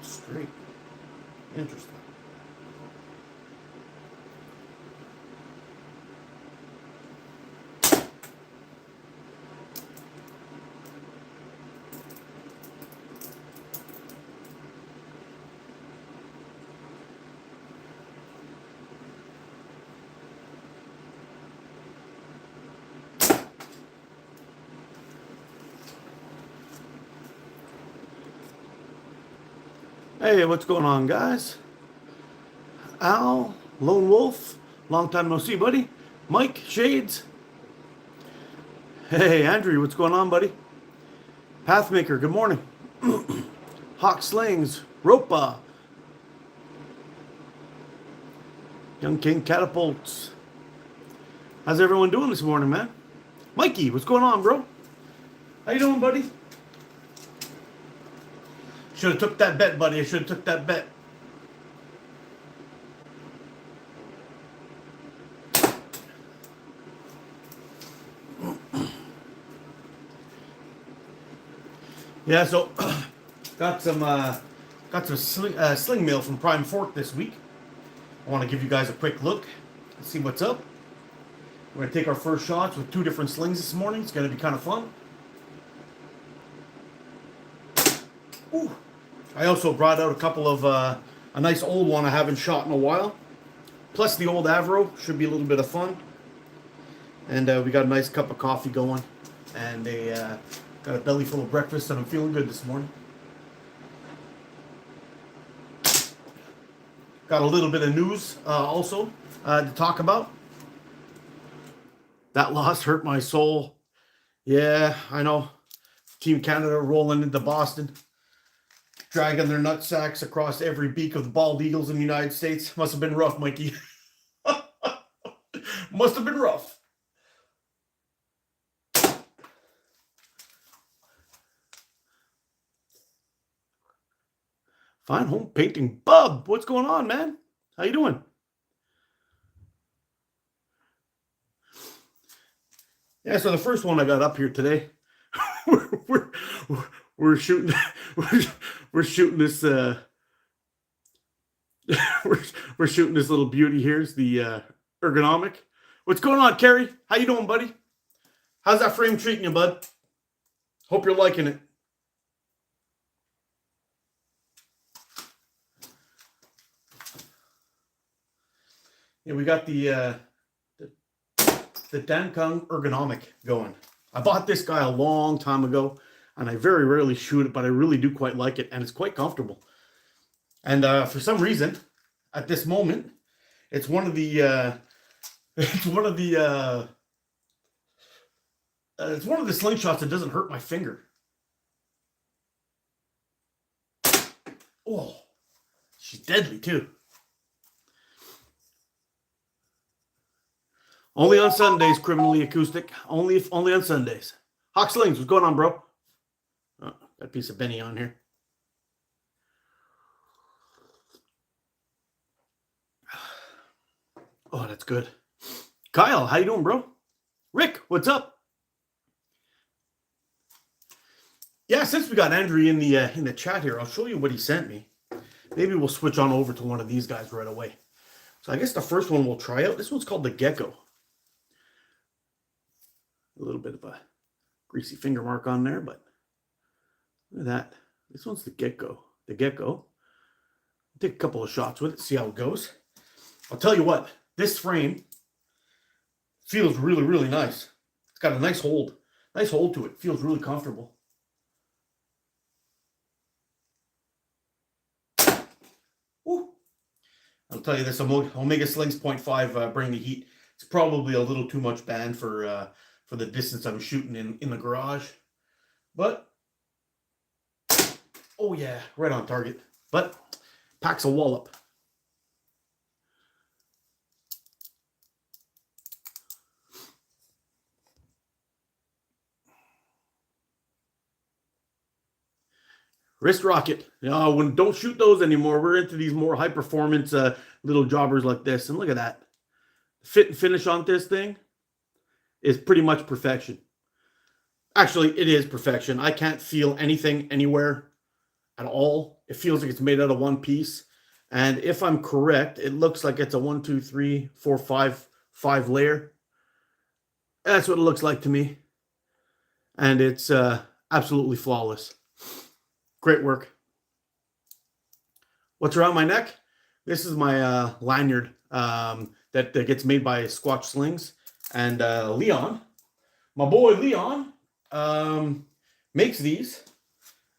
straight. Interesting. Hey, what's going on, guys? Al, Lone Wolf, long time no see, buddy. Mike, Shades. Hey, Andrew, what's going on, buddy? Pathmaker, good morning. Hawk Slings, Ropa, Young King Catapults. How's everyone doing this morning, man? Mikey, what's going on, bro? How you doing, buddy? Should have took that bet, buddy. I should have took that bet. Yeah, so got some sling mail from Prime Fork this week. I want to give you guys a quick look and see what's up. We're gonna take our first shots with 2 different slings this morning. It's gonna be kind of fun. Ooh. I also brought out a couple of a nice old one I haven't shot in a while. Plus the old Avro should be a little bit of fun. And we got a nice cup of coffee going, and got a belly full of breakfast, and I'm feeling good this morning. Got a little bit of news also to talk about. That loss hurt my soul. Yeah, I know. Team Canada rolling into Boston, dragging their nutsacks across every beak of the bald eagles in the United States. Must have been rough, Mikey. Must have been rough. Fine home painting. Bub, what's going on, man? How you doing? Yeah, so the first one I got up here today, we're shooting we're shooting this we're shooting this little beauty here. It's the ergonomic. What's going on, Kerry? How you doing, buddy? How's that frame treating you, bud? Hope you're liking it. Yeah, we got the Dankung ergonomic going. I bought this guy a long time ago, and I very rarely shoot it, but I really do quite like it, and it's quite comfortable. And for some reason, at this moment, it's one of the it's one of the slingshots that doesn't hurt my finger. Oh, she's deadly too. Only on Sundays, criminally acoustic. Only on Sundays. Hawk Slings, what's going on, bro? Oh, got a piece of Benny on here. Oh, that's good. Kyle, how you doing, bro? Rick, what's up? Yeah, since we got Andrew in the chat here, I'll show you what he sent me. Maybe we'll switch on over to one of these guys right away. So I guess the first one we'll try out. This one's called the Gecko. A little bit of a greasy finger mark on there, but look at that. This one's the Gecko. The Gecko. Take a couple of shots with it, see how it goes. I'll tell you what, this frame feels really, really nice. It's got a nice hold to it. Feels really comfortable. Woo. I'll tell you this, Omega Slings 0.5 bring the heat. It's probably a little too much band for the distance I'm shooting in the garage. But, oh yeah, right on target. But, packs a wallop. Wrist rocket. Don't shoot those anymore. We're into these more high performance little jobbers like this. And look at that. Fit and finish on this thing is pretty much perfection. Actually, it is perfection. I can't feel anything anywhere at all. It feels like it's made out of one piece. And if I'm correct, it looks like it's a 1, 2, 3, 4, 5 layer. That's what it looks like to me. And it's absolutely flawless. Great work. What's around my neck? This is my lanyard that gets made by Squatch Slings. And Leon, my boy Leon, makes these.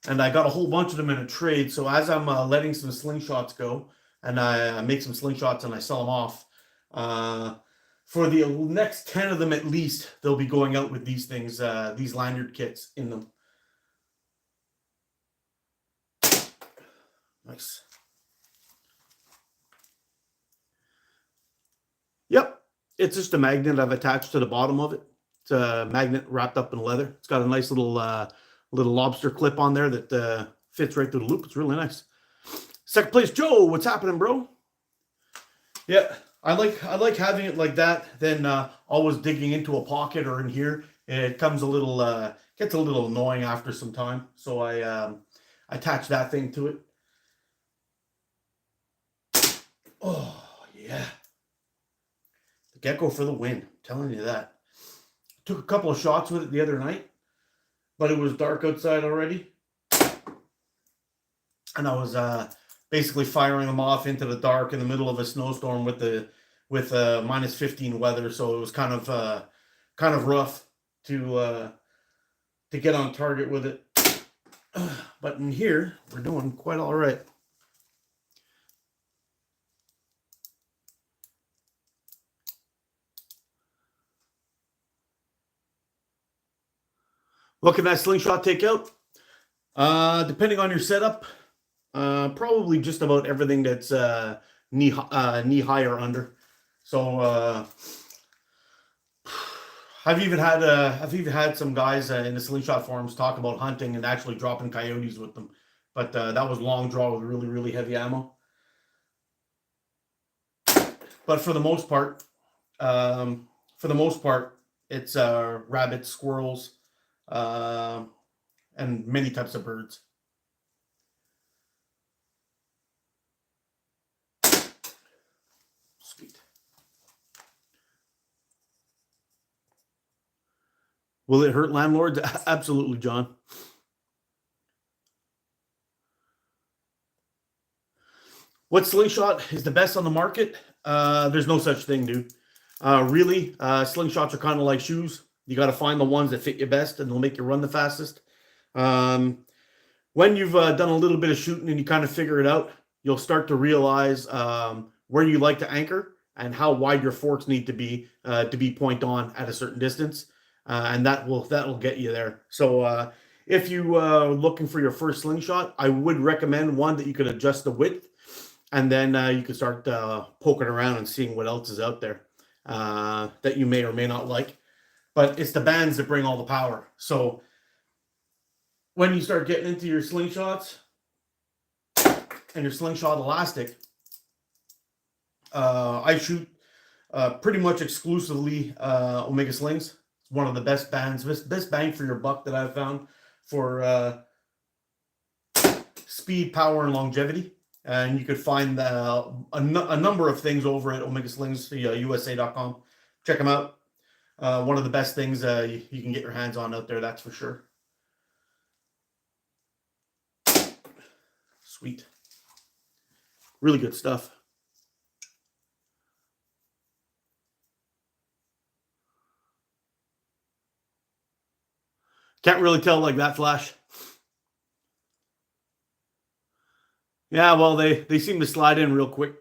And I got a whole bunch of them in a trade. So as I'm letting some slingshots go, and I make some slingshots and I sell them off, for the next 10 of them at least, they'll be going out with these things, these lanyard kits in them. Nice. Yep, it's just a magnet I've attached to the bottom of it. It's a magnet wrapped up in leather. It's got a nice little lobster clip on there that fits right through the loop. It's really nice. Second place, Joe. What's happening, bro? Yeah, I like having it like that than always digging into a pocket or in here. It comes a little gets a little annoying after some time. So I attach that thing to it. Oh yeah, the gecko for the win. I'm telling you that. Took a couple of shots with it the other night, but it was dark outside already, and I was basically firing them off into the dark in the middle of a snowstorm with minus 15 weather. So it was kind of rough to get on target with it. But in here, we're doing quite all right. What can that slingshot take out? Depending on your setup, probably just about everything that's knee high or under. So I've even had some guys in the slingshot forums talk about hunting and actually dropping coyotes with them, but that was long draw with really heavy ammo. But for the most part, it's rabbits, squirrels, and many types of birds. Sweet. Will it hurt landlords? Absolutely, John. What slingshot is the best on the market? There's no such thing, dude. Really, slingshots are kind of like shoes. You got to find the ones that fit you best and they'll make you run the fastest. When you've done a little bit of shooting and you kind of figure it out, you'll start to realize where you like to anchor and how wide your forks need to be point on at a certain distance, and that will get you there. So if you are looking for your first slingshot, I would recommend one that you could adjust the width, and then you can start poking around and seeing what else is out there that you may or may not like. But it's the bands that bring all the power. So when you start getting into your slingshots and your slingshot elastic, I shoot pretty much exclusively Omega Slings. It's one of the best bands, best bang for your buck that I've found for speed, power, and longevity. And you could find a number of things over at Omega Slings, USA.com. Check them out. One of the best things you can get your hands on out there, that's for sure. Sweet. Really good stuff. Can't really tell like that, Flash. Yeah, well, they seem to slide in real quick.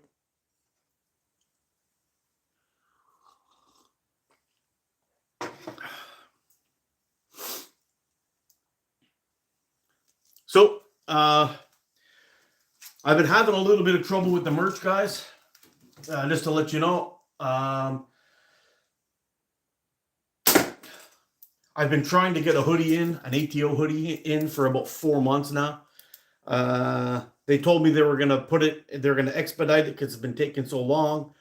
So, I've been having a little bit of trouble with the merch, guys. Just to let you know, I've been trying to get a hoodie in, an ATO hoodie in for about 4 months now. They told me they were going to expedite it because it's been taking so long.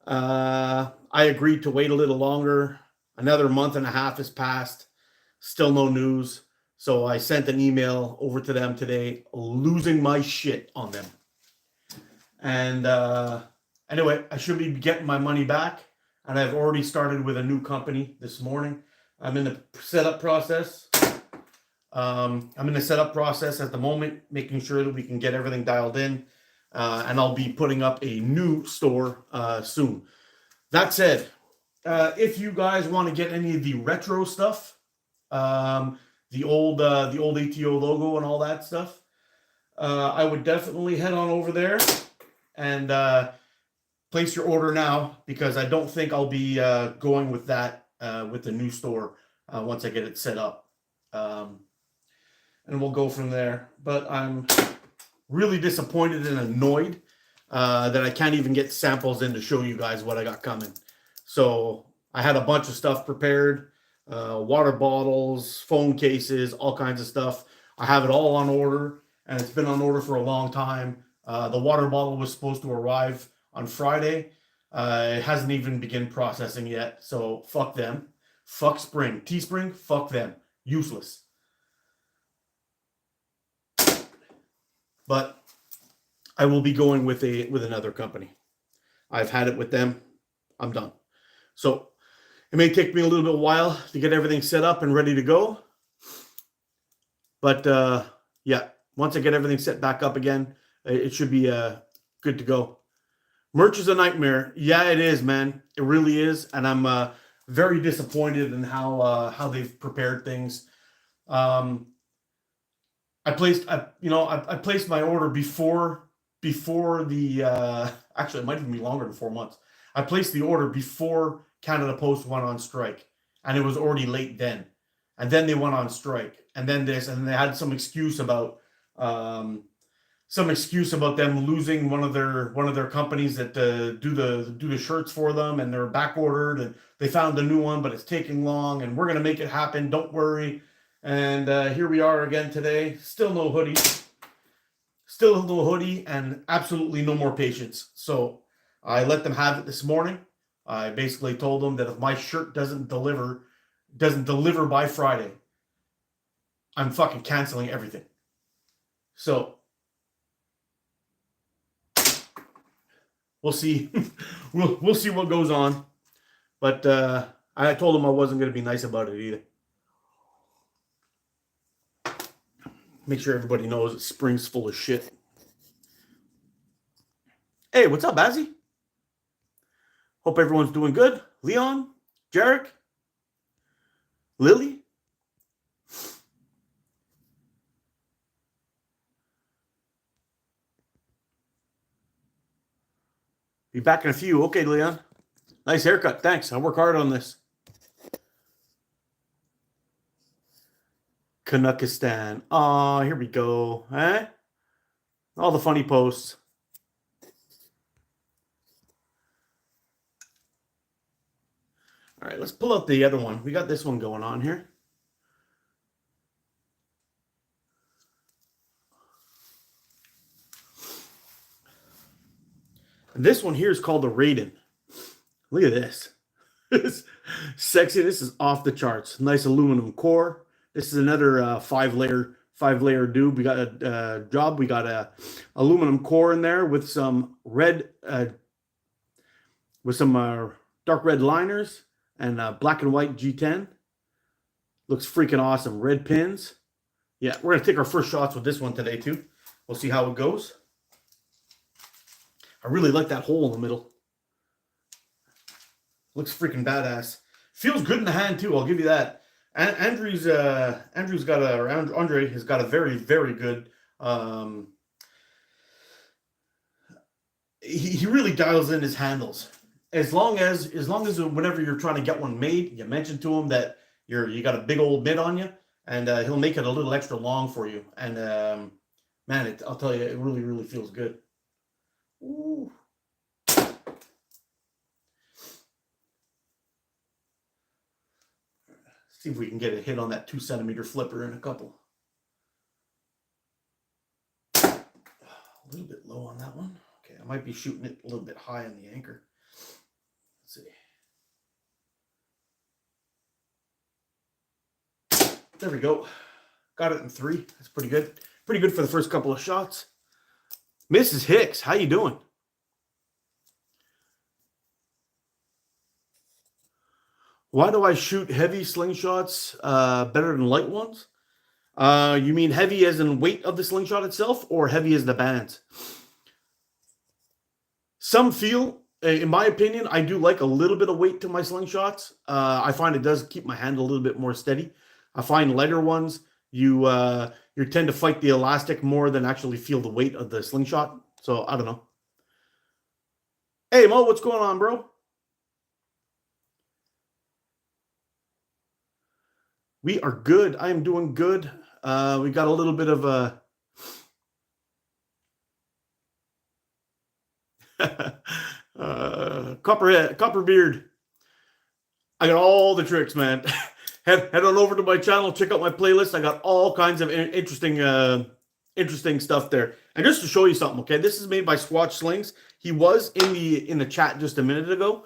I agreed to wait a little longer. Another month and a half has passed. Still no news. So I sent an email over to them today, losing my shit on them. And anyway, I should be getting my money back. And I've already started with a new company this morning. I'm in the setup process. I'm in the setup process at the moment, making sure that we can get everything dialed in. And I'll be putting up a new store soon. That said, if you guys want to get any of the retro stuff, the old ATO logo and all that stuff, I would definitely head on over there and place your order now, because I don't think I'll be going with that with the new store once I get it set up. And we'll go from there. But I'm really disappointed and annoyed that I can't even get samples in to show you guys what I got coming. So I had a bunch of stuff prepared, water bottles, phone cases, all kinds of stuff. I have it all on order, and it's been on order for a long time. The water bottle was supposed to arrive on Friday. It hasn't even begun processing yet, so fuck them. Fuck Spring. Teespring, fuck them. Useless. But I will be going with another company. I've had it with them. I'm done. So it may take me a little bit while to get everything set up and ready to go. But yeah, once I get everything set back up again, it should be good to go. Merch is a nightmare. Yeah, it is, man. It really is. And I'm very disappointed in how they've prepared things. I placed my order before the actually, it might even be longer than 4 months. I placed the order before Canada Post went on strike, and it was already late then. And then they went on strike, and then this, and they had some excuse about them losing one of their companies that do the shirts for them, and they're back ordered, and they found a new one, but it's taking long, and we're gonna make it happen. Don't worry. And here we are again today. Still no hoodie. Still no hoodie, and absolutely no more patience. So I let them have it this morning. I basically told them that if my shirt doesn't deliver by Friday, I'm fucking canceling everything. So we'll see. we'll see what goes on. But I told them I wasn't going to be nice about it either. Make sure everybody knows that Spring's full of shit. Hey, what's up, Bazzy? Hope everyone's doing good. Leon, Jarek, Lily. Be back in a few. Okay, Leon. Nice haircut. Thanks. I work hard on this. Canuckistan. Oh, here we go. Eh? All the funny posts. All right, let's pull out the other one. We got this one going on here. And this one here is called the Raiden. Look at this. It's sexy. This is off the charts. Nice aluminum core. This is another five layer dube. We got a job. We got a aluminum core in there with some red, dark red liners and black and white G10. Looks freaking awesome. Red pins. Yeah, we're gonna take our first shots with this one today too. We'll see how it goes. I really like that hole in the middle. Looks freaking badass. Feels good in the hand too. I'll give you that. Andre has got a very, very good. He really dials in his handles. As long as whenever you're trying to get one made, you mention to him that you got a big old mitt on you, and he'll make it a little extra long for you. And man, I'll tell you, it really, really feels good. Ooh. See if we can get a hit on that 2 centimeter flipper in a couple. A little bit low on that one. Okay, I might be shooting it a little bit high on the anchor. Let's see. There we go. Got it in 3. That's pretty good. Pretty good for the first couple of shots. Mrs. Hicks, how you doing? Why do I shoot heavy slingshots better than light ones? You mean heavy as in weight of the slingshot itself, or heavy as the bands? Some feel, in my opinion, I do like a little bit of weight to my slingshots. I find it does keep my hand a little bit more steady. I find lighter ones, you tend to fight the elastic more than actually feel the weight of the slingshot. So I don't know. Hey Mo, what's going on, bro? We are good. I am doing good. We got a little bit of a Copperbeard. I got all the tricks, man. head on over to my channel, check out my playlist. I got all kinds of interesting stuff there. And just to show you something, okay, this is made by Squatch Slings. He was in the chat just a minute ago,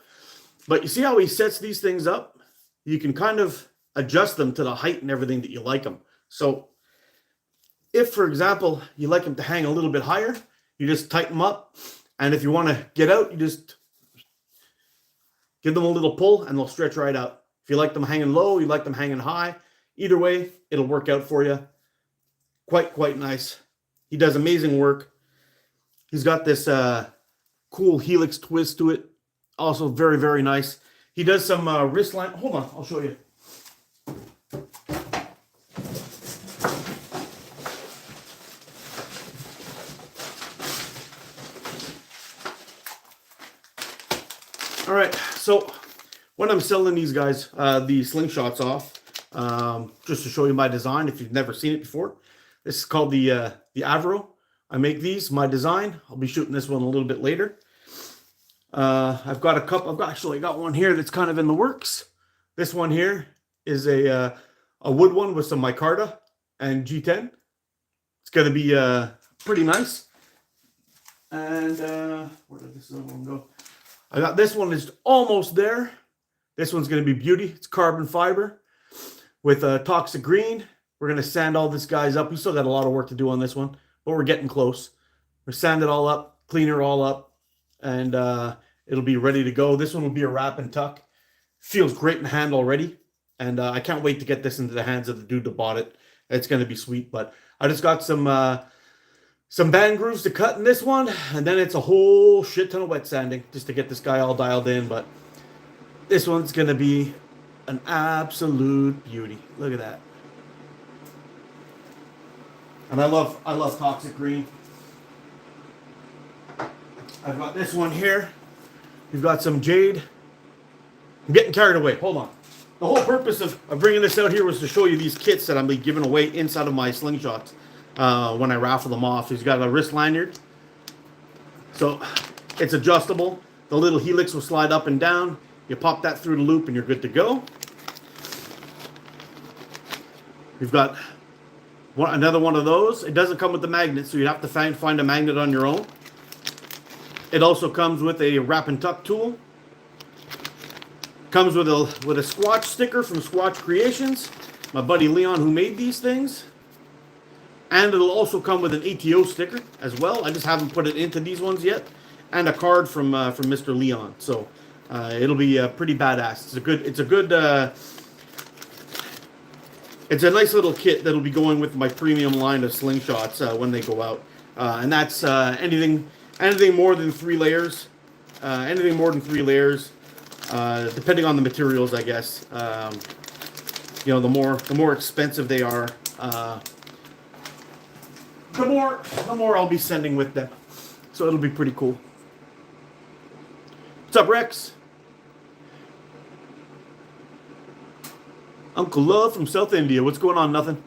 but you see how he sets these things up? You can kind of adjust them to the height and everything that you like them. So if, for example, you like them to hang a little bit higher, you just tighten them up. And if you want to get out, you just give them a little pull and they'll stretch right out. If you like them hanging low, you like them hanging high. Either way, it'll work out for you. Quite nice. He does amazing work. He's got this cool helix twist to it. Also very, very nice. He does some wrist line. Hold on, I'll show you. All right, so when I'm selling these guys, the slingshots off, just to show you my design, if you've never seen it before, this is called the Avro. I make these, my design. I'll be shooting this one a little bit later. I've got a couple. I've got one here that's kind of in the works. This one here is a wood one with some micarta and G10. It's going to be pretty nice. And where did this other one go? I got this one is almost there. This one's going to be beauty. It's carbon fiber with toxic green. We're going to sand all this guys up. We still got a lot of work to do on this one, but we're getting close. We're sand it all up, clean it all up, and it'll be ready to go. This one will be a wrap and tuck. Feels great in the hand already, and I can't wait to get this into the hands of the dude that bought it. It's going to be sweet, but I just got some band grooves to cut in this one, and then it's a whole shit ton of wet sanding just to get this guy all dialed in. But this one's gonna be an absolute beauty. Look at that. And I love toxic green. I've got this one here. We've got some jade. I'm getting carried away. Hold on. The whole purpose of bringing this out here was to show you these kits that I'm giving away inside of my slingshots. When I raffle them off. He's got a wrist lanyard. So it's adjustable. The little helix will slide up and down. You pop that through the loop and you're good to go. We've got another one of those. It doesn't come with the magnet, so you'd have to find a magnet on your own. It also comes with a wrap and tuck tool. Comes with a Squatch sticker from Squatch Creations. My buddy Leon who made these things. And it'll also come with an ATO sticker as well. I just haven't put it into these ones yet. And a card from Mr. Leon. So it'll be pretty badass. It's a nice little kit that'll be going with my premium line of slingshots when they go out. And that's anything more than 3 layers. Anything more than 3 layers, depending on the materials, I guess. The more expensive they are. The more I'll be sending with them. So it'll be pretty cool. What's up, Rex? Uncle Love from South India. What's going on? Nothing.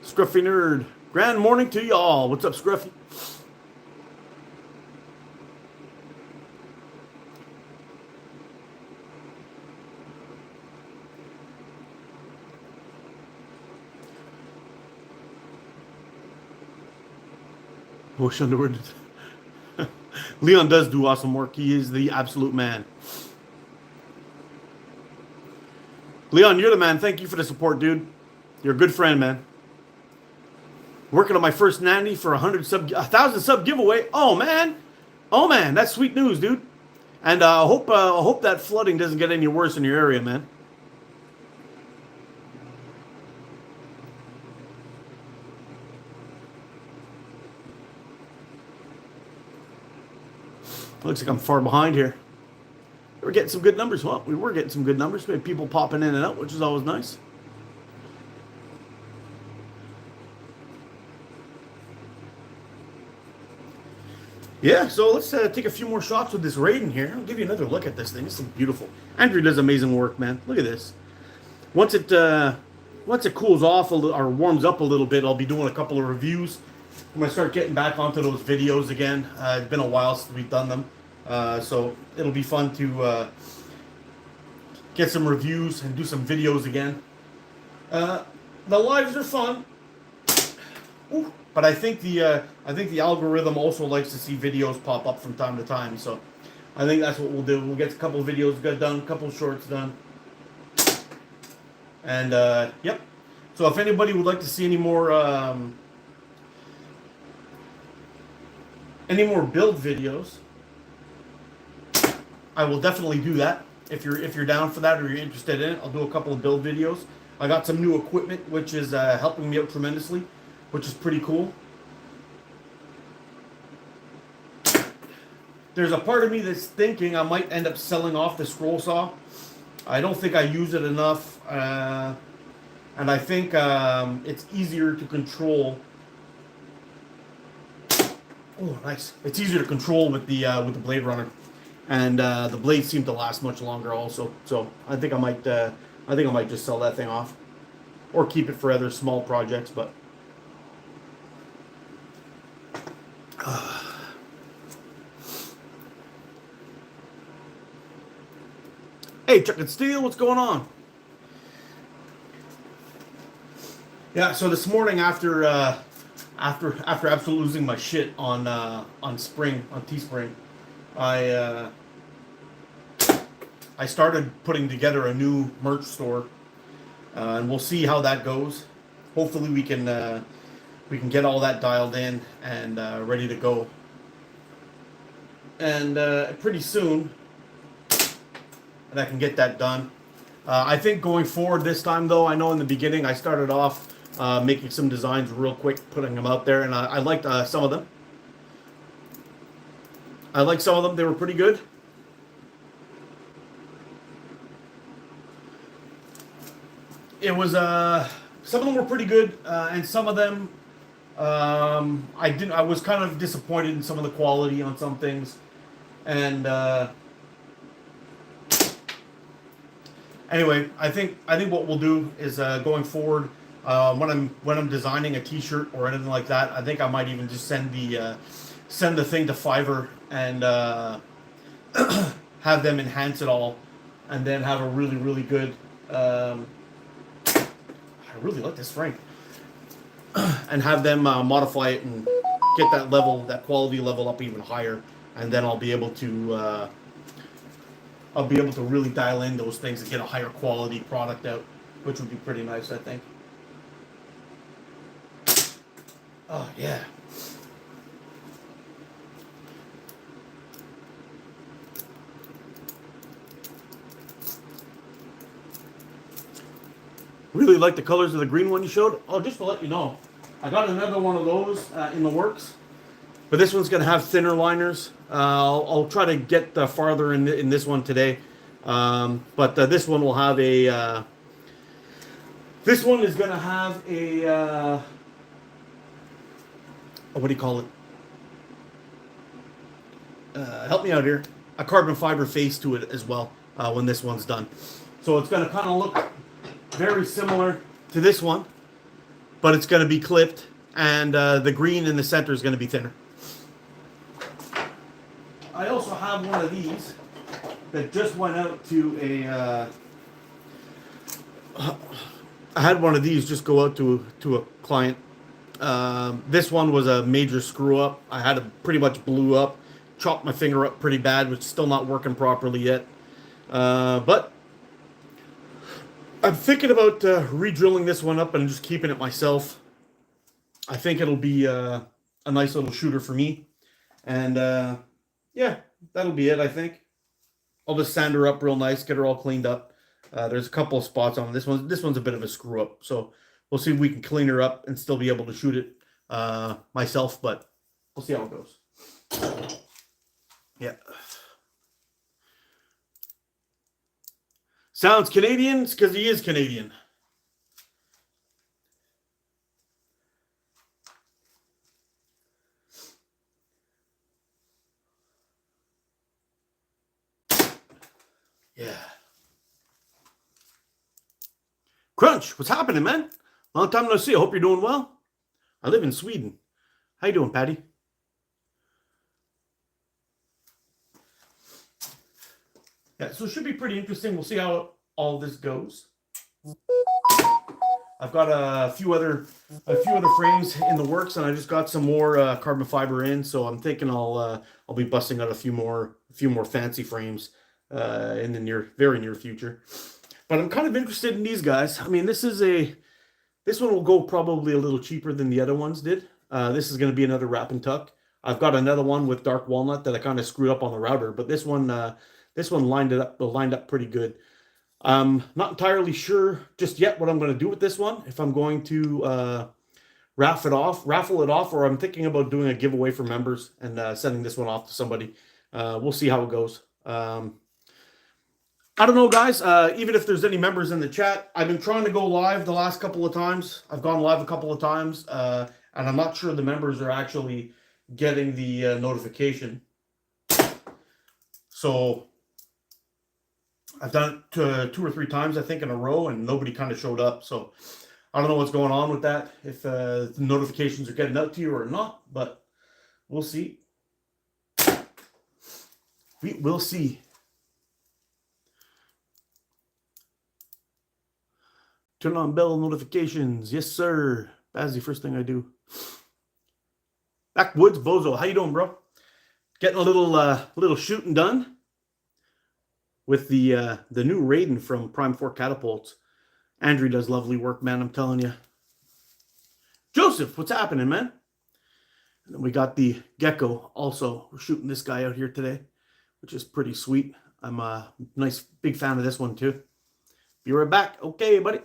Scruffy Nerd. Grand morning to y'all. What's up, Scruffy? Bush underwear. Leon does do awesome work. He is the absolute man. Leon, you're the man. Thank you for the support, dude. You're a good friend, man. Working on my first 90 for 1,000 sub giveaway. Oh man, that's sweet news, dude. And I hope that flooding doesn't get any worse in your area, man. Looks like I'm far behind here. We're getting some good numbers. Well, we were getting some good numbers. We had people popping in and out, which is always nice. Yeah, so let's take a few more shots with this Raiden here. I'll give you another look at this thing. This is beautiful. Andrew does amazing work, man. Look at this. Once it cools off or warms up a little bit, I'll be doing a couple of reviews. I'm gonna start getting back onto those videos again. It's been a while since we've done them, so it'll be fun to get some reviews and do some videos again. The lives are fun. Ooh. But I think the algorithm also likes to see videos pop up from time to time. So I think that's what we'll do. We'll get a couple of videos done, a couple of shorts done. And yep. So if anybody would like to see any more build videos, I will definitely do that. If you're down for that or you're interested in it, I'll do a couple of build videos. I got some new equipment which is helping me out tremendously, which is pretty cool. There's a part of me that's thinking I might end up selling off the scroll saw. I don't think I use it enough, and I think it's easier to control. Oh, nice! It's easier to control with the Blade Runner, and the blades seem to last much longer also. So I think I might just sell that thing off, or keep it for other small projects, but. Hey, Chuck and Steel, what's going on? Yeah, so this morning after absolutely losing my shit on Teespring, I started putting together a new merch store, and we'll see how that goes. Hopefully, we can get all that dialed in and ready to go. And pretty soon, and I can get that done. I think going forward this time, though, I know in the beginning I started off making some designs real quick, putting them out there, and I liked some of them. I liked some of them. They were pretty good. It was some of them were pretty good, and some of them I was kind of disappointed in some of the quality on some things, and anyway, I think what we'll do is going forward, when I'm designing a T-shirt or anything like that, I think I might even just send the thing to Fiverr and have them enhance it all, and then have a really, really good. I really like this frame, and have them modify it and get that quality level up even higher, and then I'll be able to really dial in those things and get a higher quality product out, which would be pretty nice, I think. Oh yeah. Really like the colors of the green one you showed. Oh, just to let you know, I got another one of those in the works, but this one's going to have thinner liners. I'll try to get farther in this one today, but this one will have a. This one is going to have a. What do you call it? Help me out here. A carbon fiber face to it as well when this one's done. So it's going to kind of look very similar to this one, but it's going to be clipped, and the green in the center is going to be thinner. I also have one of these that just went out to a. I had one of these just go out to a client. This one was a major screw up. I had it pretty much blew up, chopped my finger up pretty bad, which is still not working properly yet. But I'm thinking about re-drilling this one up and just keeping it myself. I think it'll be a nice little shooter for me. And yeah, that'll be it, I think. I'll just sand her up real nice, get her all cleaned up. There's a couple of spots on this one. This one's a bit of a screw up. So we'll see if we can clean her up and still be able to shoot it myself. But we'll see how it goes. Yeah. Sounds Canadian because he is Canadian. Yeah. Crunch, what's happening, man? Long time no see. I hope you're doing well. I live in Sweden. How you doing, Patty? Yeah, so it should be pretty interesting. We'll see how all this goes. I've got a few other frames in the works, and I just got some more carbon fiber in. So I'm thinking I'll be busting out a few more fancy frames in the very near future. But I'm kind of interested in these guys. I mean, this one will go probably a little cheaper than the other ones did. This is going to be another wrap and tuck. I've got another one with dark walnut that I kind of screwed up on the router, but this one lined up pretty good. Not entirely sure just yet what I'm going to do with this one. If I'm going to raffle it off, or I'm thinking about doing a giveaway for members and sending this one off to somebody. We'll see how it goes. I don't know, guys. Even if there's any members in the chat, I've been trying to go live the last couple of times. I've gone live a couple of times, and I'm not sure the members are actually getting the notification. So I've done it 2 or 3 times, I think, in a row, and nobody kind of showed up. So I don't know what's going on with that, if the notifications are getting out to you or not, but we'll see. We will see. Turn on bell notifications. Yes, sir. That's the first thing I do. Backwoods Bozo. How you doing, bro? Getting a little shooting done with the new Raiden from Prime 4 Catapults. Andrew does lovely work, man. I'm telling you. Joseph, what's happening, man? And then we got the Gecko also. We're shooting this guy out here today, which is pretty sweet. I'm a nice big fan of this one too. Be right back. Okay, buddy.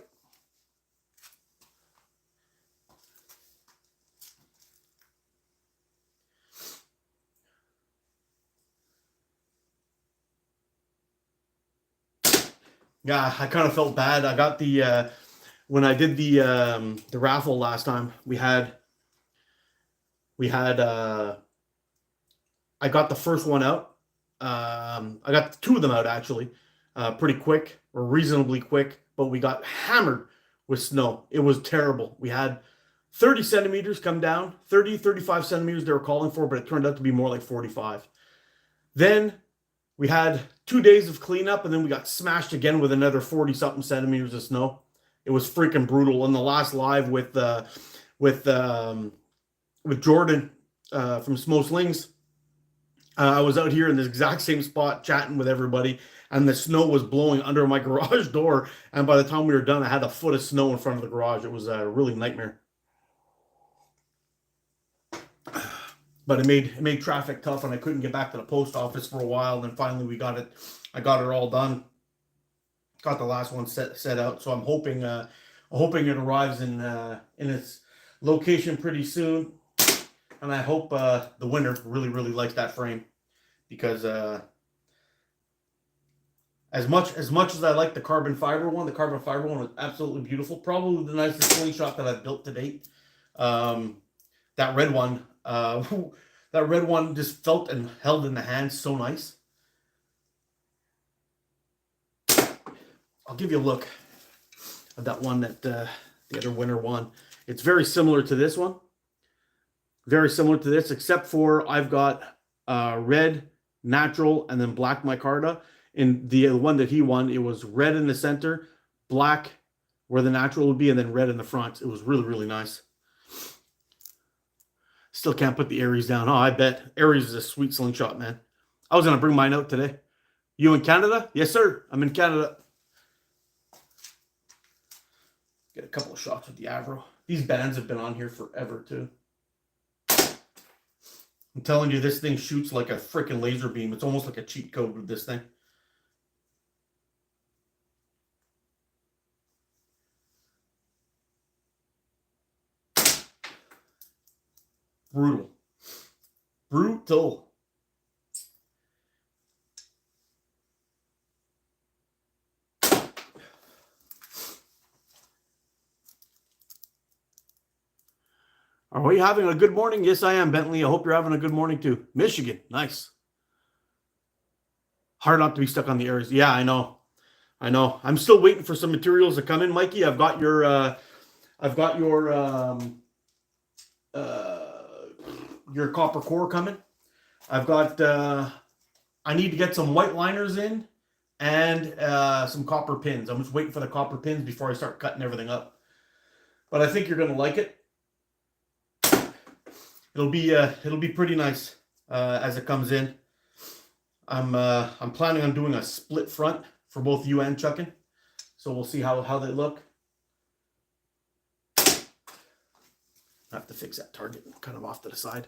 Yeah, I kind of felt bad. I got the when I did the raffle last time, I got the first one out. I got 2 of them out actually, pretty quick or reasonably quick, but we got hammered with snow. It was terrible. We had 30 centimeters come down, 30, 35 centimeters they were calling for, but it turned out to be more like 45. Then we had 2 days of cleanup, and then we got smashed again with another 40-something centimeters of snow. It was freaking brutal. In the last live with Jordan from Smo Slings, I was out here in this exact same spot chatting with everybody, and the snow was blowing under my garage door. And by the time we were done, I had a foot of snow in front of the garage. It was a really nightmare. But it made traffic tough, and I couldn't get back to the post office for a while. And then finally we got it. I got it all done. Got the last one set out. So I'm hoping it arrives in its location pretty soon. And I hope the winner really likes that frame, because as much as I like the carbon fiber one was absolutely beautiful. Probably the nicest slingshot that I've built to date. That red one. That red one just felt and held in the hand so nice. I'll give you a look at that one that the other winner won. It's very similar to this one. Very similar to this, except for I've got red, natural, and then black micarta. In the one that he won, it was red in the center, black where the natural would be, and then red in the front. It was really nice. Still can't put the Aries down. Oh, I bet. Aries is a sweet slingshot, man. I was going to bring mine out today. You in Canada? Yes, sir. I'm in Canada. Get a couple of shots with the Avro. These bands have been on here forever too. I'm telling you, this thing shoots like a freaking laser beam. It's almost like a cheat code with this thing. Brutal. Brutal. Are we having a good morning? Yes, I am, Bentley. I hope you're having a good morning too. Michigan, nice. Hard not to be stuck on the areas. Yeah, I know. I know. I'm still waiting for some materials to come in, Mikey. I've got your copper core coming. I've got I need to get some white liners in and some copper pins. I'm just waiting for the copper pins before I start cutting everything up. But I think you're gonna like it. It'll be pretty nice as it comes in. I'm planning on doing a split front for both you and Chuckin'. So we'll see how they look. I have to fix that target kind of off to the side.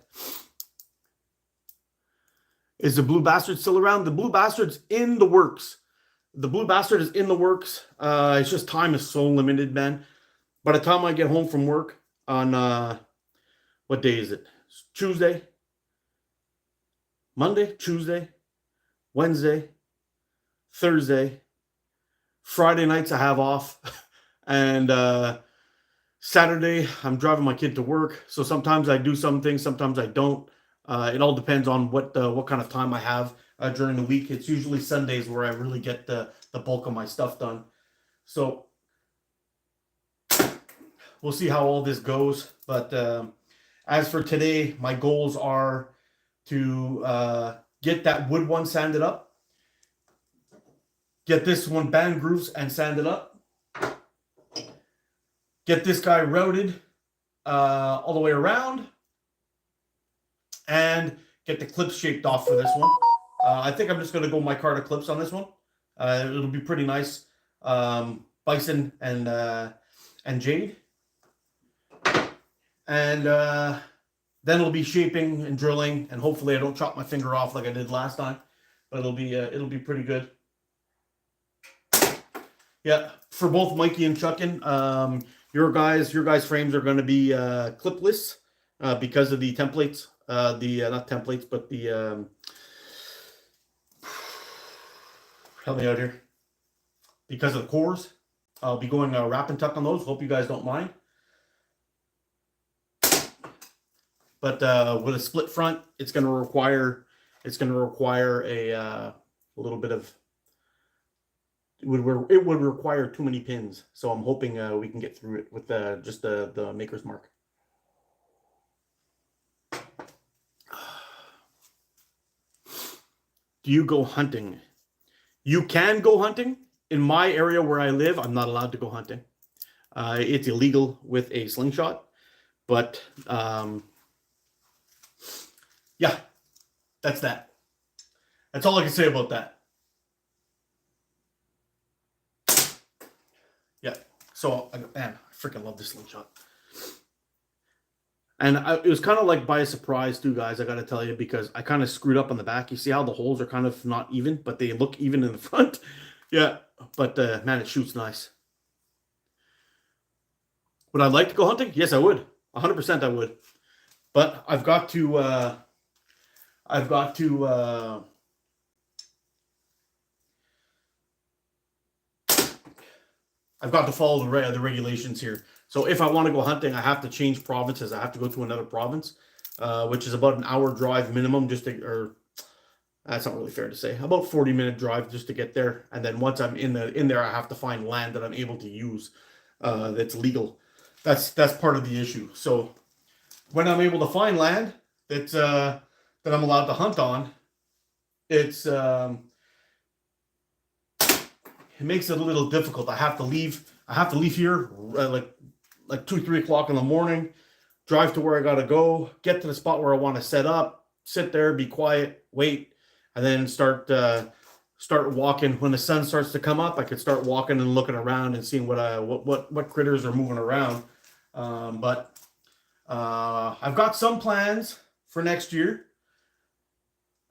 Is the Blue Bastard still around? The Blue Bastard's in the works. The Blue Bastard is in the works. It's just time is so limited, man. By the time I get home from work on what day is it? Tuesday, Monday, Tuesday, Wednesday, Thursday, Friday nights I have off, and Saturday I'm driving my kid to work. So sometimes I do some things, sometimes I don't. It all depends on what kind of time I have during the week. It's usually Sundays where I really get the bulk of my stuff done. So we'll see how all this goes, but as for today, my goals are to get that wood one sanded up, get this one band grooves and sanded up, get this guy routed all the way around, and get the clips shaped off for this one. I think I'm just going to go micarta clips on this one. It'll be pretty nice. Bison and jade. And then it'll be shaping and drilling, and hopefully I don't chop my finger off like I did last time. But it'll be pretty good. Yeah, for both Mikey and Chuckin', your guys' frames are going to be clipless because of the templates. Not templates, but the help me out here. Because of the cores, I'll be going wrap and tuck on those. Hope you guys don't mind. But with a split front, it's going to require a little bit of. It would require too many pins, so I'm hoping we can get through it with just the maker's mark. Do you go hunting? You can go hunting. In my area where I live, I'm not allowed to go hunting. It's illegal with a slingshot, but yeah, that's that. That's all I can say about that. Yeah, so, man, I freaking love this slingshot. And it was kind of like by surprise too, guys, I got to tell you, because I kind of screwed up on the back. You see how the holes are kind of not even, but they look even in the front. Yeah, but man, it shoots nice. Would I like to go hunting? Yes, I would. 100% I would. But I've got to follow the regulations here. So if I want to go hunting, I have to change provinces. I have to go to another province, which is about an hour drive minimum, or that's not really fair to say. About 40-minute drive just to get there. And then once I'm in there, I have to find land that I'm able to use that's legal. That's part of the issue. So when I'm able to find land that I'm allowed to hunt on, it makes it a little difficult. I have to leave here like 2-3 o'clock in the morning, drive to where I gotta go, get to the spot where I want to set up, sit there, be quiet, wait, and then start start walking when the sun starts to come up. I could start walking and looking around and seeing what critters are moving around. But I've got some plans for next year.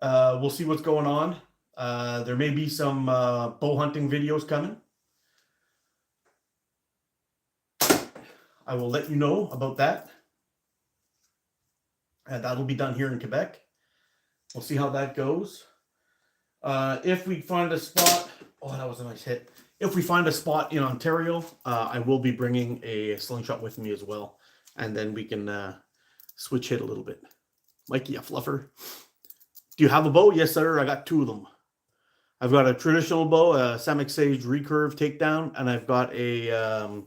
We'll see what's going on. There may be some bow hunting videos coming. I will let you know about that. And that'll be done here in Quebec. We'll see how that goes. If we find a spot, oh, that was a nice hit. If we find a spot in Ontario, I will be bringing a slingshot with me as well. And then we can switch hit a little bit. Mikey, a fluffer. Do you have a bow? Yes, sir. I got 2 of them. I've got a traditional bow, a Samick Sage recurve takedown, and I've got a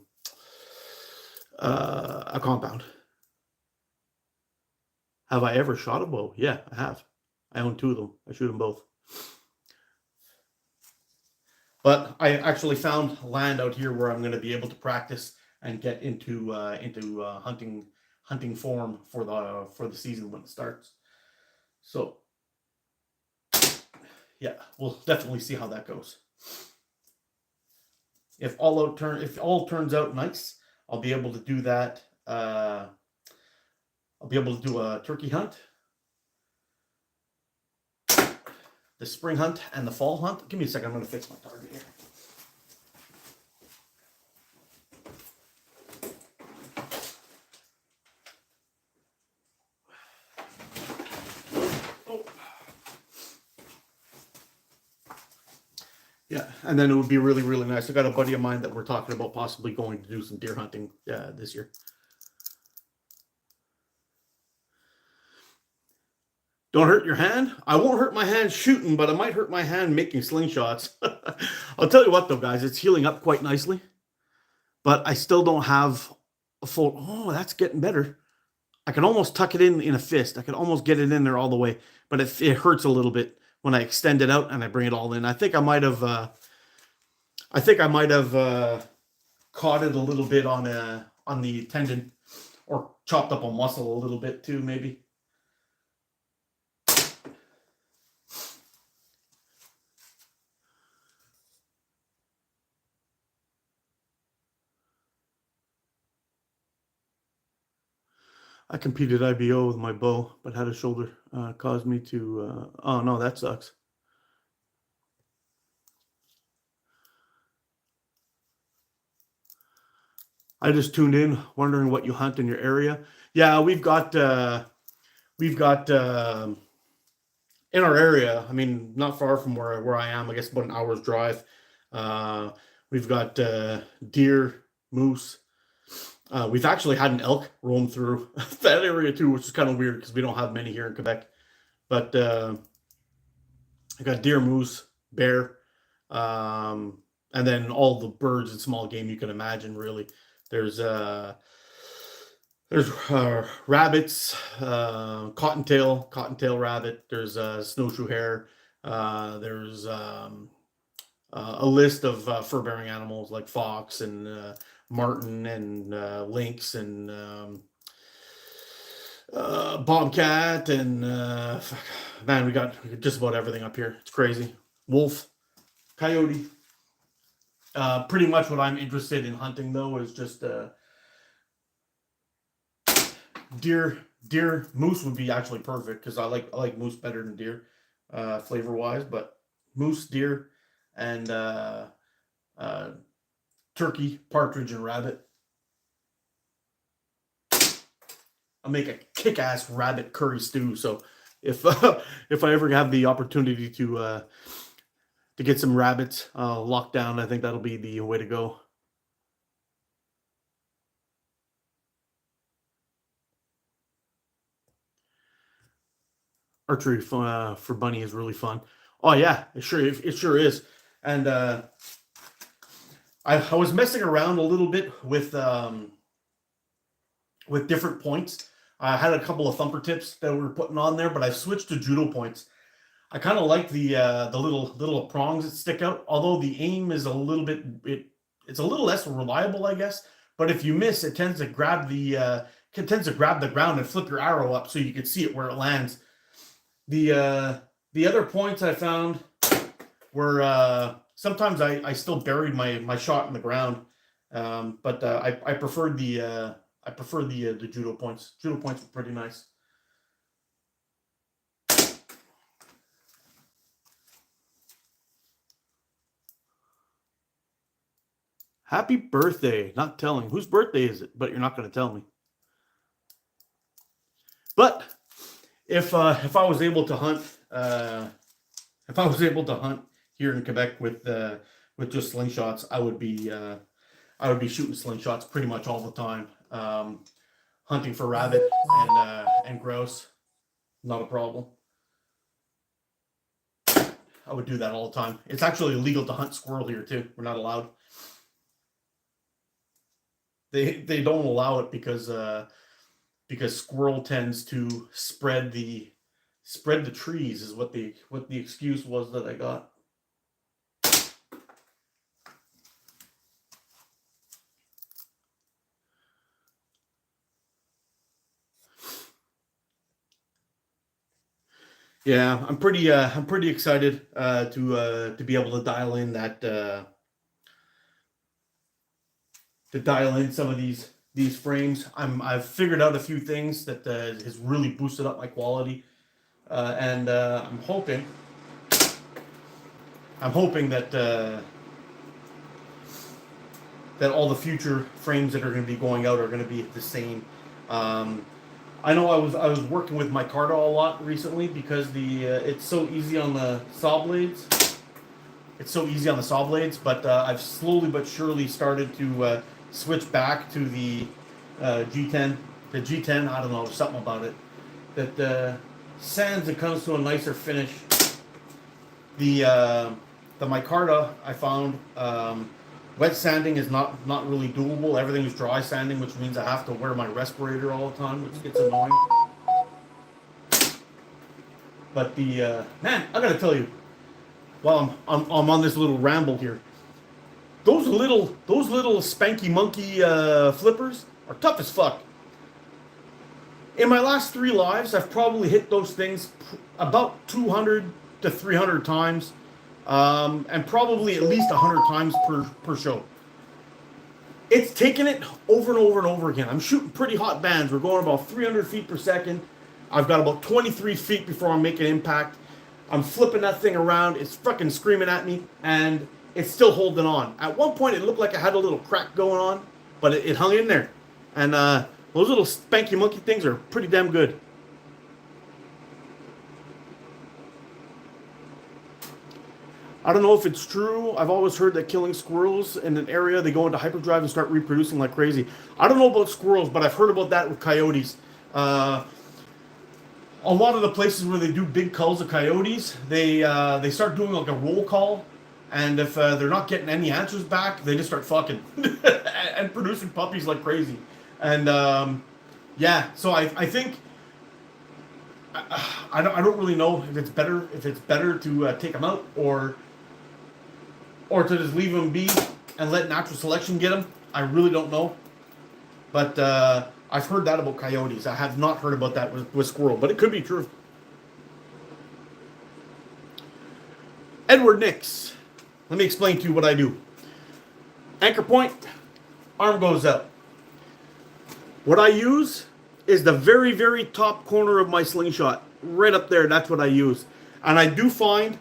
compound. Have I ever shot a bow? Yeah, I have. I own 2 of them. I shoot them both. But I actually found land out here where I'm going to be able to practice and get into hunting form for the season when it starts. So yeah, we'll definitely see how that goes. If all turns out nice, I'll be able to do that. I'll be able to do a turkey hunt, the spring hunt, and the fall hunt. Give me a second. I'm going to fix my target here. Yeah, and then it would be really, really nice. I got a buddy of mine that we're talking about possibly going to do some deer hunting this year. Don't hurt your hand? I won't hurt my hand shooting, but I might hurt my hand making slingshots. I'll tell you what, though, guys. It's healing up quite nicely. But I still don't have a full... Oh, that's getting better. I can almost tuck it in a fist. I can almost get it in there all the way. But it hurts a little bit when I extend it out and I bring it all in. I think I might have caught it a little bit on the tendon, or chopped up a muscle a little bit too, maybe. I competed IBO with my bow, but had a shoulder caused me to... oh, no, that sucks. I just tuned in, wondering what you hunt in your area. Yeah, we've got in our area, I mean, not far from where I am, I guess about an hour's drive. We've got deer, moose. We've actually had an elk roam through that area too, which is kind of weird because we don't have many here in Quebec. But I got deer, moose, bear, and then all the birds and small game you can imagine. Really, there's rabbits, cottontail rabbit. There's snowshoe hare. There's a list of fur-bearing animals like fox and marten and lynx and bobcat and man, we got just about everything up here. It's crazy. Wolf, coyote. Pretty much what I'm interested in hunting though is just deer. Moose would be actually perfect because I like moose better than deer, flavor wise. But moose, deer, and turkey, partridge, and rabbit. I'll make a kick-ass rabbit curry stew. So if I ever have the opportunity to get some rabbits locked down, I think that'll be the way to go. Archery for Bunny is really fun. Oh yeah, it sure is. And I was messing around a little bit with different points. I had a couple of thumper tips that we were putting on there, but I switched to judo points. I kind of like the little prongs that stick out, although the aim is a little bit it's a little less reliable, I guess. But if you miss, it tends to grab the ground and flip your arrow up so you can see it where it lands. The other points I found where sometimes I still buried my shot in the ground, but I preferred the judo points. Judo points were pretty nice. Happy birthday! Not telling whose birthday is it, but you're not going to tell me. But if I was able to hunt, here in Quebec with just slingshots, I would be shooting slingshots pretty much all the time. Hunting for rabbit and grouse, not a problem. I would do that all the time. It's actually illegal to hunt squirrel here too. We're not allowed. They don't allow it because squirrel tends to spread the trees, is what the excuse was that I got. Yeah, I'm pretty excited to be able to dial in that to dial in some of these frames. I've figured out a few things that has really boosted up my quality, and I'm hoping that that all the future frames that are going to be going out are going to be the same. I know I was working with my Micarta a lot recently because it's so easy on the saw blades. But I've slowly but surely started to switch back to the G10. The G10, I don't know, something about it that sands and comes to a nicer finish. The Micarta, I found wet sanding is not really doable. Everything is dry sanding, which means I have to wear my respirator all the time, which gets annoying. But man, I gotta tell you, while I'm on this little ramble here, those little spanky monkey flippers are tough as fuck. In my last 3 lives, I've probably hit those things about 200 to 300 times. And probably at least 100 times per show. It's taken it over and over and over again. I'm shooting pretty hot bands. We're going about 300 feet per second. I've got about 23 feet before I'm making impact. I'm flipping that thing around. It's fucking screaming at me, and it's still holding on. At one point, it looked like I had a little crack going on, but it hung in there. And those little spanky monkey things are pretty damn good. I don't know if it's true. I've always heard that killing squirrels in an area, they go into hyperdrive and start reproducing like crazy. I don't know about squirrels, but I've heard about that with coyotes. A lot of the places where they do big culls of coyotes, they start doing like a roll call, and if they're not getting any answers back, they just start fucking and producing puppies like crazy. And yeah, so I think I don't really know if it's better to take them out or to just leave them be and let natural selection get them. I really don't know. But I've heard that about coyotes. I have not heard about that with squirrel, but it could be true. Edward Nix. Let me explain to you what I do. Anchor point, arm goes out. What I use is the very, very top corner of my slingshot. Right up there, that's what I use. And I do find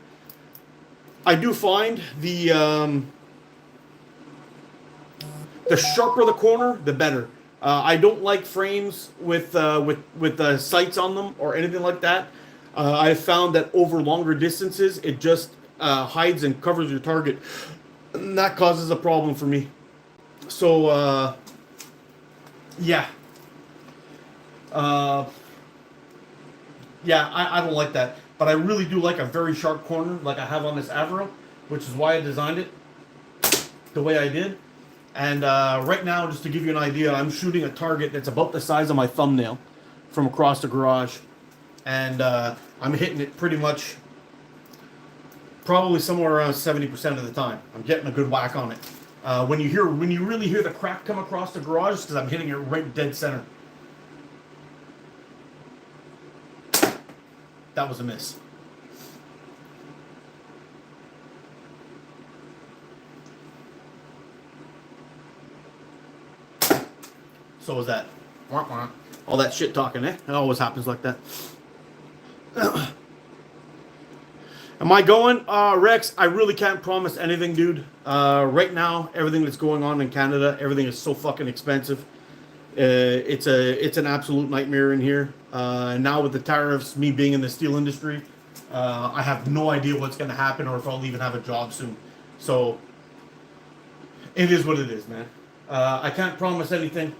the sharper the corner, the better. I don't like frames with sights on them or anything like that. I've found that over longer distances, it just hides and covers your target, and that causes a problem for me. So yeah. Yeah, I don't like that. But I really do like a very sharp corner like I have on this Avro, which is why I designed it the way I did. And right now, just to give you an idea, I'm shooting a target that's about the size of my thumbnail from across the garage. And I'm hitting it pretty much probably somewhere around 70% of the time. I'm getting a good whack on it. When you really hear the crack come across the garage, it's because I'm hitting it right dead center. That was a miss. So was that. All that shit talking, eh? It always happens like that. Am I going? Rex, I really can't promise anything, dude. Right now, everything that's going on in Canada, everything is so fucking expensive. It's an absolute nightmare in here. Now with the tariffs, me being in the steel industry, I have no idea what's going to happen or if I'll even have a job soon. So it is what it is, man. I can't promise anything.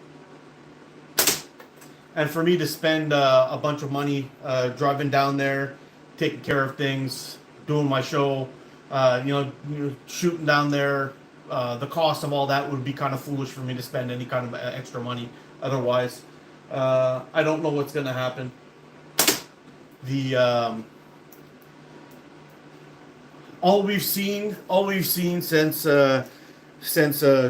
And for me to spend a bunch of money driving down there, taking care of things, doing my show, shooting down there, the cost of all that would be kind of foolish for me to spend any kind of extra money. Otherwise, I don't know what's going to happen. All we've seen since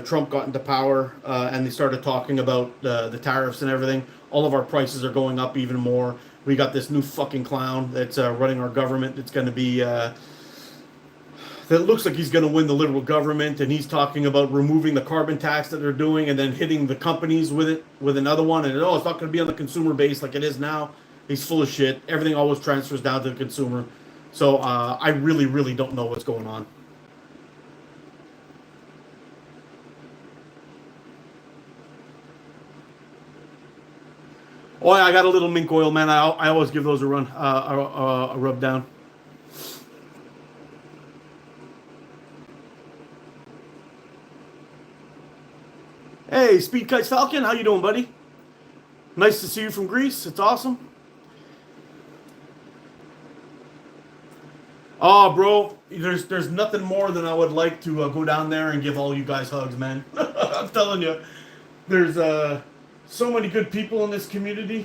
Trump got into power and they started talking about the tariffs and everything, all of our prices are going up even more. We got this new fucking clown that's running our government. That's going to be that looks like he's going to win the Liberal government, and he's talking about removing the carbon tax that they're doing and then hitting the companies with it with another one. And it's not going to be on the consumer base like it is now. He's full of shit. Everything always transfers down to the consumer. So I really, really don't know what's going on. Oh, yeah, I got a little mink oil, man. I always give those a run, a rub down. Hey, Speed Kites Falcon, how you doing, buddy? Nice to see you from Greece. It's awesome. Oh, bro, there's nothing more than I would like to go down there and give all you guys hugs, man. I'm telling you, there's so many good people in this community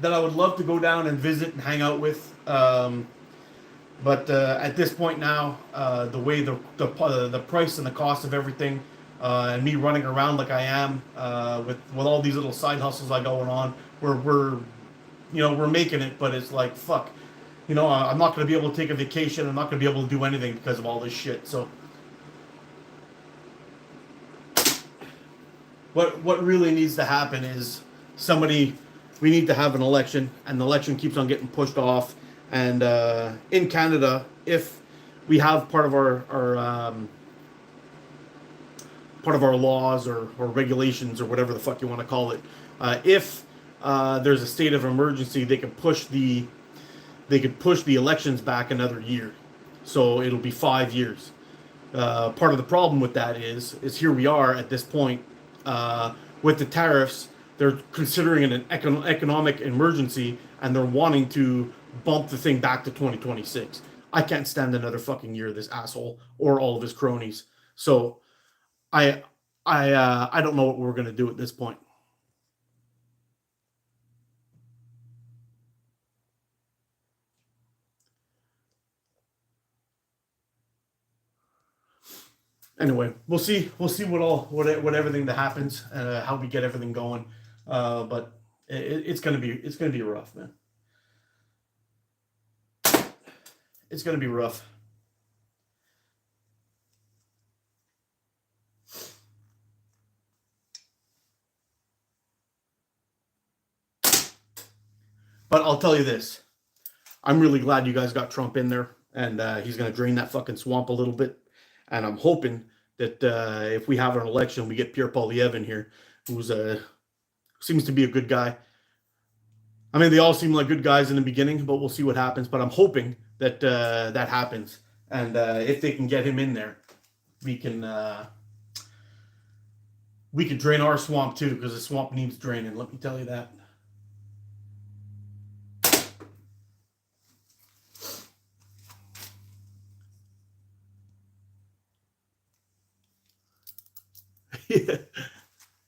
that I would love to go down and visit and hang out with. But at this point now, the way the price and the cost of everything, and me running around like I am with all these little side hustles I going on, we're making it, but it's like fuck. I'm not going to be able to take a vacation. I'm not going to be able to do anything because of all this shit. So, what really needs to happen is we need to have an election, and the election keeps on getting pushed off. And in Canada, if we have part of our laws or regulations or whatever the fuck you want to call it, if there's a state of emergency, they could push the elections back another year, so it'll be 5 years. Part of the problem with that is here we are at this point with the tariffs. They're considering it an economic emergency, and they're wanting to bump the thing back to 2026. I can't stand another fucking year of this asshole or all of his cronies. So I don't know what we're gonna do at this point. Anyway, we'll see what everything that happens, how we get everything going. But it's gonna be rough, man. It's gonna be rough. But I'll tell you this: I'm really glad you guys got Trump in there, and he's gonna drain that fucking swamp a little bit. And I'm hoping that if we have an election, we get Pierre Poilievre in here, who's seems to be a good guy. I mean, they all seem like good guys in the beginning, but we'll see what happens. But I'm hoping that that happens, and if they can get him in there, we can drain our swamp too, because the swamp needs draining. Let me tell you that.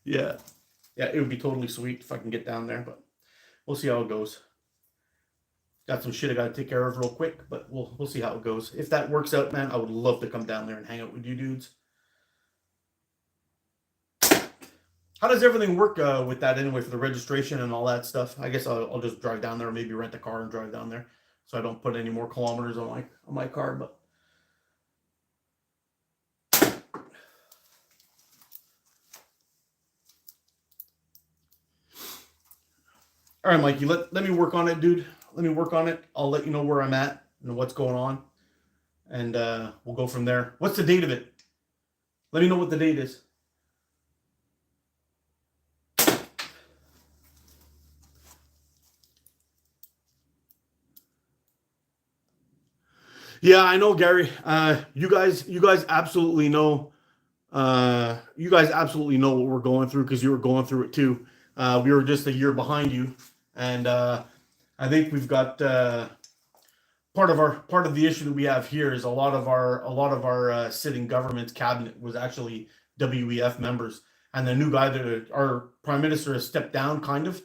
Yeah, it would be totally sweet if I can get down there, but we'll see how it goes. Got some shit I got to take care of real quick, but we'll see how it goes. If that works out, man, I would love to come down there and hang out with you dudes. How does everything work with that anyway for the registration and all that stuff? I guess I'll just drive down there, or maybe rent a car and drive down there, so I don't put any more kilometers on my car. But All right, Mikey, let me work on it, dude. Let me work on it. I'll let you know where I'm at and what's going on. And we'll go from there. What's the date of it? Let me know what the date is. Yeah, I know, Gary. You guys absolutely know. You guys absolutely know what we're going through because you were going through it too. We were just a year behind you, and I think we've got part of the issue that we have here is a lot of our sitting government's cabinet was actually WEF members, and the new guy that our prime minister has stepped down. Kind of,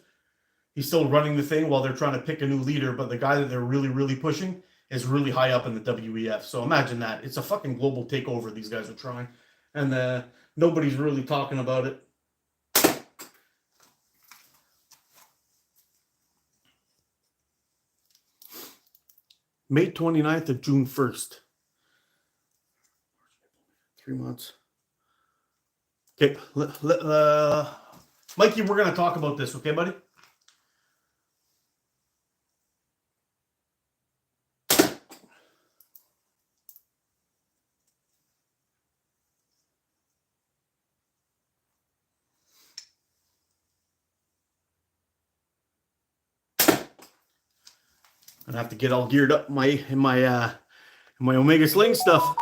he's still running the thing while they're trying to pick a new leader, but the guy that they're really pushing is really high up in the WEF. So imagine that. It's a fucking global takeover these guys are trying. And nobody's really talking about it. May 29th to June 1st. 3 months. Okay, Mikey, we're going to talk about this, okay, buddy? I'm gonna have to get all geared up in my Omega Sling stuff.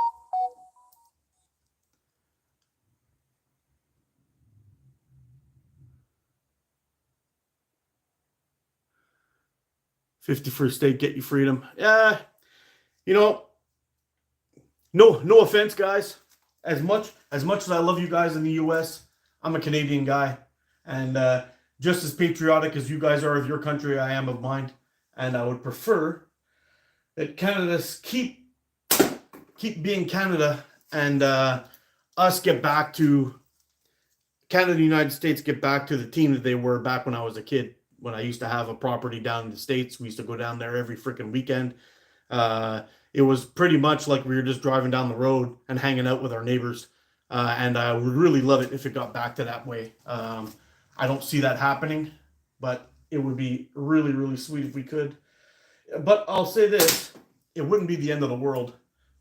"51st state, get your freedom." Yeah, you know, no offense, guys. As much as I love you guys in the U.S., I'm a Canadian guy, and just as patriotic as you guys are of your country, I am of mine. And I would prefer that Canada keep being Canada, and us get back to Canada and the United States get back to the team that they were back when I was a kid. When I used to have a property down in the States, we used to go down there every freaking weekend. It was pretty much like we were just driving down the road and hanging out with our neighbors. And I would really love it if it got back to that way. I don't see that happening, but it would be really sweet if we could. But I'll say this, it wouldn't be the end of the world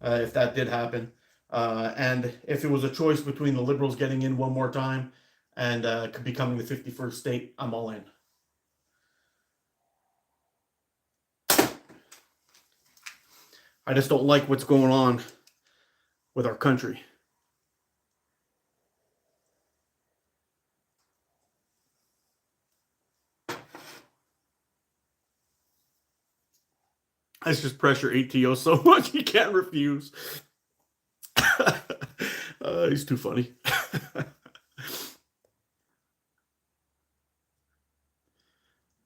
if that did happen. And if it was a choice between the Liberals getting in one more time and becoming the 51st state, I'm all in. I just don't like what's going on with our country. That's just pressure ATO so much he can't refuse. He's too funny.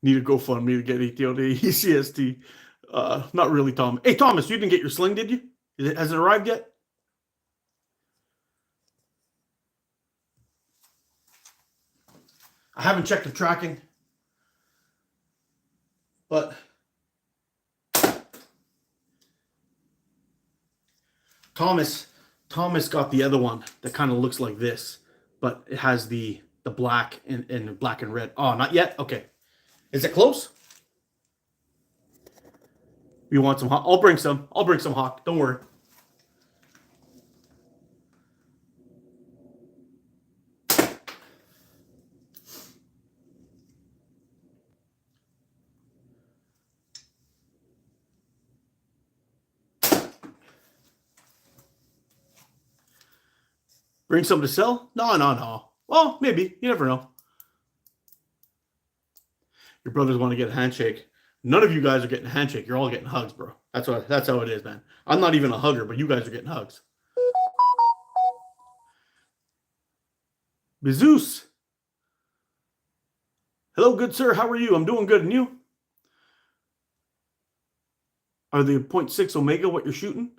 Need a GoFundMe to get ATO to ECST. Not really, Tom. Hey, Thomas, you didn't get your sling, did you? Has it arrived yet? I haven't checked the tracking, but Thomas got the other one that kind of looks like this, but it has the black and black and red. Oh, not yet? Okay. Is it close? You want some hot? I'll bring some hot. Don't worry. Bring some to sell? No. Well, maybe. You never know. Your brothers want to get a handshake. None of you guys are getting a handshake. You're all getting hugs, bro. That's how it is, man. I'm not even a hugger, but you guys are getting hugs. Bezoos. Hello, good sir. How are you? I'm doing good. And you? Are the 0.6 Omega what you're shooting?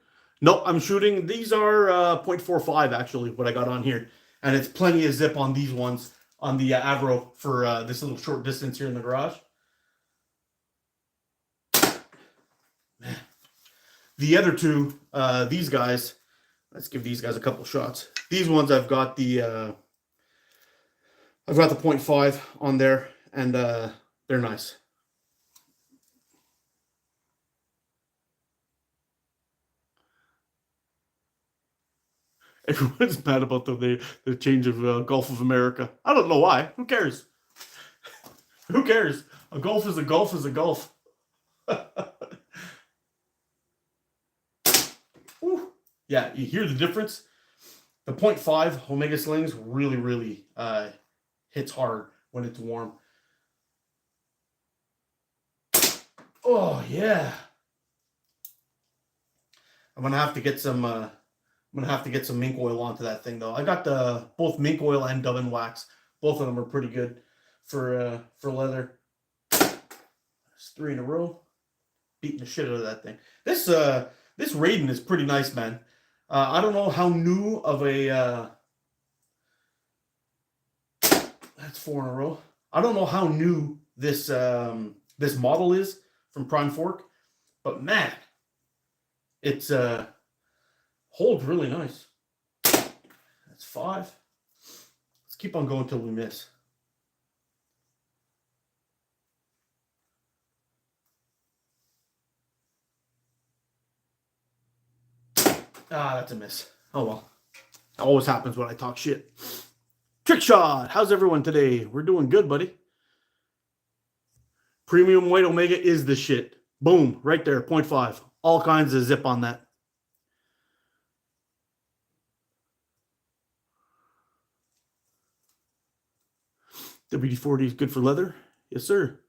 No, I'm shooting. These are 0.45 actually, what I got on here. And it's plenty of zip on these ones on the Avro for this little short distance here in the garage. Man. The other two, these guys, let's give these guys a couple shots. These ones I've got the 0.5 on there, and they're nice. Everyone's mad about the change of Gulf of America. I don't know why. Who cares? Who cares? A Gulf is a Gulf is a Gulf. Yeah, you hear the difference? The 0.5 Omega Slings really, really hits hard when it's warm. Oh yeah. I'm gonna have to get some mink oil onto that thing though. I got both mink oil and Dove and wax. Both of them are pretty good for leather. That's 3 in a row. Beating the shit out of that thing. This Raiden is pretty nice, man. I don't know how new of a that's 4 in a row. I don't know how new this this model is from Prime Fork, but man, it's holds really nice. That's 5. Let's keep on going till we miss. Ah, that's a miss. Oh well. That always happens when I talk shit. Trick shot. How's everyone today? We're doing good, buddy. Premium white Omega is the shit. Boom, right there, 0.5. All kinds of zip on that. WD-40 is good for leather. Yes, sir.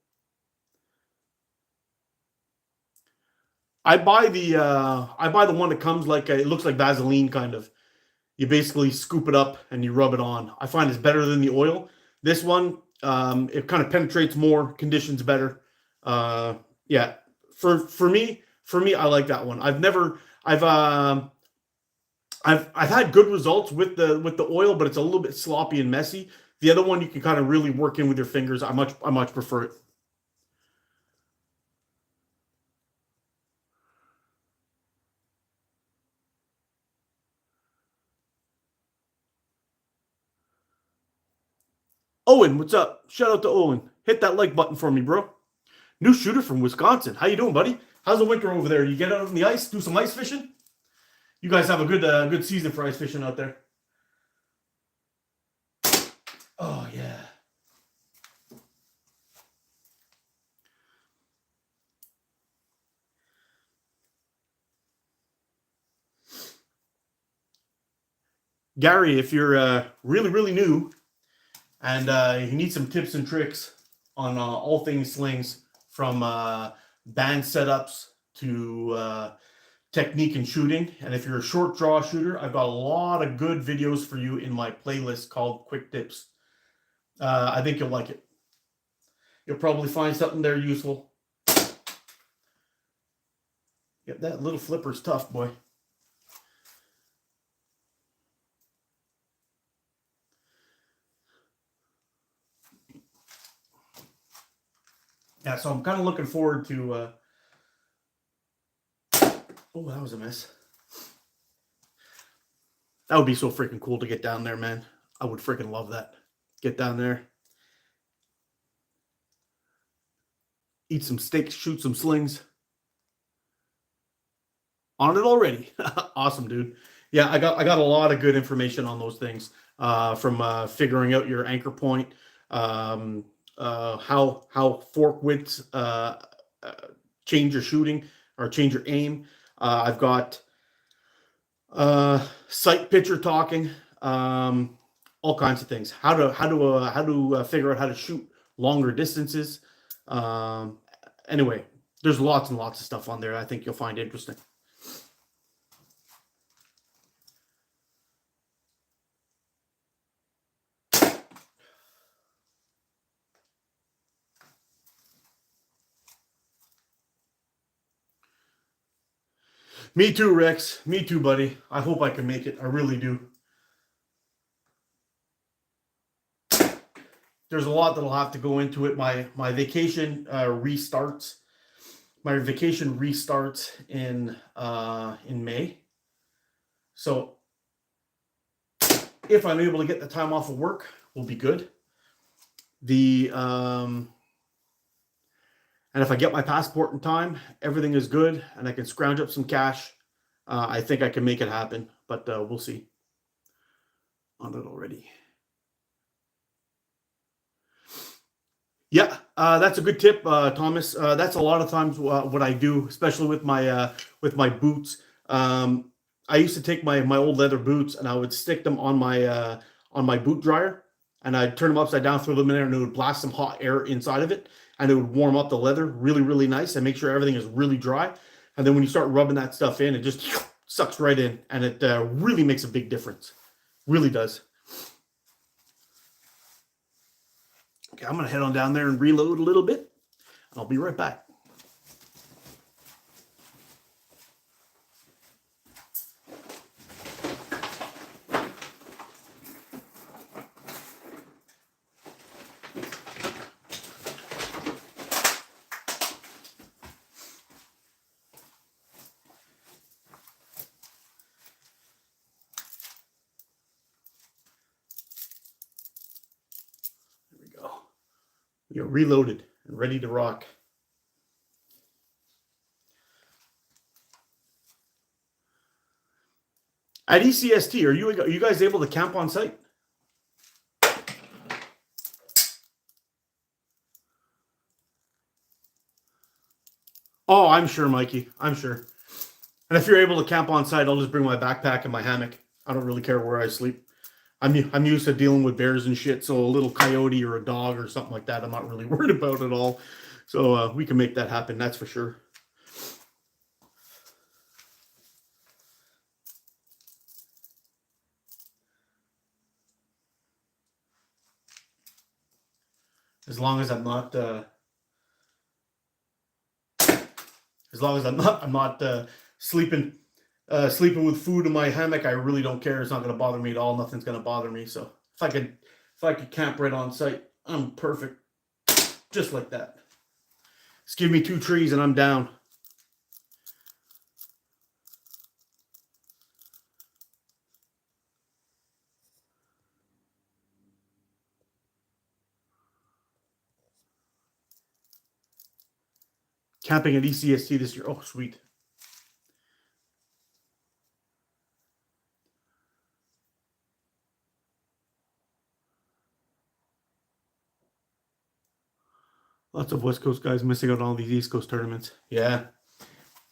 I buy the one that comes like it looks like Vaseline kind of. You basically scoop it up and you rub it on. I find it's better than the oil. This one, it kind of penetrates more, conditions better. Yeah, for me, I like that one. I've had good results with the oil, but it's a little bit sloppy and messy. The other one you can kind of really work in with your fingers. I much prefer it. Owen, what's up? Shout out to Owen. Hit that like button for me, bro. New shooter from Wisconsin. How you doing, buddy? How's the winter over there? You get out on the ice, do some ice fishing? You guys have a good season for ice fishing out there. Oh yeah. Gary, if you're really new and you need some tips and tricks on all things slings, from band setups to technique and shooting, and if you're a short draw shooter, I've got a lot of good videos for you in my playlist called Quick Tips. I think you'll like it. You'll probably find something there useful. Yep, that little flipper's tough, boy. Yeah, so I'm kind of looking forward to oh, that was a miss. That would be so freaking cool to get down there, man. I would freaking love that. Get down there, eat some steaks, shoot some slings. On it already. Awesome, dude. Yeah, I got a lot of good information on those things, from figuring out your anchor point, how fork widths change your shooting or change your aim. I've got sight picture talking, all kinds of things. How to figure out how to shoot longer distances. Anyway, there's lots and lots of stuff on there I think you'll find interesting. Me too, Rex. Me too, buddy. I hope I can make it. I really do. There's a lot that'll have to go into it. My vacation restarts. My vacation restarts in May. So if I'm able to get the time off of work, will be good. And if I get my passport in time, everything is good, and I can scrounge up some cash. I think I can make it happen, but we'll see. on it already. Yeah, that's a good tip, Thomas. That's a lot of times what I do, especially with my boots. I used to take my old leather boots and I would stick them on my boot dryer, and I'd turn them upside down, throw them in there, and it would blast some hot air inside of it, and it would warm up the leather really, really nice, and make sure everything is really dry. And then when you start rubbing that stuff in, it just sucks right in, and it really makes a big difference. Really does. Okay, I'm going to head on down there and reload a little bit. I'll be right back. You're reloaded and ready to rock. At ECST, are you guys able to camp on site? Oh, I'm sure, Mikey. I'm sure. And if you're able to camp on site, I'll just bring my backpack and my hammock. I don't really care where I sleep. I'm used to dealing with bears and shit, so a little coyote or a dog or something like that, I'm not really worried about at all. So we can make that happen, that's for sure. As long as I'm not sleeping with food in my hammock, I really don't care. It's not going to bother me at all. Nothing's going to bother me. So if I could camp right on site, I'm perfect. Just like that. Just give me 2 trees and I'm down. Camping at ECST this year. Oh, sweet. Lots of West Coast guys missing out on all these East Coast tournaments. Yeah.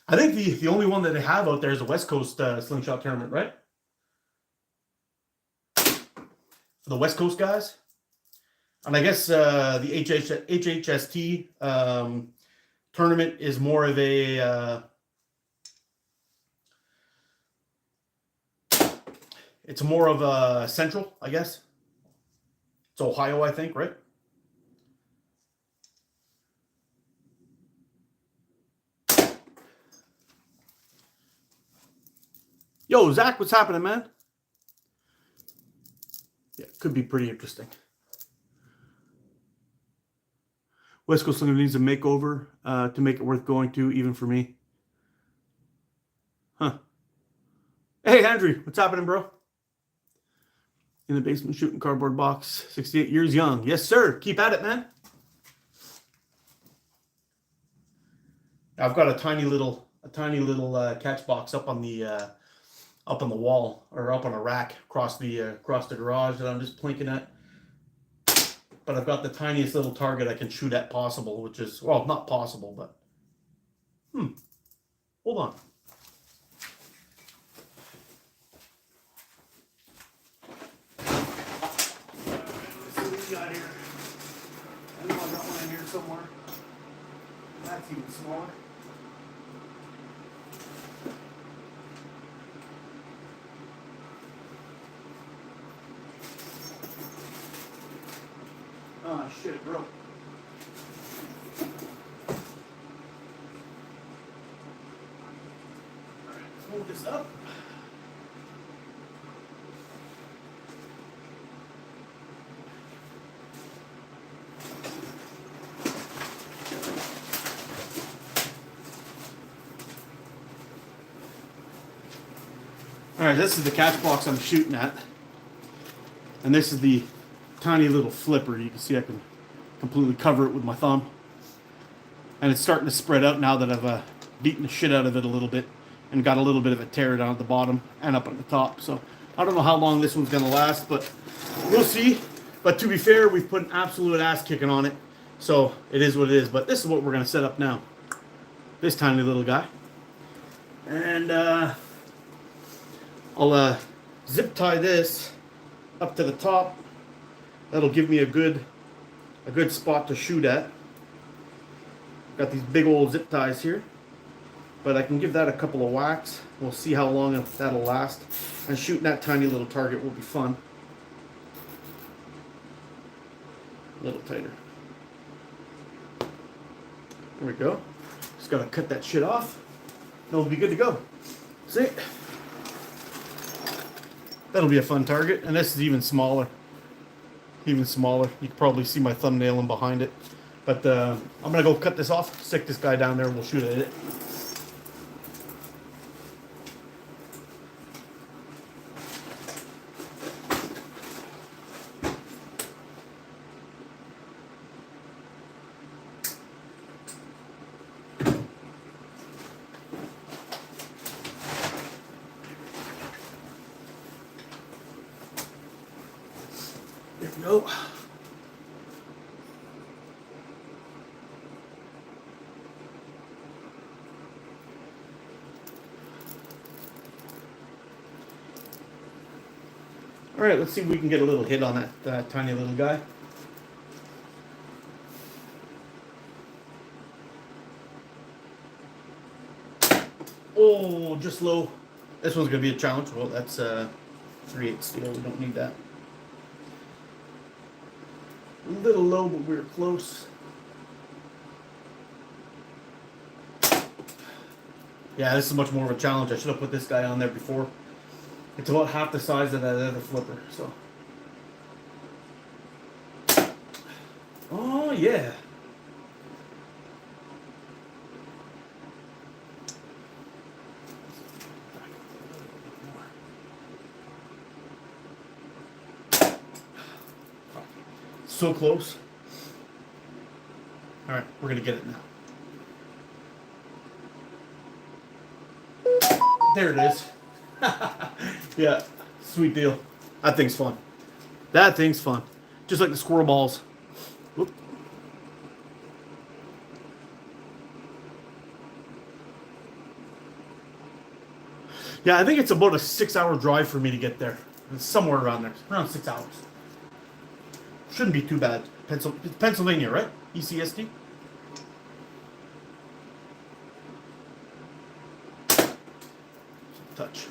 I think the only one that they have out there is a West Coast Slingshot tournament, right? For the West Coast guys. And I guess the HHST tournament is more of a... it's more of a central, I guess. It's Ohio, I think, right? Yo, Zach, what's happening, man? Yeah, could be pretty interesting. West Coast Slinger needs a makeover to make it worth going to, even for me. Huh. Hey, Andrew, what's happening, bro? In the basement shooting cardboard box, 68 years young. Yes, sir. Keep at it, man. I've got a tiny little catch box up on the wall, or up on a rack across the garage that I'm just plinking at. But I've got the tiniest little target I can shoot at possible, which is, well, not possible, but hold on. Let's see what we got here. I know I got one in here somewhere. That's even smaller. Oh shit, it broke. Alright, let's move this up. Alright, this is the catch box I'm shooting at. And this is the tiny little flipper. You can see I can completely cover it with my thumb. And it's starting to spread out now that I've beaten the shit out of it a little bit and got a little bit of a tear down at the bottom and up at the top. So I don't know how long this one's going to last, but we'll see. But to be fair, we've put an absolute ass kicking on it. So it is what it is. But this is what we're going to set up now. This tiny little guy. And I'll zip tie this up to the top. That'll give me a good spot to shoot at. Got these big old zip ties here. But I can give that a couple of whacks. We'll see how long that'll last. And shooting that tiny little target will be fun. A little tighter. There we go. Just gotta cut that shit off. And we'll be good to go. See? That'll be a fun target. And this is even smaller. Even smaller. You can probably see my thumbnail in behind it. But I'm gonna go cut this off, stick this guy down there, and we'll shoot at it. There we go. All right, let's see if we can get a little hit on that tiny little guy. Oh, just low. This one's going to be a challenge. Well, that's 3/8 steel. We don't need that. A little low, but we were close. Yeah, this is much more of a challenge. I should have put this guy on there before. It's about half the size of that other flipper, so. Oh, yeah. So close. All right, we're gonna get it now. There it is. Yeah, sweet deal. That thing's fun. That thing's fun. Just like the squirrel balls. Whoop. Yeah, I think it's about a 6-hour drive for me to get there. It's somewhere around there. Around 6 hours. Shouldn't be too bad. Pennsylvania, right? ECST? Touch.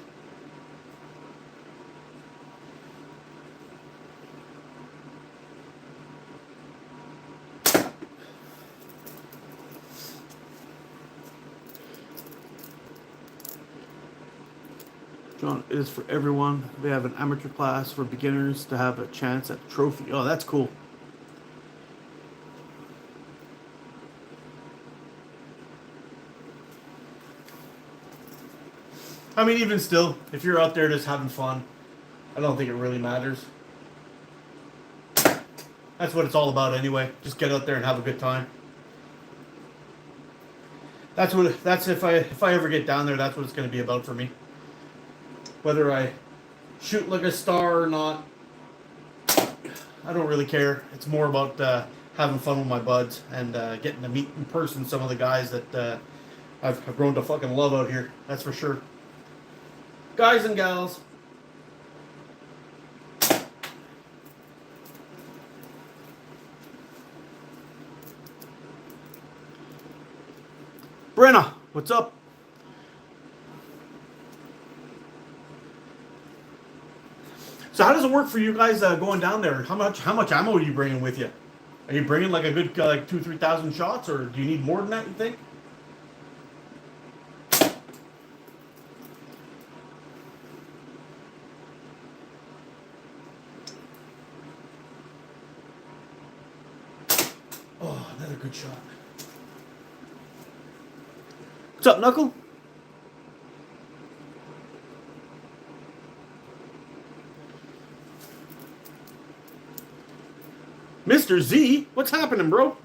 John, it is for everyone. They have an amateur class for beginners to have a chance at the trophy. Oh, that's cool. I mean, even still, if you're out there just having fun, I don't think it really matters. That's what it's all about anyway. Just get out there and have a good time. That's if I ever get down there, that's what it's going to be about for me. Whether I shoot like a star or not, I don't really care. It's more about having fun with my buds and getting to meet in person some of the guys that I've grown to fucking love out here. That's for sure. Guys and gals. Brenna, what's up? So how does it work for you guys going down there? How much ammo are you bringing with you? Are you bringing like a good like 2,000-3,000 shots, or do you need more than that? You think? Oh, another good shot. What's up, Knuckle? Mr. Z, what's happening, bro?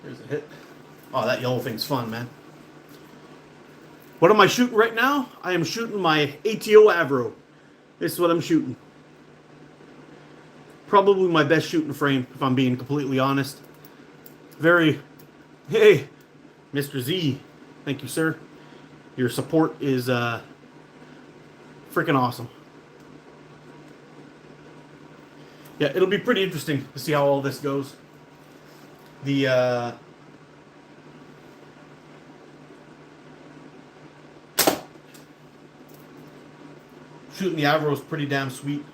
There's a hit. Oh, that yellow thing's fun, man. What am I shooting right now? I am shooting my ATO Avro. This is what I'm shooting. Probably my best shooting frame, if I'm being completely honest. Very... Hey, Mr. Z. Thank you, sir. Your support is freaking awesome. Yeah, it'll be pretty interesting to see how all this goes. The shooting the Avro is pretty damn sweet.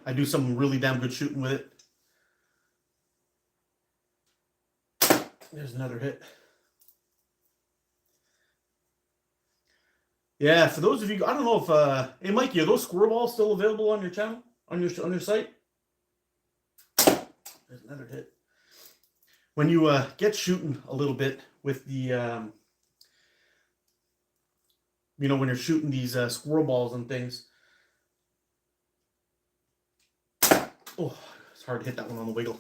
I do some really damn good shooting with it. There's another hit. Yeah, for those of you, I don't know if hey Mikey, are those squirrel balls still available on your channel, on your site? There's another hit. When you get shooting a little bit with the you know, when you're shooting these squirrel balls and things. Oh, it's hard to hit that one on the wiggle.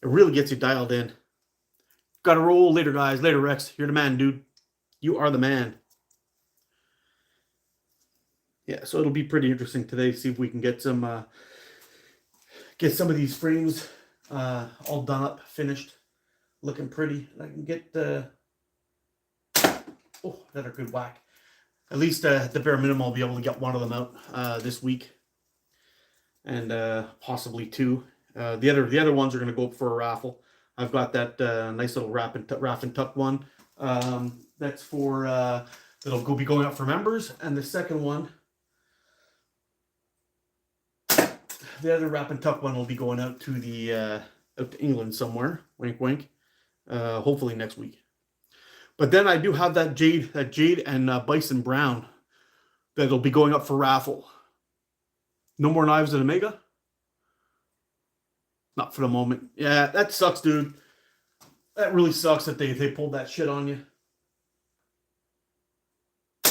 It really gets you dialed in. Gotta roll later, guys. Later, Rex. You're the man, dude. You are the man. Yeah, so it'll be pretty interesting today. See if we can get some of these frames all done up, finished, looking pretty. I can get the another good whack. At least at the bare minimum, I'll be able to get one of them out this week, and possibly two. The other ones are going to go up for a raffle. I've got that nice little wrap and tuck one. That's for that'll be going up for members, and the second one, the other wrap and tuck one, will be going out to the out to England somewhere. Wink, wink. Hopefully next week. But then I do have that Jade and Bison Brown that'll be going up for raffle. No more knives at Omega? Not for the moment. Yeah, that sucks, dude. That really sucks that they pulled that shit on you.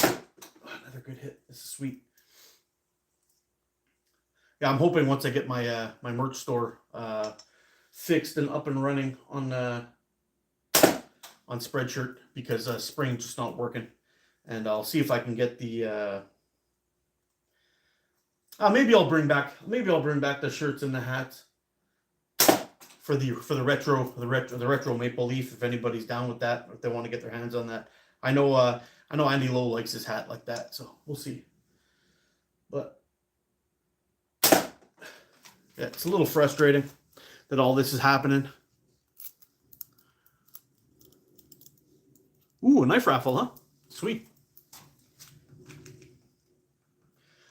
Another good hit. This is sweet. Yeah, I'm hoping once I get my my merch store fixed and up and running on Spreadshirt, because Spring's just not working, and I'll see if I can get the maybe I'll bring back the shirts and the hats for the retro maple leaf, if anybody's down with that, or if they want to get their hands on that. I know Andy Lowe likes his hat like that, so we'll see. But yeah, it's a little frustrating that all this is happening. Ooh, a knife raffle, huh? Sweet.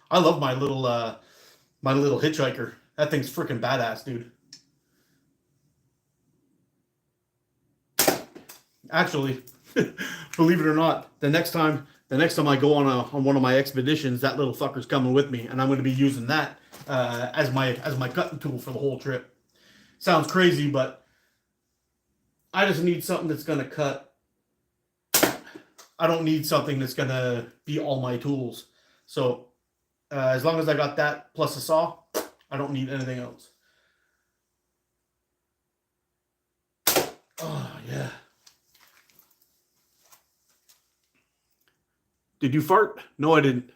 I love my little hitchhiker. That thing's freaking badass, dude. Actually, believe it or not, the next time I go on one of my expeditions, that little fucker's coming with me, and I'm going to be using that as my cutting tool for the whole trip. Sounds crazy, but I just need something that's going to cut. I don't need something that's going to be all my tools. So as long as I got that plus a saw, I don't need anything else. Oh, yeah. Did you fart? No, I didn't.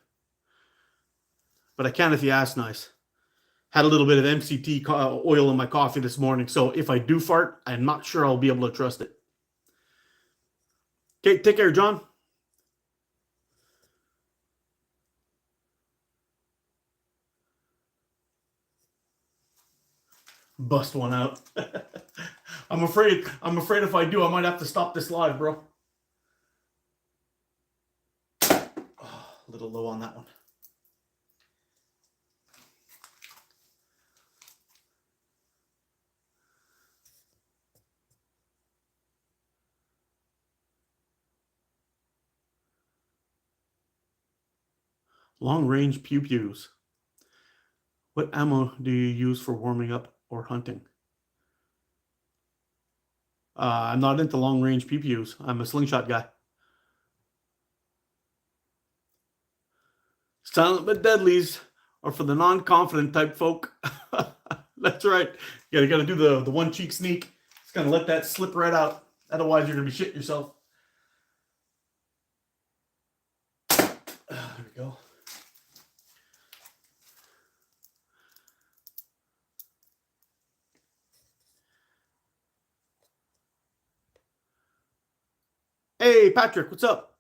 But I can if you ask nice. Had a little bit of MCT oil in my coffee this morning, so if I do fart, I'm not sure I'll be able to trust it. Okay, take care, John. Bust one out. I'm afraid if I do, I might have to stop this live, bro. Oh, a little low on that one. Long range pew-pews. What ammo do you use for warming up or hunting? I'm not into long range pew-pews. I'm a slingshot guy. Silent but deadlies are for the non-confident type folk. That's right. Yeah, you got to do the one cheek sneak. It's going to let that slip right out. Otherwise, you're going to be shitting yourself. There we go. Hey, Patrick, what's up?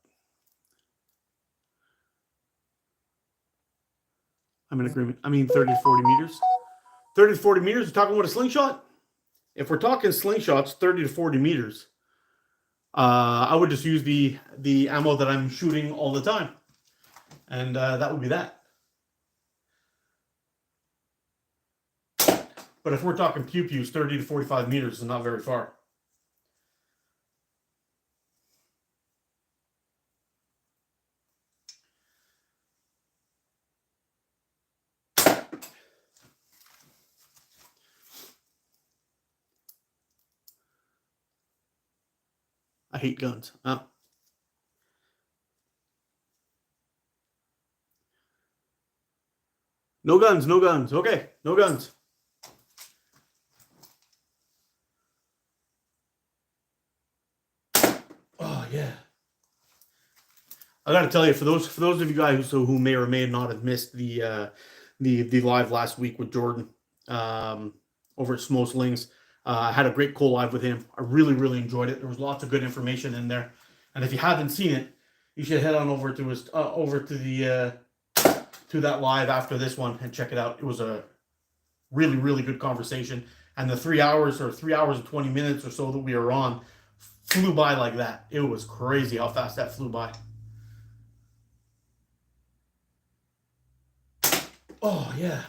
I'm in agreement. I mean, 30 to 40 meters. 30 to 40 meters, we're talking about a slingshot? If we're talking slingshots, 30 to 40 meters, I would just use the ammo that I'm shooting all the time. And that would be that. But if we're talking pew-pews, 30 to 45 meters is not very far. I hate guns. No guns, no guns. Okay, no guns. Oh yeah. I got to tell you, for those of you guys who may or may not have missed the live last week with Jordan over at Smo Slings, I had a great co-live with him. I really enjoyed it. There was lots of good information in there, and if you haven't seen it, you should head on over to his to that live after this one and check it out. It was a really good conversation, and the 3 hours or 3 hours and 20 minutes or so that we were on flew by like that. It was crazy how fast that flew by. Oh yeah,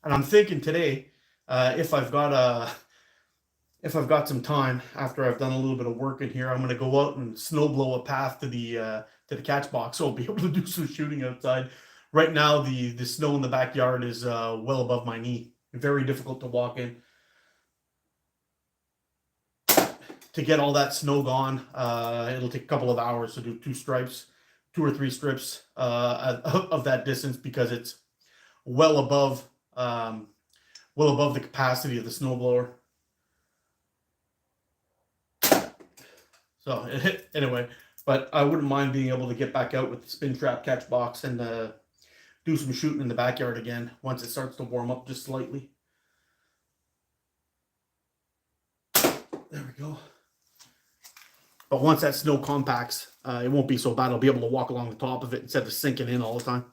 and I'm thinking today, if I've got some time after I've done a little bit of work in here, I'm gonna go out and snow blow a path to the catch box, so I'll be able to do some shooting outside. Right now, the snow in the backyard is well above my knee. Very difficult to walk in. To get all that snow gone, it'll take a couple of hours to do 2 or 3 strips of that distance, because it's well above the capacity of the snowblower. So anyway, but I wouldn't mind being able to get back out with the spin trap catch box and do some shooting in the backyard again once it starts to warm up just slightly. There we go. But once that snow compacts, it won't be so bad. I'll be able to walk along the top of it instead of sinking in all the time.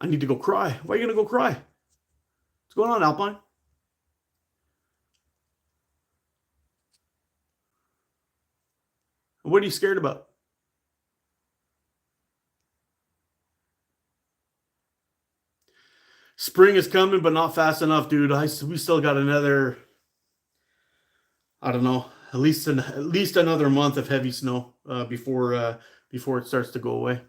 I need to go cry. Why are you going to go cry? What's going on, Alpine? What are you scared about? Spring is coming, but not fast enough, dude. We still got another, I don't know, at least another month of heavy snow before it starts to go away.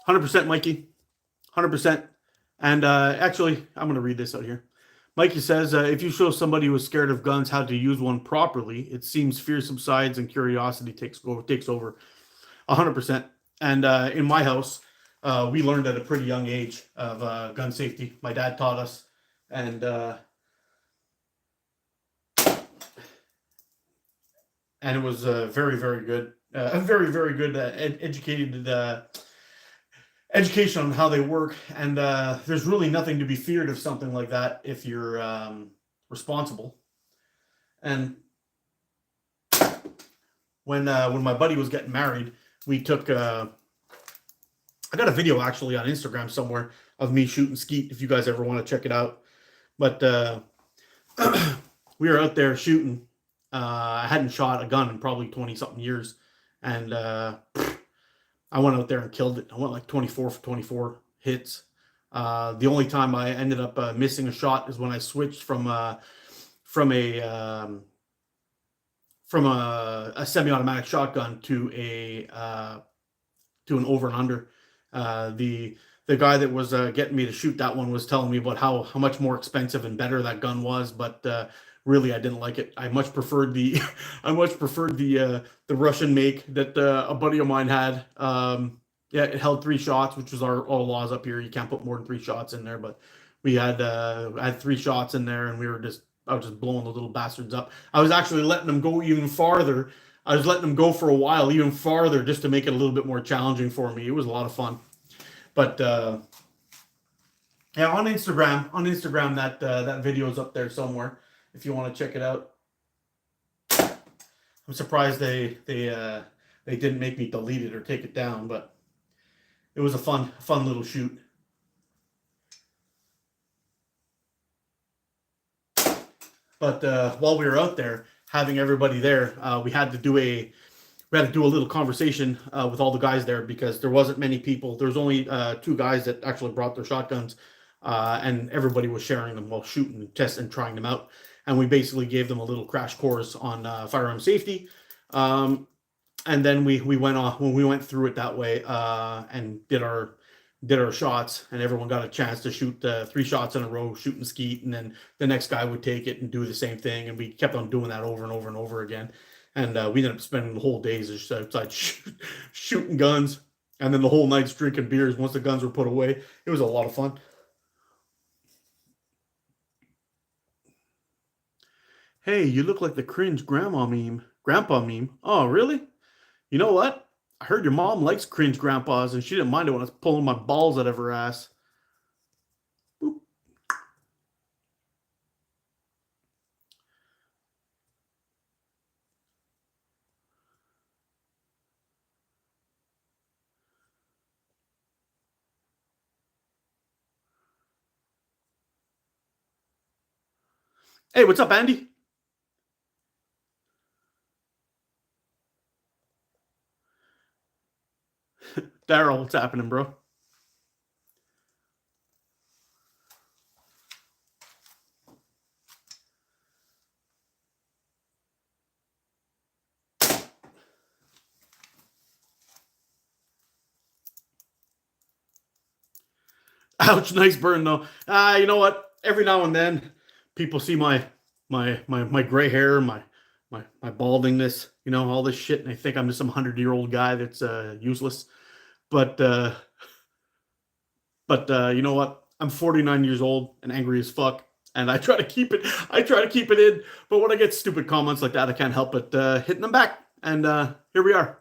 100%, Mikey. 100%. And actually, I'm going to read this out here. Mikey says, if you show somebody who is scared of guns how to use one properly, it seems fear subsides and curiosity takes over. 100%. And in my house, we learned at a pretty young age of gun safety. My dad taught us, and it was very good. A very good education on how they work, and there's really nothing to be feared of something like that if you're responsible. And when my buddy was getting married, we took I got a video actually on Instagram somewhere of me shooting skeet, if you guys ever want to check it out. But we were out there shooting. I hadn't shot a gun in probably 20 something years, and I went out there and killed it. I went like 24 for 24 hits. The only time I ended up missing a shot is when I switched from a semi-automatic shotgun to an over and under. The the guy that was getting me to shoot that one was telling me about how much more expensive and better that gun was, but really I didn't like it. I much preferred the I much preferred the Russian make that a buddy of mine had. Yeah, it held 3 shots, which was our laws up here. You can't put more than 3 shots in there, but we had I had 3 shots in there, and I was just blowing the little bastards up. I was actually letting them go even farther. I was letting them go for a while, even farther, just to make it a little bit more challenging for me. It was a lot of fun. But yeah, on Instagram, that video is up there somewhere if you want to check it out. I'm surprised they didn't make me delete it or take it down, but it was a fun little shoot. But while we were out there, having everybody there, we had to do a little conversation with all the guys there, because there wasn't many people. There was only 2 guys that actually brought their shotguns, and everybody was sharing them while shooting, testing, and trying them out. And we basically gave them a little crash course on firearm safety. And then we went off when we went through it that way, and did our shots, and everyone got a chance to shoot 3 shots in a row, shooting skeet, and then the next guy would take it and do the same thing, and we kept on doing that over and over and over again. And we ended up spending the whole days just outside shooting guns, and then the whole night's drinking beers once the guns were put away. It was a lot of fun. Hey, you look like the cringe grandpa meme. Oh, really? You know what? I heard your mom likes cringe grandpas, and she didn't mind it when I was pulling my balls out of her ass. Boop. Hey, what's up, Andy? Daryl, what's happening, bro? Ouch, nice burn though. You know what? Every now and then, people see my gray hair, my baldingness, all this shit, and they think I'm just some 100-year-old guy that's useless. But you know what? I'm 49 years old and angry as fuck, and I try to keep it. In. But when I get stupid comments like that, I can't help but hitting them back. And here we are.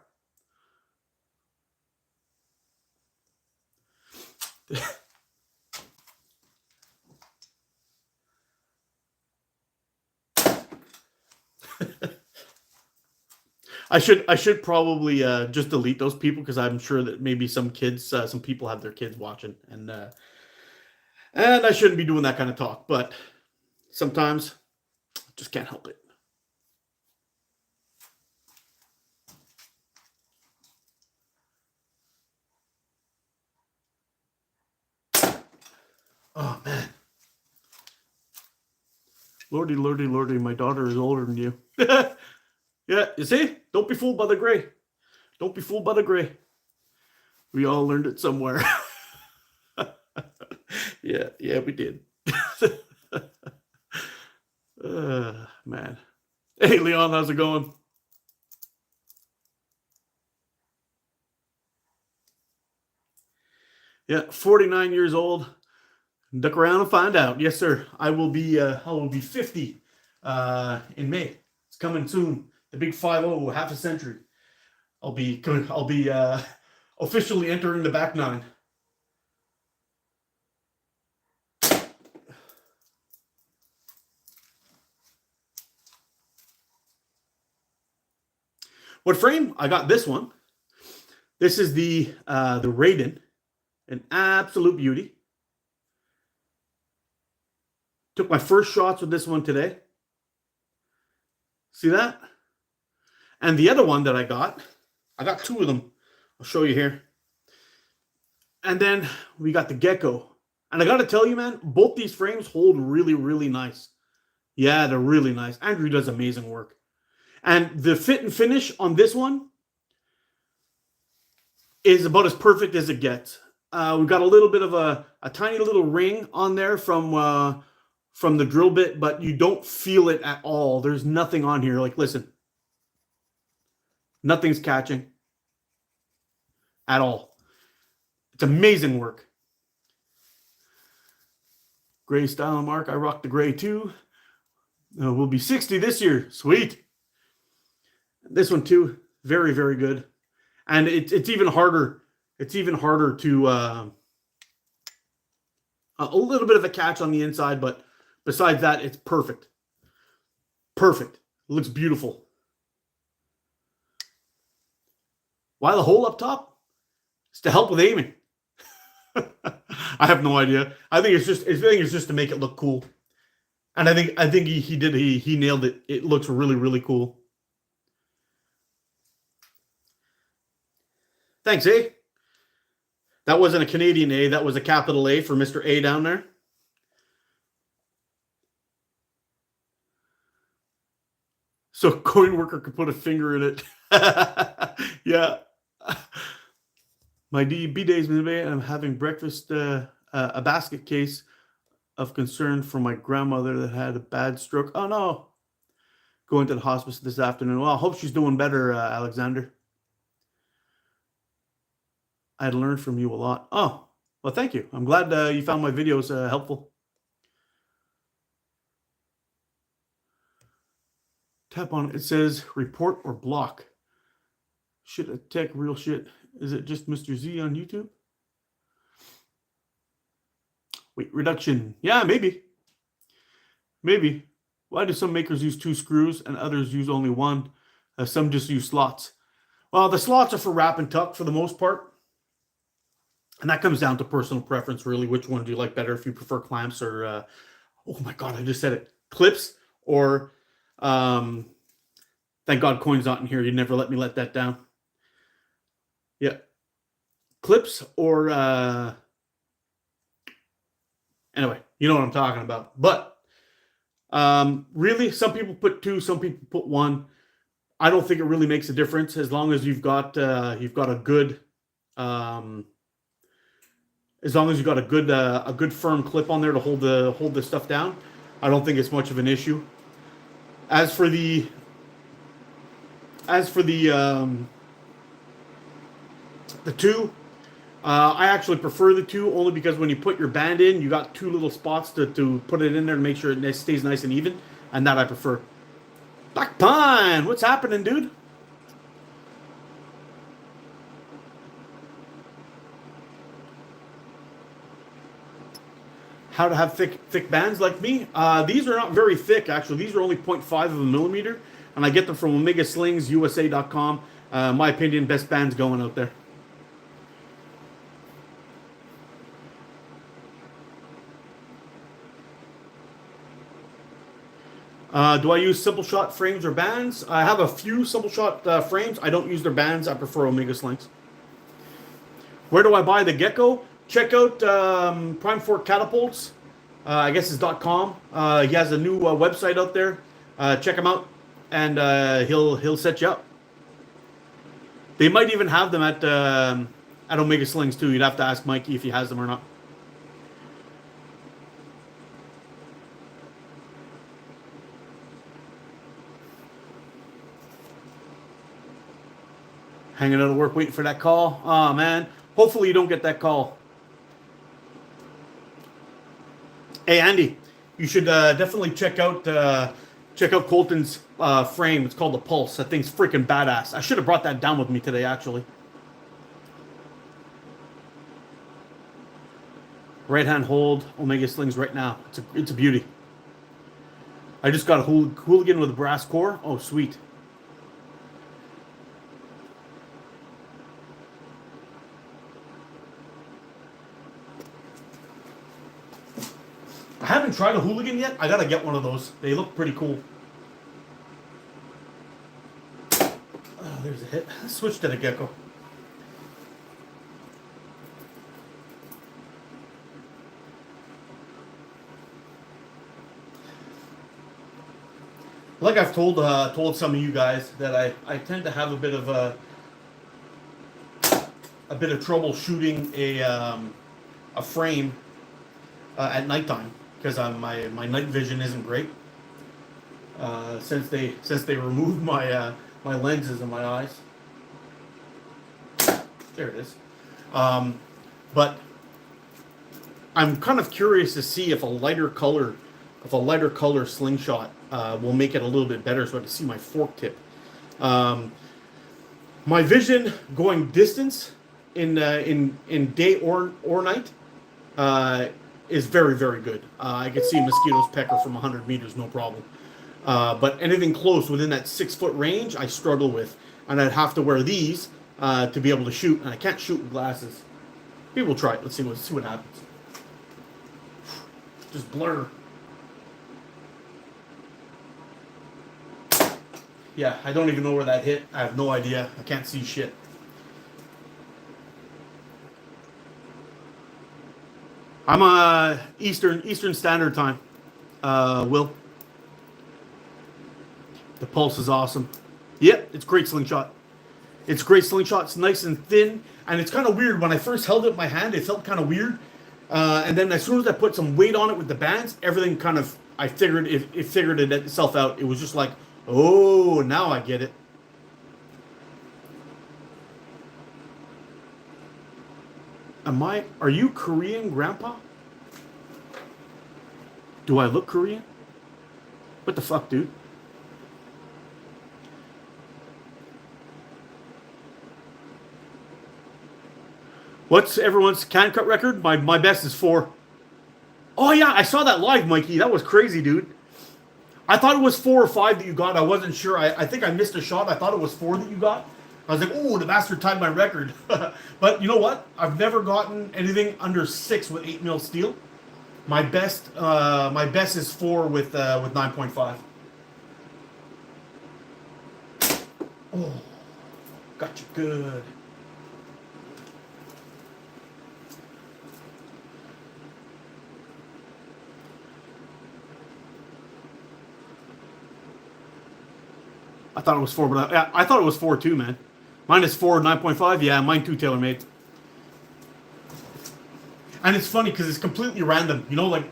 I should probably just delete those people, because I'm sure that maybe some people have their kids watching, and I shouldn't be doing that kind of talk. But sometimes I just can't help it. Oh man, lordy, my daughter is older than you. Yeah, you see? Don't be fooled by the gray. Don't be fooled by the gray. We all learned it somewhere. Yeah, we did. Man. Hey, Leon, how's it going? Yeah, 49 years old. Duck around and find out. Yes, sir. I will be 50 in May. It's coming soon. The big 50, half a century. I'll be officially entering the back nine. What frame? I got this one. This is the Raiden, an absolute beauty. Took my first shots with this one today. See that? And the other one that I got 2 of them. I'll show you here. And then we got the Gecko. And I got to tell you, man, both these frames hold really, really nice. Yeah, they're really nice. Andrew does amazing work. And the fit and finish on this one is about as perfect as it gets. We've got a little bit of a tiny little ring on there from the drill bit, but you don't feel it at all. There's nothing on here. Like, listen, nothing's catching at all. It's amazing work. Gray style mark. I rock the gray too. We'll be 60 this year. Sweet. This one too. Very, very good. And it's even harder. It's even harder to a little bit of a catch on the inside, but besides that, it's perfect. Perfect. It looks beautiful. Why the hole up top? It's to help with aiming. I have no idea. I think it's just to make it look cool. And I think he nailed it. It looks really, really cool. Thanks, eh? That wasn't a Canadian A, that was a capital A for Mr. A down there. So coin worker could put a finger in it. Yeah. My DB days, I'm having breakfast, a basket case of concern for my grandmother that had a bad stroke. Oh no. Going to the hospice this afternoon. Well, I hope she's doing better, Alexander. I learned from you a lot. Oh, well, thank you. I'm glad you found my videos helpful. Tap on it. It says report or block. Shit attack, real shit. Is it just Mr. Z on YouTube? Weight reduction. Yeah, maybe. Maybe. Why do some makers use 2 screws and others use only 1? Some just use slots. Well, the slots are for wrap and tuck for the most part. And that comes down to personal preference, really. Which one do you like better? If you prefer clamps or, oh my God, I just said it. Clips or, thank God Coin's not in here. You never let me let that down. Yeah. Clips or, anyway, you know what I'm talking about. But, really, some people put 2, some people put 1. I don't think it really makes a difference as long as you've got a good, as long as you've got a good firm clip on there to hold the stuff down. I don't think it's much of an issue. As for the 2, I actually prefer the 2 only because when you put your band in, you got 2 little spots to put it in there to make sure it stays nice and even, and that I prefer. Black Pine, what's happening, dude? How to have thick bands like me? These are not very thick, actually. These are only 0.5 of a millimeter, and I get them from OmegaSlingsUSA.com. My opinion, best bands going out there. Do I use Simple Shot frames or bands? I have a few Simple Shot frames. I don't use their bands. I prefer Omega Slings. Where do I buy the Gecko? Check out Prime Fork Catapults. I guess it's .com. He has a new website out there. Check him out, and he'll set you up. They might even have them at Omega Slings too. You'd have to ask Mikey if he has them or not. Hanging out at work waiting for that call. Oh man, hopefully you don't get that call. Hey Andy, you should definitely check out Colton's frame. It's called the Pulse. That thing's freaking badass. I should have brought that down with me today, actually. Right hand hold, Omega Slings right now. It's a beauty. I just got a hooligan with a brass core. Oh, sweet. I haven't tried a hooligan yet. I gotta get one of those. They look pretty cool. Oh, there's a hit. Let's switch to the Gecko. Like I've told some of you guys that I tend to have a bit of a a bit of trouble shooting a frame at nighttime because my night vision isn't great. Since they removed my my lenses in my eyes. There it is. But I'm kind of curious to see if a lighter color slingshot will make it a little bit better, so I can see my fork tip. My vision going distance in day or night is very, very good. I can see a mosquito's pecker from 100 meters, no problem. But anything close within that 6-foot range, I struggle with, and I'd have to wear these to be able to shoot, and I can't shoot with glasses. Maybe we'll try it. Let's see what happens. Just blur. Yeah, I don't even know where that hit. I have no idea. I can't see shit. I'm Eastern Standard Time. Will. The pulse is awesome. Yep, it's great slingshot. It's great slingshot. It's nice and thin, and it's kind of weird. When I first held it in my hand, it felt kind of weird. And then as soon as I put some weight on it with the bands, everything kind of, I figured it figured itself out. It was just like, oh, now I get it. Are you Korean, Grandpa? Do I look Korean? What the fuck, dude? What's everyone's can cut record? My best is 4. Oh yeah, I saw that live, Mikey. That was crazy, dude. I thought it was 4 or 5 that you got. I wasn't sure. I think I missed a shot. I thought it was 4 that you got. I was like, oh, the bastard tied my record. But you know what? I've never gotten anything under 6 with 8mm steel. My best is 4 with 9.5. Oh, got you good. I thought it was 4, but I thought it was 4 too, man. Mine is 4, 9.5. Yeah, mine too, TaylorMade. And it's funny because it's completely random. You know, like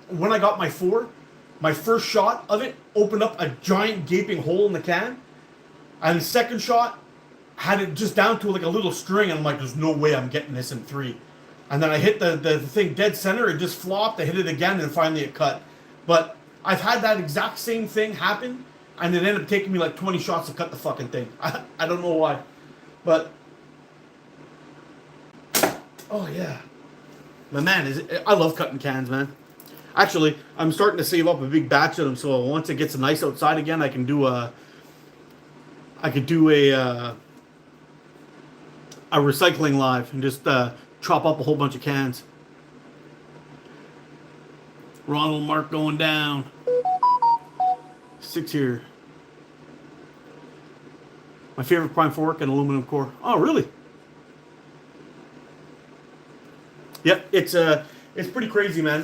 when I got my 4, my first shot of it opened up a giant gaping hole in the can. And the second shot had it just down to like a little string. And I'm like, there's no way I'm getting this in 3. And then I hit the thing dead center. It just flopped. I hit it again and finally it cut. But I've had that exact same thing happen. And it ended up taking me like 20 shots to cut the fucking thing. I don't know why. But, oh yeah. But man, I love cutting cans, man. Actually, I'm starting to save up a big batch of them, so once it gets nice outside again, I can do a recycling live and just chop up a whole bunch of cans. Ronald Mark going down. 6 here. My favorite prime fork and aluminum core. Oh, really? Yep, it's pretty crazy, man.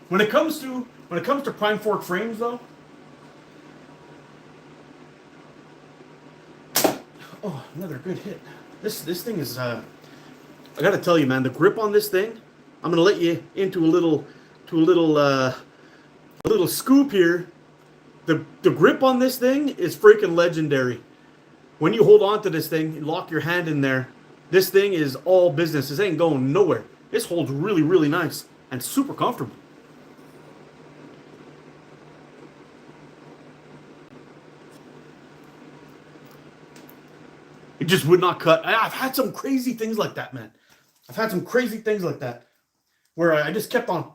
When it comes to prime fork frames, though. Oh, another good hit. This thing is. I gotta tell you, man, the grip on this thing. I'm gonna let you into a little scoop here. The grip on this thing is freaking legendary. When you hold on to this thing and lock your hand in there, this thing is all business. This ain't going nowhere. This holds really, really nice and super comfortable. It just would not cut. I've had some crazy things like that, man. I've had some crazy things like that where I just kept on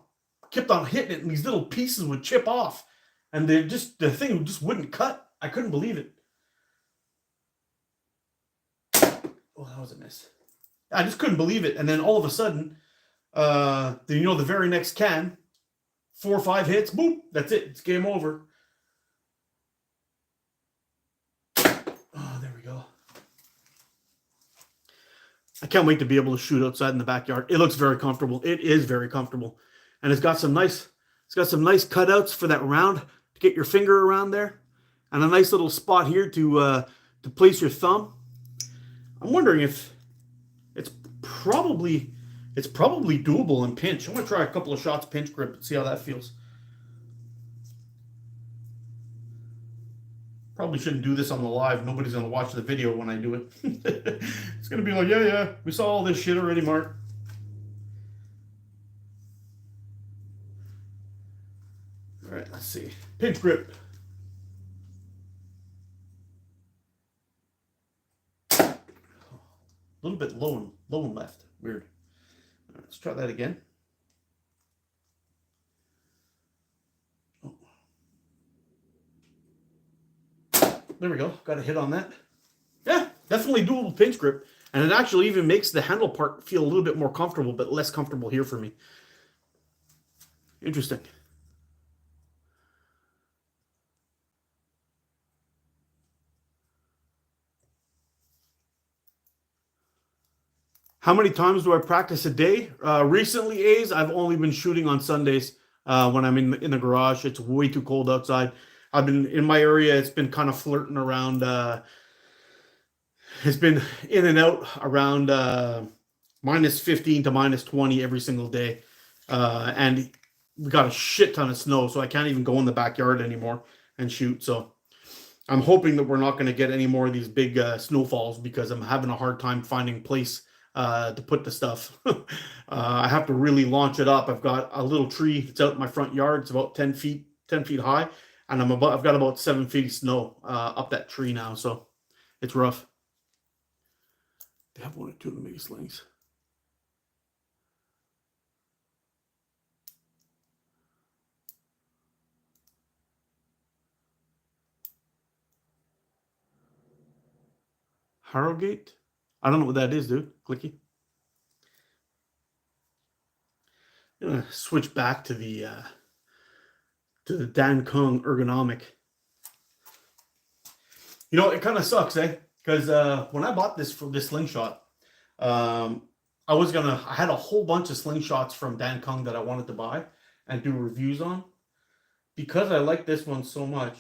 hitting it and these little pieces would chip off. And the thing just wouldn't cut. I couldn't believe it. Oh, that was a miss. I just couldn't believe it. And then all of a sudden, the very next can, 4 or 5 hits, boop, that's it. It's game over. Oh, there we go. I can't wait to be able to shoot outside in the backyard. It looks very comfortable. It is very comfortable. And it's got some nice cutouts for that round to get your finger around there. And a nice little spot here to place your thumb. I'm wondering if it's probably doable in pinch. I'm gonna try a couple of shots pinch grip and see how that feels. Probably shouldn't do this on the live. Nobody's gonna watch the video when I do it. It's gonna be like, yeah, we saw all this shit already, Mark. All right, let's see. Pinch grip. A little bit low and left. Weird. All right, let's try that again. Oh. There we go. Got a hit on that. Yeah, definitely doable pinch grip. And it actually even makes the handle part feel a little bit more comfortable, but less comfortable here for me. Interesting. How many times do I practice a day? Recently, A's, I've only been shooting on Sundays when I'm in the garage. It's way too cold outside. I've been in my area. It's been kind of flirting around. It's been in and out around minus 15 to minus 20 every single day. And we got a shit ton of snow, so I can't even go in the backyard anymore and shoot. So I'm hoping that we're not going to get any more of these big snowfalls because I'm having a hard time finding place to put the stuff. I have to really launch it up. I've got a little tree. It's out in my front yard. It's about 10 feet high, and I've got about 7 feet of snow up that tree now. So it's rough. They have one or two of the mini slings. Harrogate? I don't know what that is, dude. Clicky. I'm gonna switch back to the Dan Kung ergonomic. You know, it kind of sucks, eh? Because when I bought this for this slingshot, I had a whole bunch of slingshots from Dan Kung that I wanted to buy and do reviews on. Because I like this one so much.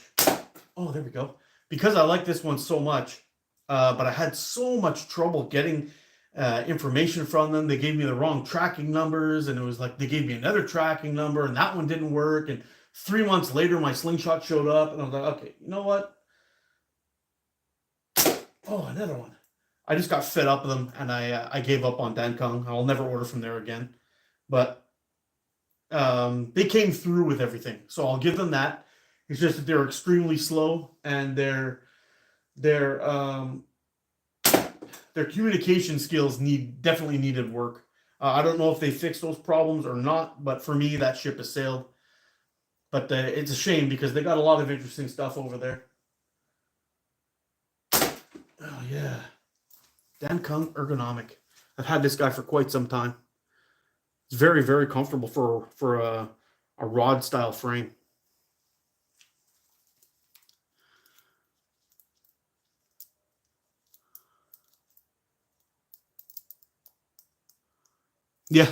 Oh, there we go. Because I like this one so much, but I had so much trouble getting information from them. They gave me the wrong tracking numbers, and it was like they gave me another tracking number, and that one didn't work. And 3 months later, my slingshot showed up, and I was like, okay, you know what? Oh, another one. I just got fed up with them, and I gave up on Dan Kung. I'll never order from there again. But they came through with everything, so I'll give them that. It's just that they're extremely slow, and their communication skills definitely needed work. I don't know if they fixed those problems or not, but for me, that ship has sailed. But it's a shame because they got a lot of interesting stuff over there. Oh yeah, Dan Kung ergonomic. I've had this guy for quite some time. It's very, very comfortable for a rod style frame. Yeah.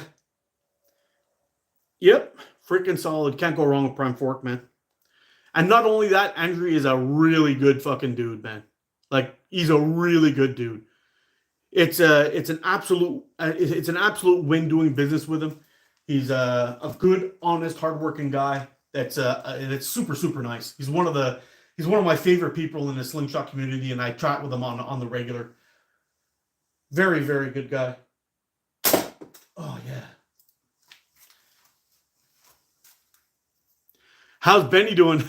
Yep. Freaking solid. Can't go wrong with Prime Fork, man. And not only that, Andrew is a really good fucking dude, man. Like, he's a really good dude. It's an absolute win doing business with him. He's a good, honest, hardworking guy. That's super, super nice. He's one of my favorite people in the slingshot community, and I chat with him on the regular. Very, very good guy. Oh yeah. How's Benny doing?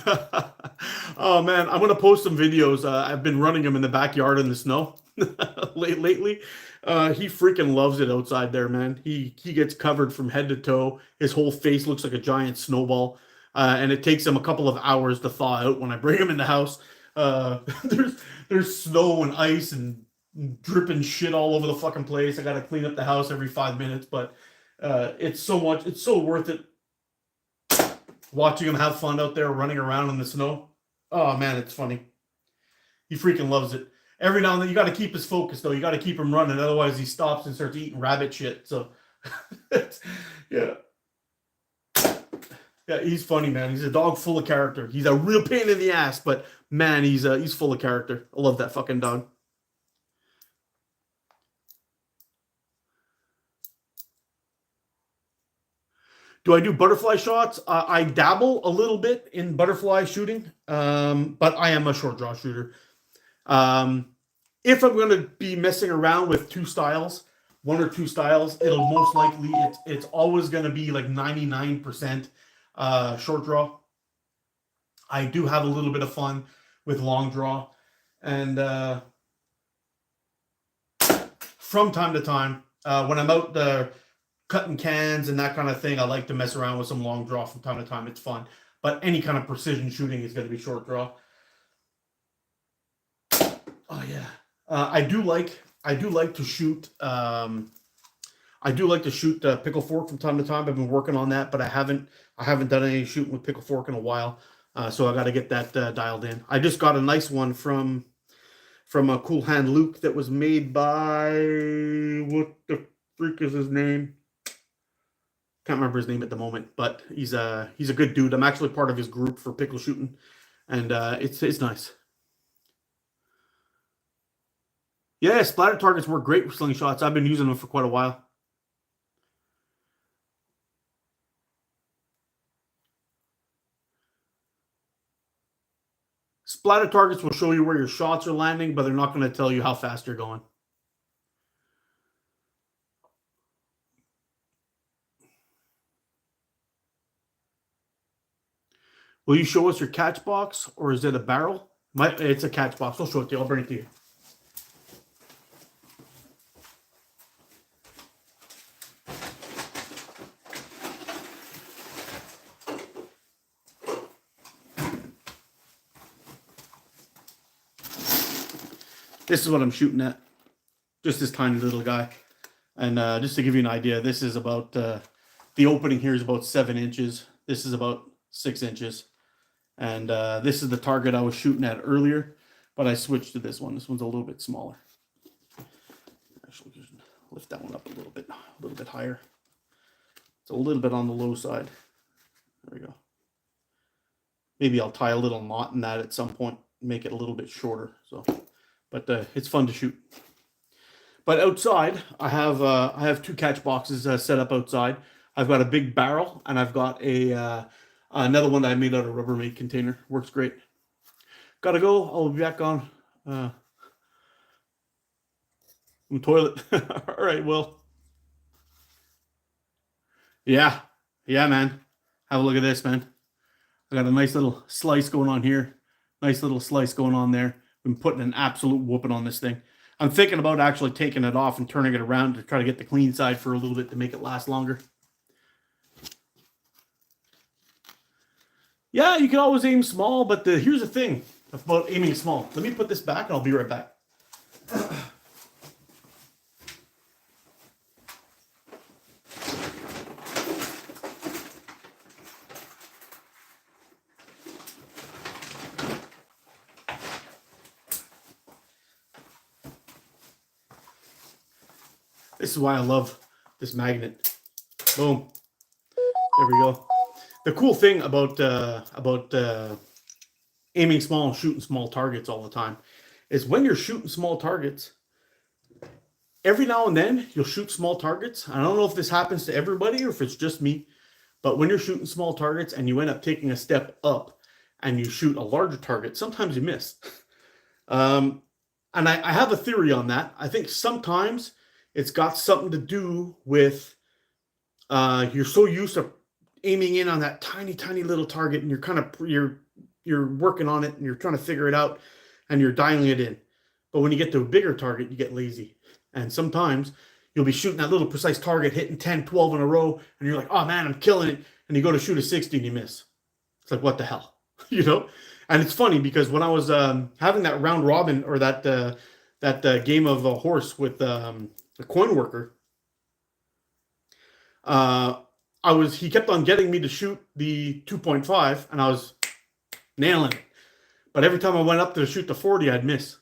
Oh man, I'm gonna post some videos. I've been running him in the backyard in the snow lately. He freaking loves it outside there, man. He gets covered from head to toe. His whole face looks like a giant snowball, and it takes him a couple of hours to thaw out when I bring him in the house. There's snow and ice and dripping shit all over the fucking place. I gotta clean up the house every 5 minutes, but it's so worth it. Watching him have fun out there running around in the snow. Oh man, it's funny. He freaking loves it. Every now and then you got to keep his focus though. You got to keep him running, otherwise he stops and starts eating rabbit shit. So yeah. Yeah, he's funny, man. He's a dog full of character. He's a real pain in the ass, but man, he's full of character. I love that fucking dog. Do I do butterfly shots? I dabble a little bit in butterfly shooting, but I am a short draw shooter. If I'm going to be messing around with two styles, one or two styles, it'll most likely, it's always going to be like 99% short draw. I do have a little bit of fun with long draw. And from time to time, when I'm out cutting cans and that kind of thing, I like to mess around with some long draw from time to time. It's fun. But any kind of precision shooting is going to be short draw. Oh yeah, I do like to shoot. I do like to shoot pickle fork from time to time. I've been working on that, but I haven't done any shooting with pickle fork in a while. So I got to get that dialed in. I just got a nice one from a Cool Hand Luke that was made by, what the freak is his name? Can't remember his name at the moment, but he's a good dude. I'm actually part of his group for pickle shooting, and it's nice. Yeah, splatter targets work great with slingshots. I've been using them for quite a while. Splatter targets will show you where your shots are landing, but they're not going to tell you how fast you're going. Will you show us your catch box, or is it a barrel? It's a catch box. I'll show it to you. I'll bring it to you. This is what I'm shooting at. Just this tiny little guy. And just to give you an idea, this is about, the opening here is about 7 inches. This is about 6 inches. And this is the target I was shooting at earlier, but I switched to this one. This one's a little bit smaller. Actually, just lift that one up a little bit higher. It's a little bit on the low side. There we go. Maybe I'll tie a little knot in that at some point, make it a little bit shorter. So, but it's fun to shoot. But outside, I have 2 catch boxes set up outside. I've got a big barrel, and I've got another one that I made out of Rubbermaid container. Works great. Gotta go. I'll be back on toilet. All right, Will. Yeah, man. Have a look at this, man. I got a nice little slice going on here. Nice little slice going on there. Been putting an absolute whooping on this thing. I'm thinking about actually taking it off and turning it around to try to get the clean side for a little bit to make it last longer. Yeah, you can always aim small, but here's the thing about aiming small. Let me put this back and I'll be right back. This is why I love this magnet. Boom. There we go. The cool thing about aiming small and shooting small targets all the time is when you're shooting small targets, every now and then you'll shoot small targets. I don't know if this happens to everybody or if it's just me, but when you're shooting small targets and you end up taking a step up and you shoot a larger target, sometimes you miss. And I have a theory on that. I think sometimes it's got something to do with you're so used to aiming in on that tiny little target, and you're working on it and you're trying to figure it out and you're dialing it in. But when you get to a bigger target, you get lazy. And sometimes you'll be shooting that little precise target, hitting 10, 12 in a row, and you're like, oh man, I'm killing it. And you go to shoot a 60 and you miss. It's like, what the hell? You know? And it's funny because when I was having that round robin or that game of a horse with the coin worker, he kept on getting me to shoot the 2.5 and I was nailing it. But every time I went up to shoot the 40, I'd miss.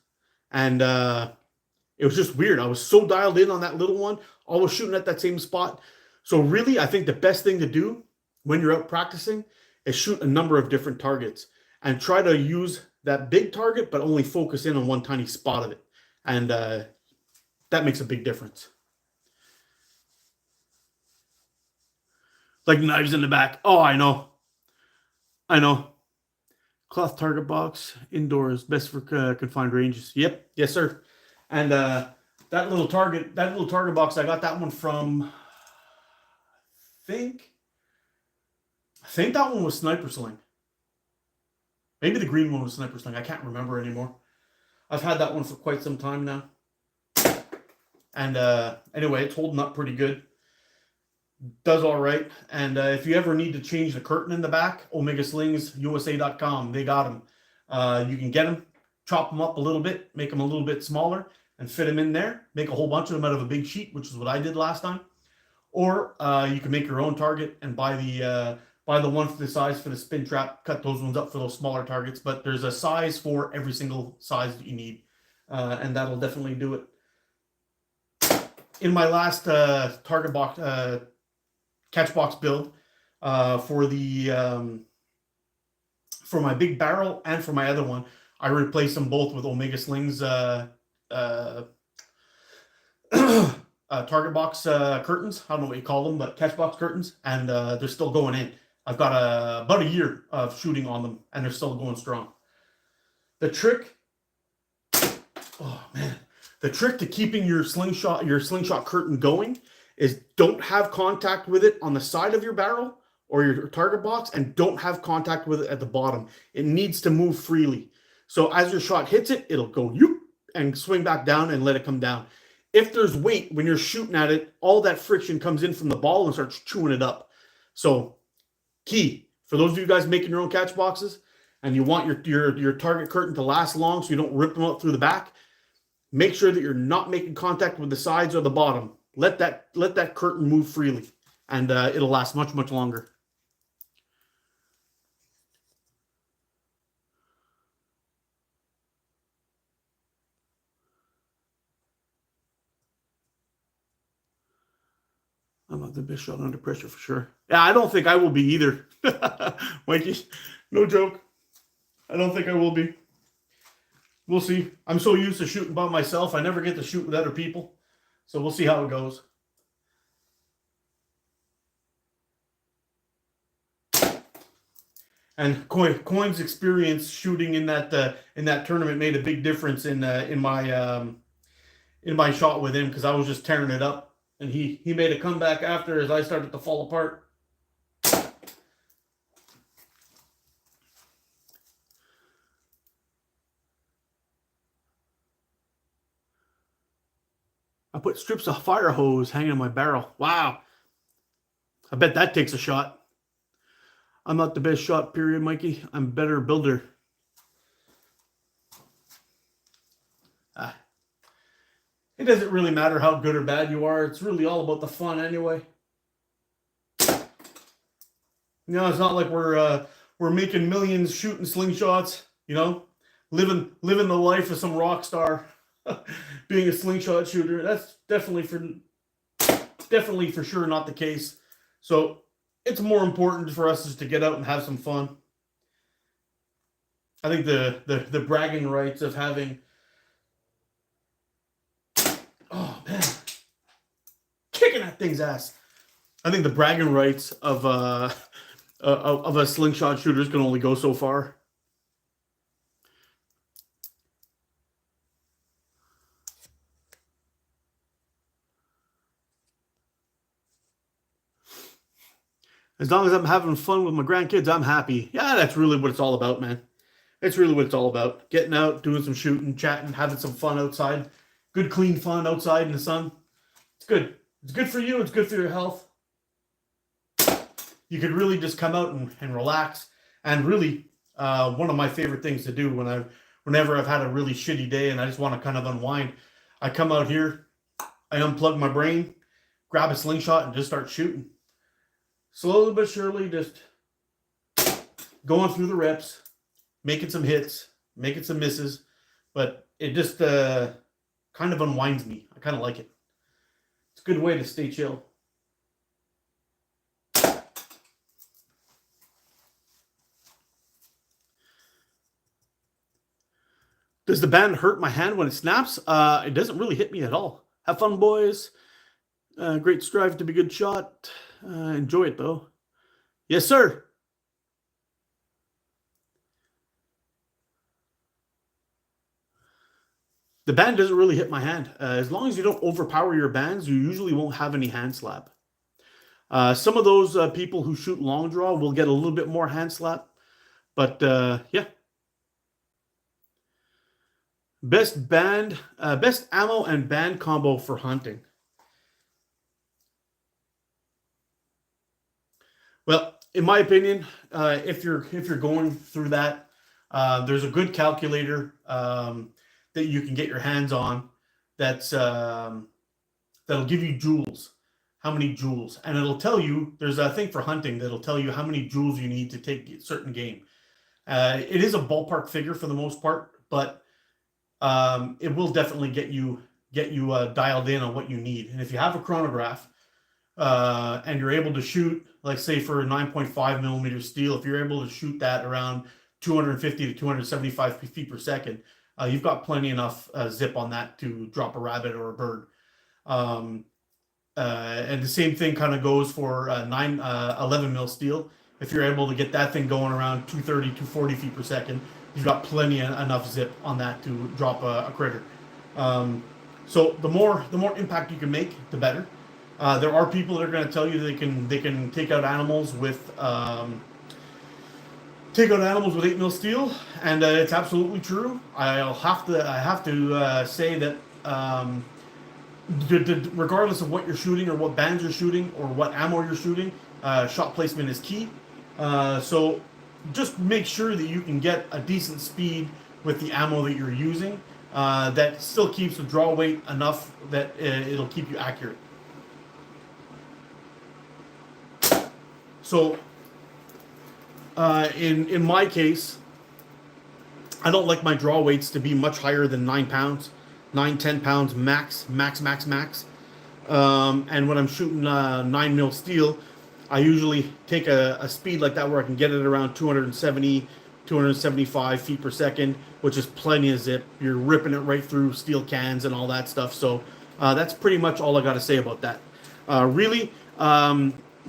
And it was just weird. I was so dialed in on that little one, always shooting at that same spot. So really, I think the best thing to do when you're out practicing is shoot a number of different targets and try to use that big target, but only focus in on one tiny spot of it. And that makes a big difference. Like knives in the back. Oh, I know. I know. Cloth target box, indoors, best for confined ranges. Yep, yes, sir. And that little target box, I got that one from. I think that one was Sniper Sling. Maybe the green one was Sniper Sling. I can't remember anymore. I've had that one for quite some time now. And anyway, it's holding up pretty good. Does all right. And if you ever need to change the curtain in the back, OmegaSlingsUSA.com. They got them. You can get them, chop them up a little bit, make them a little bit smaller, and fit them in there. Make a whole bunch of them out of a big sheet, which is what I did last time. Or you can make your own target and buy the one for the size for the spin trap. Cut those ones up for those smaller targets. But there's a size for every single size that you need, and that'll definitely do it. In my last target box catch box build for my big barrel and for my other one, I replaced them both with Omega Slings target box curtains. I don't know what you call them, but catch box curtains, and they're still going in. I've got about a year of shooting on them, and they're still going strong. The trick, oh man, the trick to keeping your slingshot curtain going is don't have contact with it on the side of your barrel or your target box, and don't have contact with it at the bottom. It needs to move freely. So as your shot hits it, it'll go yoop and swing back down and let it come down. If there's weight when you're shooting at it, all that friction comes in from the ball and starts chewing it up. So key for those of you guys making your own catch boxes and you want your target curtain to last long so you don't rip them out through the back, make sure that you're not making contact with the sides or the bottom. Let that curtain move freely, and it'll last much, much longer. I'm not the best shot under pressure for sure. Yeah, I don't think I will be either. Mikey, no joke. I don't think I will be. We'll see. I'm so used to shooting by myself, I never get to shoot with other people. So we'll see how it goes. And Coin's experience shooting in that tournament made a big difference in my shot with him, because I was just tearing it up, and he made a comeback after as I started to fall apart. I put strips of fire hose hanging on my barrel. Wow. I bet that takes a shot. I'm not the best shot, period, Mikey. I'm a better builder. It doesn't really matter how good or bad you are. It's really all about the fun anyway. You know, it's not like we're making millions shooting slingshots, you know, living the life of some rock star. Being a slingshot shooter, that's definitely for sure not the case. So it's more important for us is to get out and have some fun. I think the bragging rights of having, oh man, kicking that thing's ass. I think the bragging rights of a slingshot shooter can only go so far. As long as I'm having fun with my grandkids, I'm happy. Yeah, that's really what it's all about, man. It's really what it's all about. Getting out, doing some shooting, chatting, having some fun outside. Good, clean fun outside in the sun. It's good. It's good for you. It's good for your health. You could really just come out and relax. And really, one of my favorite things to do whenever I've had a really shitty day and I just want to kind of unwind, I come out here, I unplug my brain, grab a slingshot, and just start shooting. Slowly but surely, just going through the reps, making some hits, making some misses, but it just kind of unwinds me. I kind of like it. It's a good way to stay chill. Does the band hurt my hand when it snaps? It doesn't really hit me at all. Have fun, boys. Great strive to be good shot. Enjoy it, though. Yes, sir. The band doesn't really hit my hand. As long as you don't overpower your bands, you usually won't have any hand slap. Some of those people who shoot long draw will get a little bit more hand slap. But yeah. Best ammo and band combo for hunting. Well, in my opinion, if you're going through that, there's a good calculator that you can get your hands on. That'll give you joules, how many joules, and it'll tell you. There's a thing for hunting that'll tell you how many joules you need to take certain game. It is a ballpark figure for the most part, but it will definitely get you dialed in on what you need. And if you have a chronograph and you're able to shoot, like say for a 9.5 millimeter steel, if you're able to shoot that around 250 to 275 feet per second, you've got plenty enough zip on that to drop a rabbit or a bird. And the same thing kind of goes for 11 mil steel. If you're able to get that thing going around 230, 240 feet per second, you've got plenty enough zip on that to drop a critter. So the more impact you can make, the better. There are people that are going to tell you they can take out animals with 8 mil steel, and it's absolutely true. I have to say that regardless of what you're shooting or what bands you're shooting or what ammo you're shooting, shot placement is key. So just make sure that you can get a decent speed with the ammo that you're using that still keeps the draw weight enough that it'll keep you accurate. So in my case, I don't like my draw weights to be much higher than 9 pounds, 10 pounds max. And when I'm shooting 9 mil steel, I usually take a speed like that where I can get it around 270, 275 feet per second, which is plenty of zip. You're ripping it right through steel cans and all that stuff. So that's pretty much all I got to say about that. Really,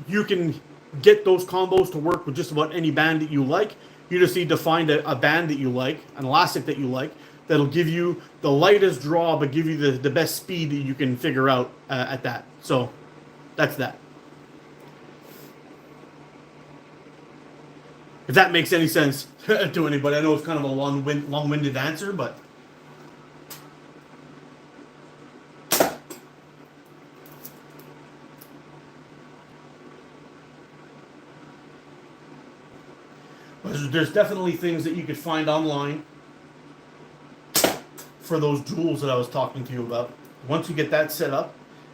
you can get those combos to work with just about any band that you like. You just need to find a band that you like, an elastic that you like, that'll give you the lightest draw but give you the best speed that you can figure out at that. So that's that. If that makes any sense to anybody. I know it's kind of a long-winded answer, but there's definitely things that you could find online for those joules that I was talking to you about. Once you get that set up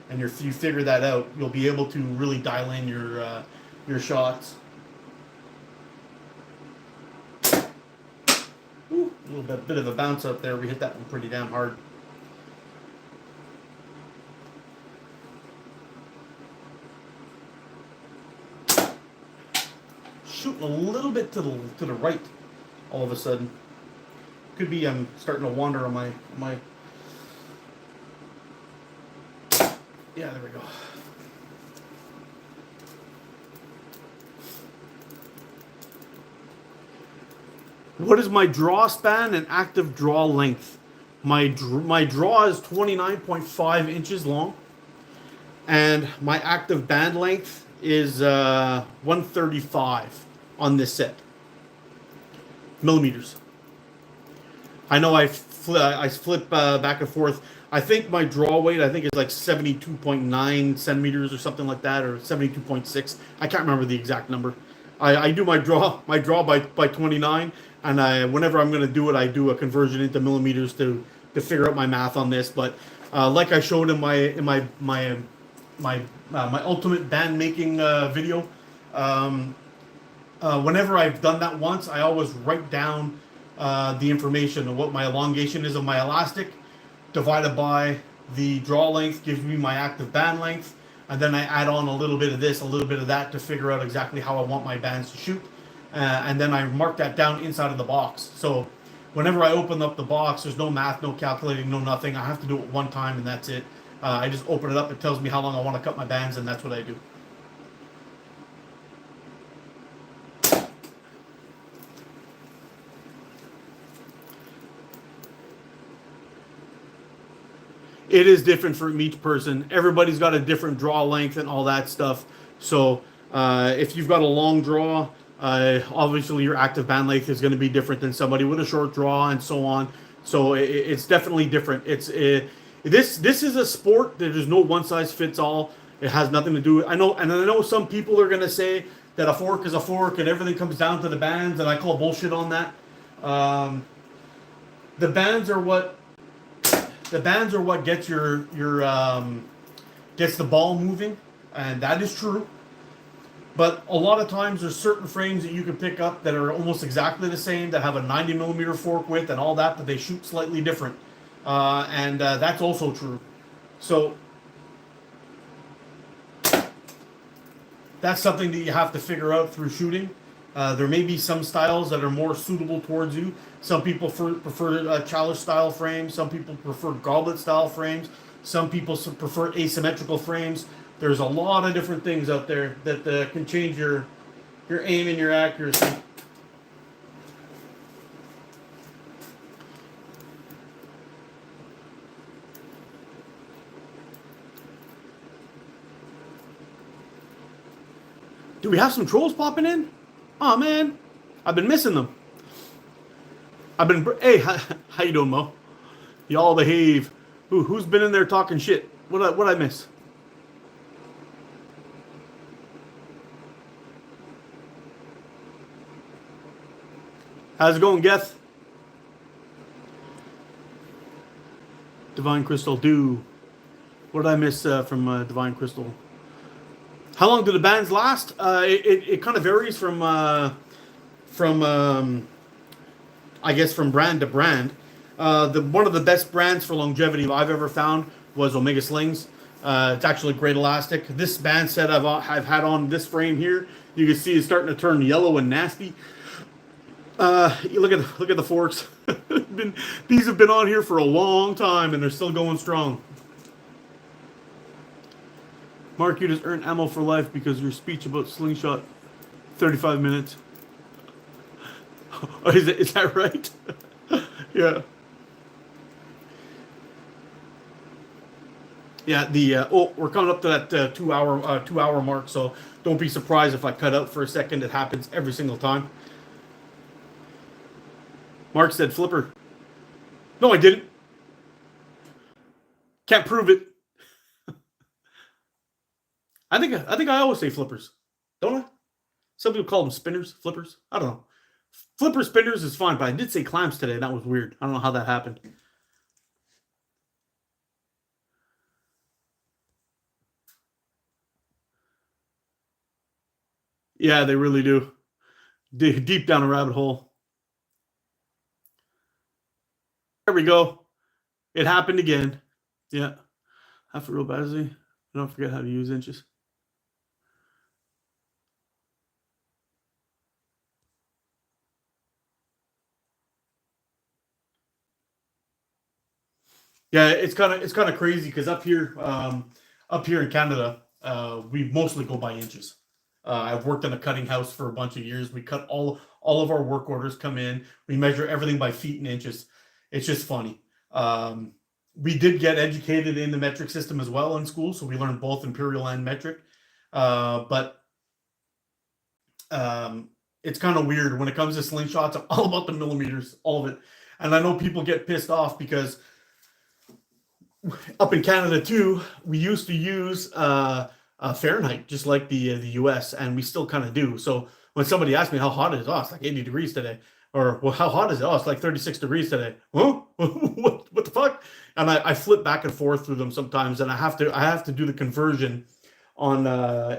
and you figure that out, you'll be able to really dial in your shots. Ooh, a little bit of a bounce out there. We hit that one pretty damn hard. Shooting a little bit to the right all of a sudden. Could be I'm starting to wander on my yeah, there we go. What is my draw span and active draw length? My draw is 29.5 inches long, and my active band length is 135 on this set. Millimeters. I know I flip back and forth. I think my draw weight, is like 72.9 centimeters or something like that, or 72.6. I can't remember the exact number. I do my draw by 29, and whenever I'm going to do it, I do a conversion into millimeters to figure out my math on this. But like I showed in my ultimate band making video, whenever I've done that once, I always write down the information of what my elongation is of my elastic, divided by the draw length gives me my active band length, and then I add on a little bit of this, a little bit of that to figure out exactly how I want my bands to shoot, and then I mark that down inside of the box. So whenever I open up the box, there's no math, no calculating, no nothing. I have to do it one time and that's it. I just open it up, it tells me how long I want to cut my bands, and that's what I do. It is different for each person. Everybody's got a different draw length and all that stuff. So if you've got a long draw, obviously your active band length is going to be different than somebody with a short draw and so on. So it's definitely different. This is a sport. There's no one size fits all. It has nothing to do. I know some people are going to say that a fork is a fork and everything comes down to the bands, and I call bullshit on that. The bands are what gets gets the ball moving, and that is true. But a lot of times there's certain frames that you can pick up that are almost exactly the same, that have a 90 millimeter fork width and all that, but they shoot slightly different, and that's also true. So that's something that you have to figure out through shooting. There may be some styles that are more suitable towards you. Some people prefer chalice style frames. Some people prefer goblet style frames. Some people prefer asymmetrical frames. There's a lot of different things out there that can change your aim and your accuracy. Do we have some trolls popping in? Oh man, I've been missing them. Hey, how you doing, Mo? Y'all behave. Who's been in there talking shit? What I miss? How's it going, Geth? Divine Crystal, what did I miss from Divine Crystal? How long do the bands last? It kind of varies from I guess from brand to brand. One of the best brands for longevity I've ever found was Omega Slings. It's actually great elastic. This band set I've had on this frame here, you can see it's starting to turn yellow and nasty. You look at the forks. These have been on here for a long time and they're still going strong. Mark, you just earned ammo for life because your speech about Slingshot, 35 minutes. Oh, is that right? Yeah. Yeah. We're coming up to that 2 hour mark, so don't be surprised if I cut out for a second. It happens every single time. Mark said flipper. No, I didn't. Can't prove it. I think I always say flippers, don't I? Some people call them spinners, flippers. I don't know. Flipper spinners is fine, but I did say clamps today, and that was weird. I don't know how that happened. Yeah, they really do. Deep down a rabbit hole. There we go. It happened again. Yeah. Half a real battery. Don't forget how to use inches. Yeah, it's kind of crazy because up here in Canada, we mostly go by inches. I've worked in a cutting house for a bunch of years. We cut all of our work orders come in. We measure everything by feet and inches. It's just funny. We did get educated in the metric system as well in school, so we learned both imperial and metric. But it's kind of weird when it comes to slingshots. I'm all about the millimeters, all of it. And I know people get pissed off because up in Canada too, we used to use Fahrenheit, just like the US, and we still kind of do. So when somebody asks me how hot it is, oh, it's like 80 degrees today. Or, well, how hot is it? Oh, it's like 36 degrees today. Huh? What the fuck? And I flip back and forth through them sometimes, and I have to do the conversion on.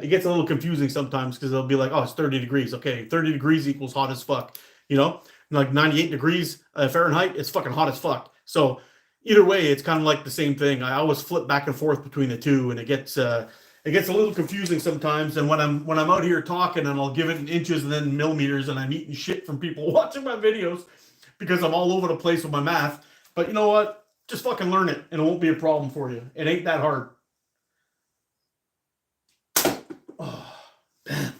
It gets a little confusing sometimes because they'll be like, oh, it's 30 degrees. Okay, 30 degrees equals hot as fuck. You know, like 98 degrees Fahrenheit, it's fucking hot as fuck. So either way, it's kind of like the same thing. I always flip back and forth between the two, and it gets a little confusing sometimes. And when I'm out here talking, and I'll give it in inches and then millimeters, and I'm eating shit from people watching my videos because I'm all over the place with my math. But you know what? Just fucking learn it, and it won't be a problem for you. It ain't that hard. Oh, man.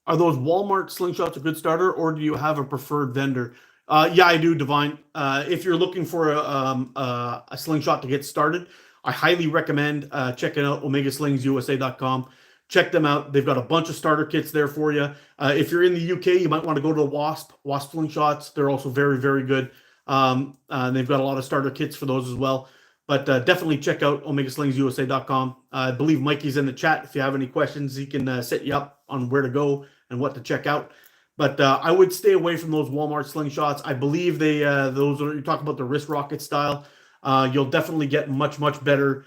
Are those Walmart slingshots a good starter, or do you have a preferred vendor? Yeah, I do, Divine. If you're looking for a slingshot to get started, I highly recommend checking out OmegaSlingsUSA.com. Check them out. They've got a bunch of starter kits there for you. If you're in the UK, you might want to go to Wasp slingshots. They're also very, very good. They've got a lot of starter kits for those as well. But definitely check out OmegaSlingsUSA.com. I believe Mikey's in the chat. If you have any questions, he can set you up on where to go and what to check out. But I would stay away from those Walmart slingshots. I believe those are, you talk about the wrist rocket style. You'll definitely get much better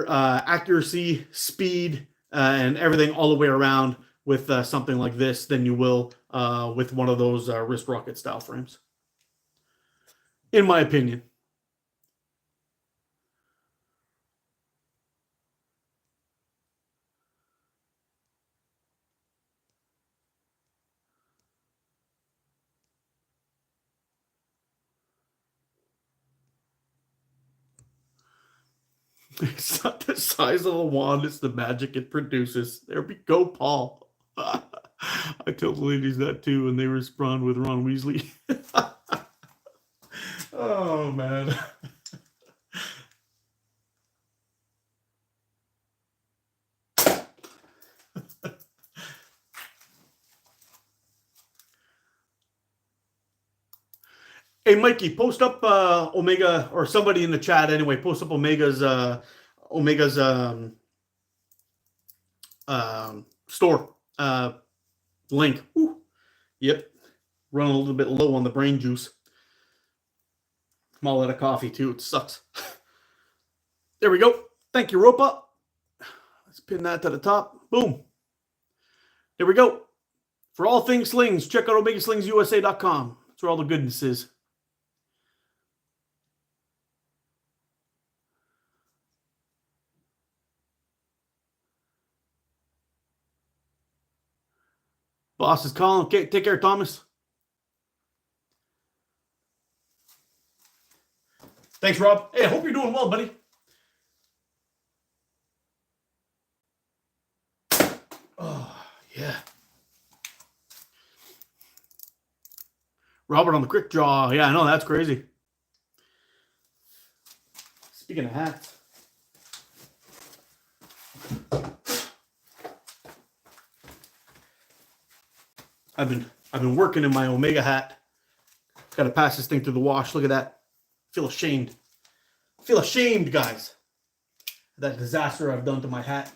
accuracy, speed, and everything all the way around with something like this than you will with one of those wrist rocket style frames, in my opinion. It's not the size of the wand, it's the magic it produces. There we go, Paul. I tell the ladies that too, and they respond with Ron Weasley. Oh, man. Hey, Mikey, post up Omega, or somebody in the chat anyway, post up Omega's store link. Woo. Yep. Running a little bit low on the brain juice. I'm all out of coffee too. It sucks. There we go. Thank you, Ropa. Let's pin that to the top. Boom. There we go. For all things slings, check out OmegaSlingsUSA.com. That's where all the goodness is. Boss is calling. Okay, take care, Thomas. Thanks, Rob. Hey, I hope you're doing well, buddy. Oh, yeah. Robert on the quick draw. Yeah, I know. That's crazy. Speaking of hats. I've been working in my Omega hat. Got to pass this thing through the wash. Look at that. Feel ashamed. Feel ashamed, guys. That disaster I've done to my hat.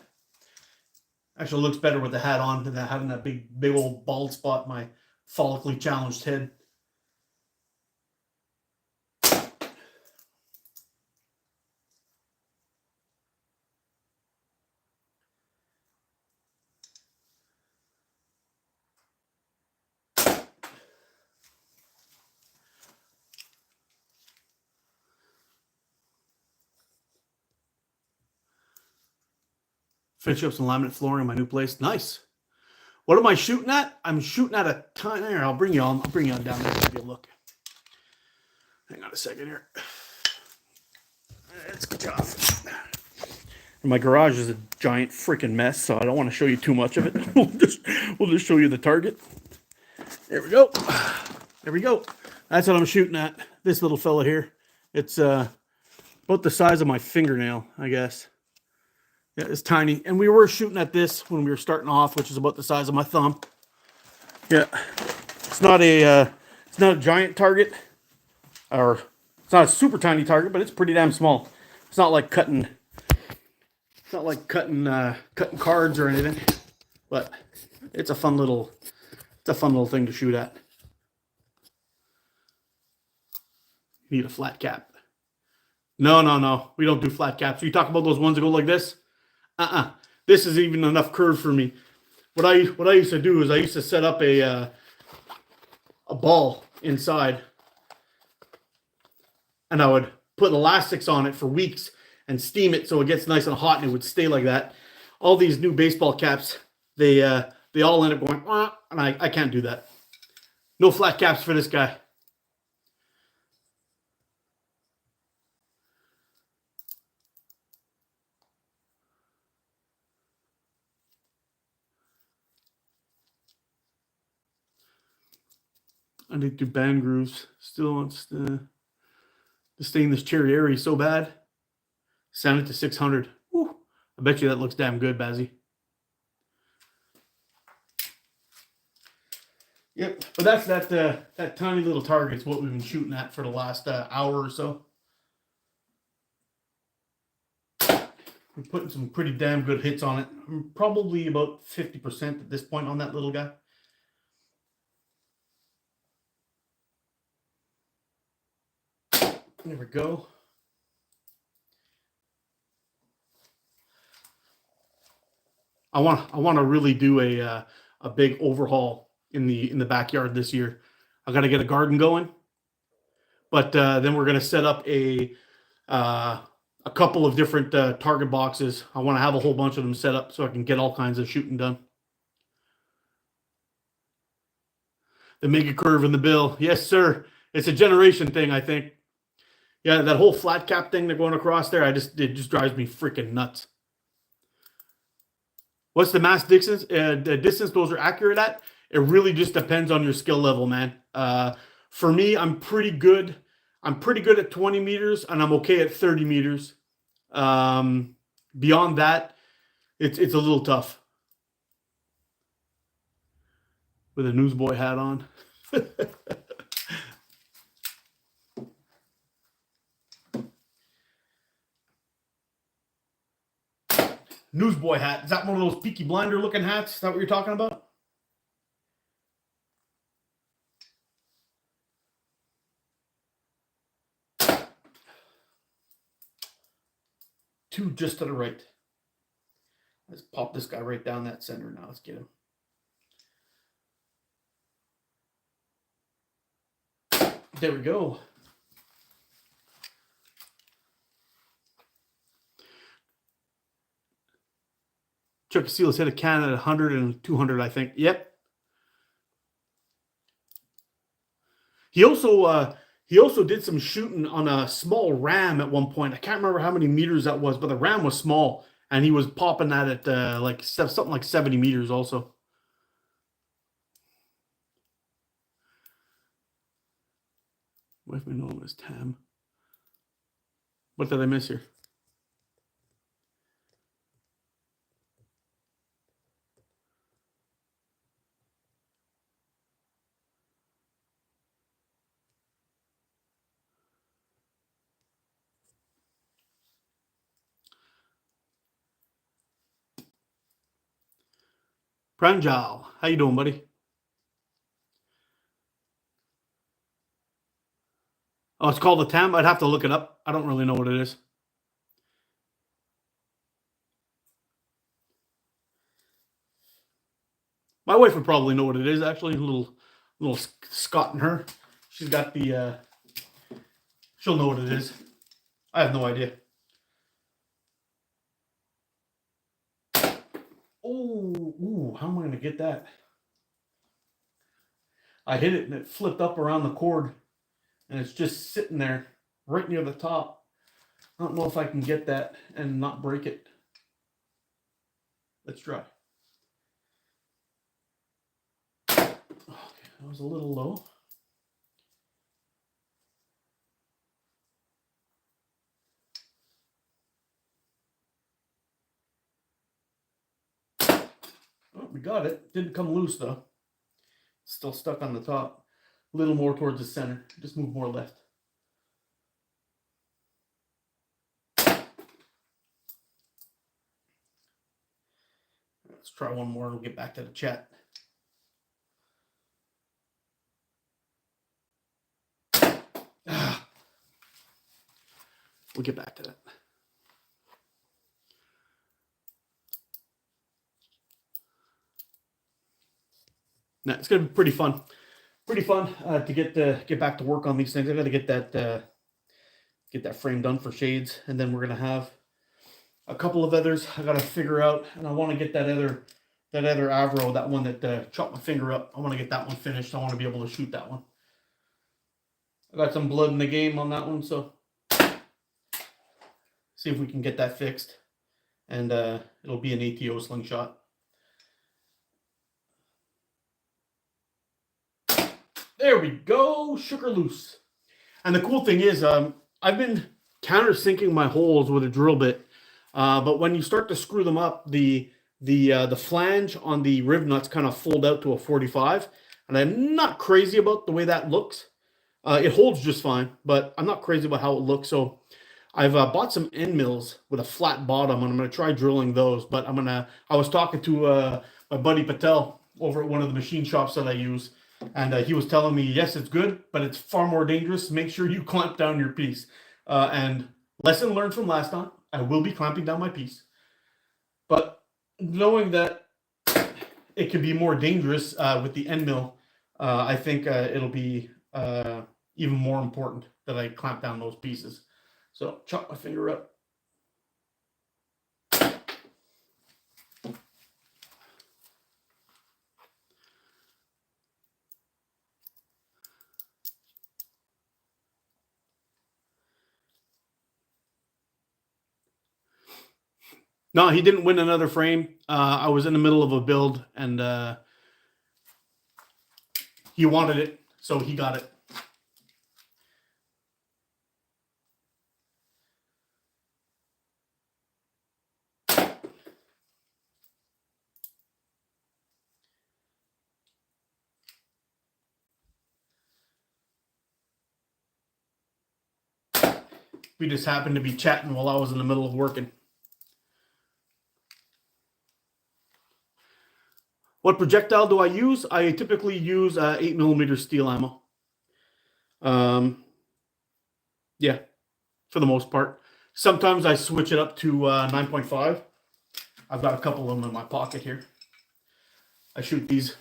Actually looks better with the hat on than having that big old bald spot in my follically challenged head. Finish up some laminate flooring in my new place. Nice. What am I shooting at? I'm shooting at a ton. Here, I'll bring you on. I'll bring you on down there to give you a look. Hang on a second here. Let's get you off. My garage is a giant freaking mess, so I don't want to show you too much of it. We'll just show you the target. There we go. There we go. That's what I'm shooting at. This little fella here. It's about the size of my fingernail, I guess. Yeah, it's tiny. And we were shooting at this when we were starting off, which is about the size of my thumb. Yeah. It's not a giant target, or it's not a super tiny target, but it's pretty damn small. It's not like cutting cards or anything. But it's a fun little thing to shoot at. You need a flat cap. No. We don't do flat caps. You talk about those ones that go like this? This is even enough curve for me. What I used to do is I used to set up a ball inside, and I would put elastics on it for weeks and steam it so it gets nice and hot, and it would stay like that. All these new baseball caps, they all end up going, and I can't do that. No flat caps for this guy. I need to do band grooves. Still wants to stain this cherry area so bad. Sound it to 600. Whew. I bet you that looks damn good, Bazzy. Yep, but that's that tiny little target's what we've been shooting at for the last hour or so. We're putting some pretty damn good hits on it. I'm probably about 50% at this point on that little guy. There we go. I want to really do a big overhaul in the backyard this year. I got to get a garden going, but then we're going to set up a couple of different target boxes. I want to have a whole bunch of them set up so I can get all kinds of shooting done. The mega curve in the bill, yes sir. It's a generation thing, I think. Yeah, that whole flat cap thing they're going across there, it just drives me freaking nuts. What's the mass distance? The distance those are accurate at? It really just depends on your skill level, man. For me, I'm pretty good. I'm pretty good at 20 meters, and I'm okay at 30 meters. Beyond that, it's a little tough. With a newsboy hat on. Newsboy hat. Is that one of those Peaky Blinder looking hats? Is that what you're talking about? Two just to the right. Let's pop this guy right down that center now. Let's get him. There we go. Chucky Seals hit a can at 100 and 200, I think. Yep. He also did some shooting on a small ram at one point. I can't remember how many meters that was, but the ram was small, and he was popping that at like something like 70 meters also. Wife may know him as Tam. What did I miss here? Pranjal, how you doing, buddy? Oh, it's called a Tam? I'd have to look it up. I don't really know what it is. My wife would probably know what it is, actually. A little Scott in her. She's got the... she'll know what it is. I have no idea. Oh, how am I going to get that? I hit it and it flipped up around the cord. And it's just sitting there right near the top. I don't know if I can get that and not break it. Let's try. Okay, that was a little low. Oh, we got it. Didn't come loose though. Still stuck on the top. A little more towards the center. Just move more left. Let's try one more and we'll get back to the chat. We'll get back to that. Now, it's going to be pretty fun. Pretty fun to get back to work on these things. I got to get that frame done for shades, and then we're gonna have a couple of others I got to figure out, and I want to get that other Avro, that one that chopped my finger up. I want to get that one finished. I want to be able to shoot that one. I got some blood in the game on that one, so see if we can get that fixed, and it'll be an ATO slingshot. There we go. Shook her loose. And the cool thing is, I've been countersinking my holes with a drill bit, but when you start to screw them up, the flange on the riv nuts kind of fold out to a 45, and I'm not crazy about the way that looks. It holds just fine, but I'm not crazy about how it looks. So I've bought some end mills with a flat bottom, and I'm going to try drilling those. But I was talking to my buddy Patel over at one of the machine shops that I use, and he was telling me, yes, it's good, but it's far more dangerous. Make sure you clamp down your piece. And lesson learned from last time, I will be clamping down my piece. But knowing that it can be more dangerous with the end mill, I think it'll be even more important that I clamp down those pieces. So chop my finger up. No, he didn't win another frame. I was in the middle of a build, and he wanted it, so he got it. We just happened to be chatting while I was in the middle of working. What projectile do I use? I typically use 8mm steel ammo. Yeah, for the most part. Sometimes I switch it up to 9.5. I've got a couple of them in my pocket here. I shoot these.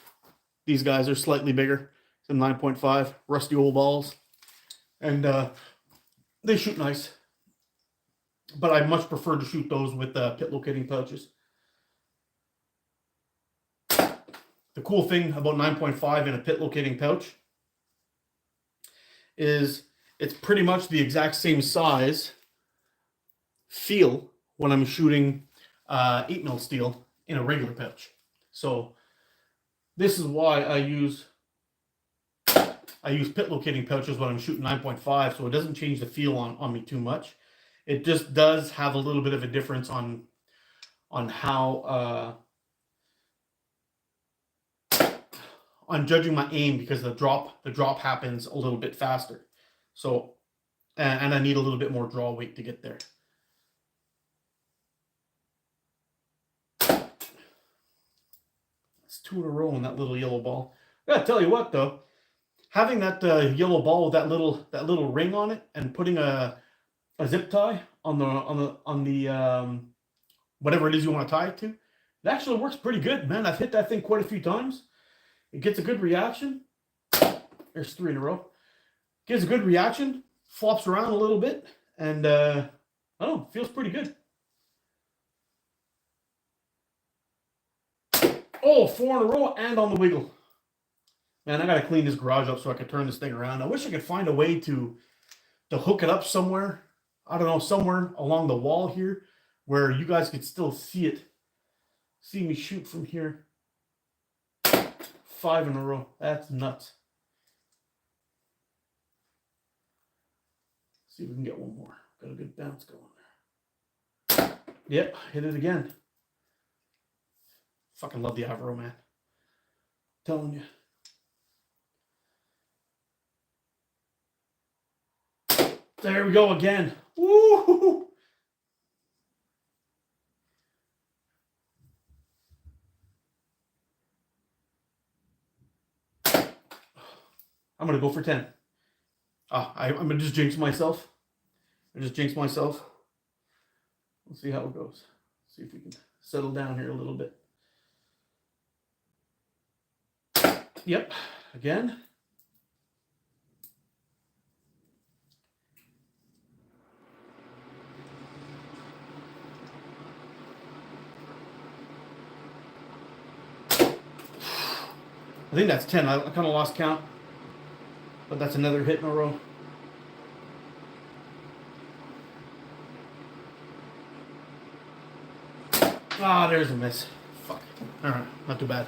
These guys are slightly bigger than 9.5, rusty old balls. And they shoot nice. But I much prefer to shoot those with pit locating pouches. The cool thing about 9.5 in a pit locating pouch is it's pretty much the exact same size feel when I'm shooting 8mm steel in a regular pouch. So this is why I use pit locating pouches when I'm shooting 9.5, so it doesn't change the feel on me too much. It just does have a little bit of a difference on how on judging my aim, because the drop happens a little bit faster. So and I need a little bit more draw weight to get there. It's 2 in a row on that little yellow ball. I gotta tell you what though, having that yellow ball with that little ring on it and putting a zip tie on the whatever it is you want to tie it to, it actually works pretty good, man. I've hit that thing quite a few times. It gets a good reaction. There's 3 in a row. Gives a good reaction, flops around a little bit, and I don't know, feels pretty good. Oh, 4 in a row and on the wiggle. Man, I gotta clean this garage up so I can turn this thing around. I wish I could find a way to hook it up somewhere. I don't know, somewhere along the wall here where you guys could still see it. See me shoot from here. 5 in a row. That's nuts. See if we can get one more. Got a good bounce going there. Yep, hit it again. Fucking love the Avro, man. I'm telling you. There we go again. Woo! I'm going to go for 10. I'm going to just jinx myself. Let's see how it goes. See if we can settle down here a little bit. Yep, again. I think that's 10. I kind of lost count. But that's another hit in a row. Ah, there's a miss. Fuck. Alright, not too bad.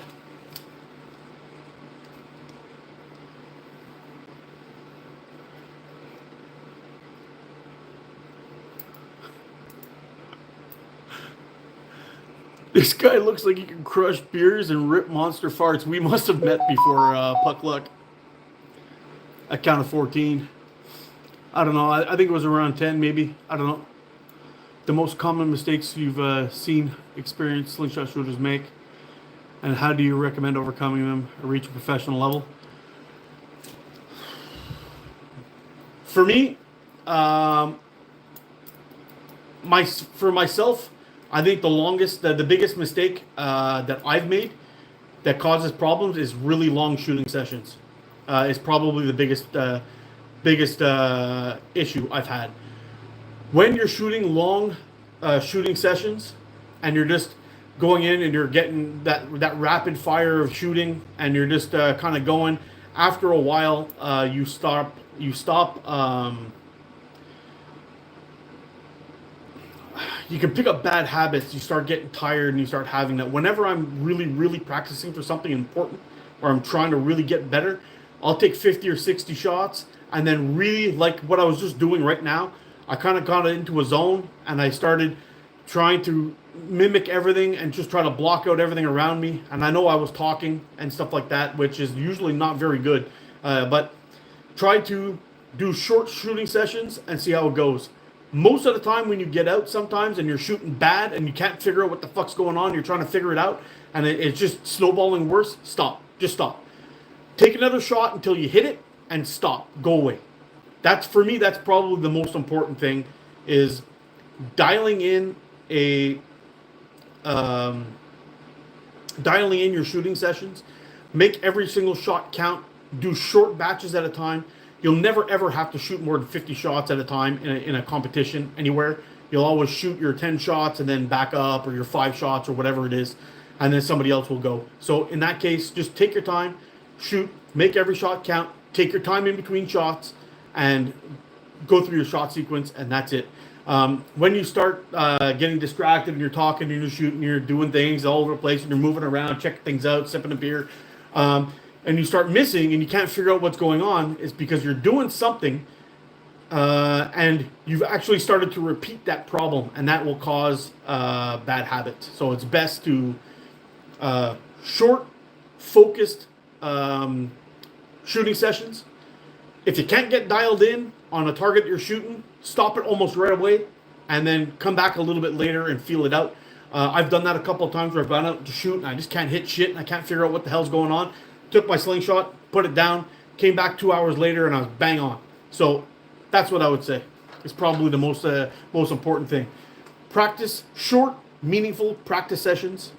This guy looks like he can crush beers and rip monster farts. We must have met before, Puck Luck. At count of 14. I don't know. I think it was around 10, maybe. I don't know. The most common mistakes you've seen experienced slingshot shooters make, and how do you recommend overcoming them or reach a professional level? For me, for myself, I think the biggest mistake that I've made that causes problems is really long shooting sessions. Is probably the biggest issue I've had. When you're shooting long shooting sessions, and you're just going in and you're getting that rapid fire of shooting, and you're just kind of going. After a while, you stop. You can pick up bad habits. You start getting tired, and you start having that. Whenever I'm really, really practicing for something important, or I'm trying to really get better, I'll take 50 or 60 shots, and then really, like what I was just doing right now, I kind of got into a zone, and I started trying to mimic everything and just try to block out everything around me. And I know I was talking and stuff like that, which is usually not very good. But try to do short shooting sessions and see how it goes. Most of the time when you get out sometimes and you're shooting bad and you can't figure out what the fuck's going on, you're trying to figure it out, and it's just snowballing worse, stop. Just stop. Take another shot until you hit it and stop. Go away. That's, for me, that's probably the most important thing, is dialing in your shooting sessions. Make every single shot count. Do short batches at a time. You'll never ever have to shoot more than 50 shots at a time in a competition anywhere. You'll always shoot your 10 shots and then back up, or your 5 shots or whatever it is, and then somebody else will go. So in that case, just take your time, shoot, make every shot count, take your time in between shots, and go through your shot sequence, and that's it. When you start getting distracted and you're talking and you're shooting, you're doing things all over the place and you're moving around, checking things out, sipping a beer, and you start missing and you can't figure out what's going on, it's because you're doing something and you've actually started to repeat that problem, and that will cause bad habits. So it's best to short, focused shooting sessions. If you can't get dialed in on a target you're shooting, stop it almost right away and then come back a little bit later and feel it out. I've done that a couple of times where I've gone out to shoot and I just can't hit shit and I can't figure out what the hell's going on. Took my slingshot, put it down, came back 2 hours later, and I was bang on. So that's what I would say. It's probably the most important thing. Practice short, meaningful practice sessions,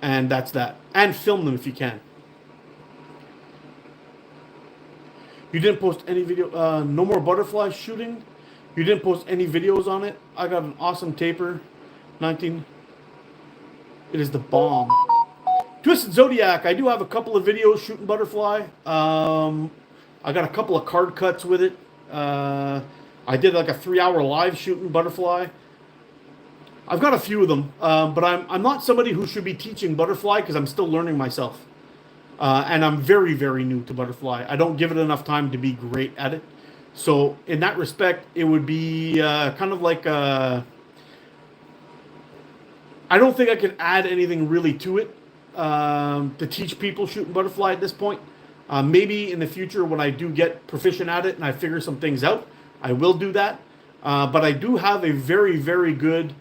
and that's that. And film them if you can. You didn't post any video, no more butterfly shooting. You didn't post any videos on it. I got an awesome taper, 19. It is the bomb. Twisted Zodiac, I do have a couple of videos shooting butterfly. I got a couple of card cuts with it. I did like a 3-hour live shooting butterfly. I've got a few of them, but I'm not somebody who should be teaching butterfly because I'm still learning myself. And I'm very, very new to butterfly. I don't give it enough time to be great at it. So in that respect, it would be kind of like I don't think I could add anything really to it to teach people shooting butterfly at this point. Maybe in the future when I do get proficient at it and I figure some things out, I will do that. But I do have a very, very good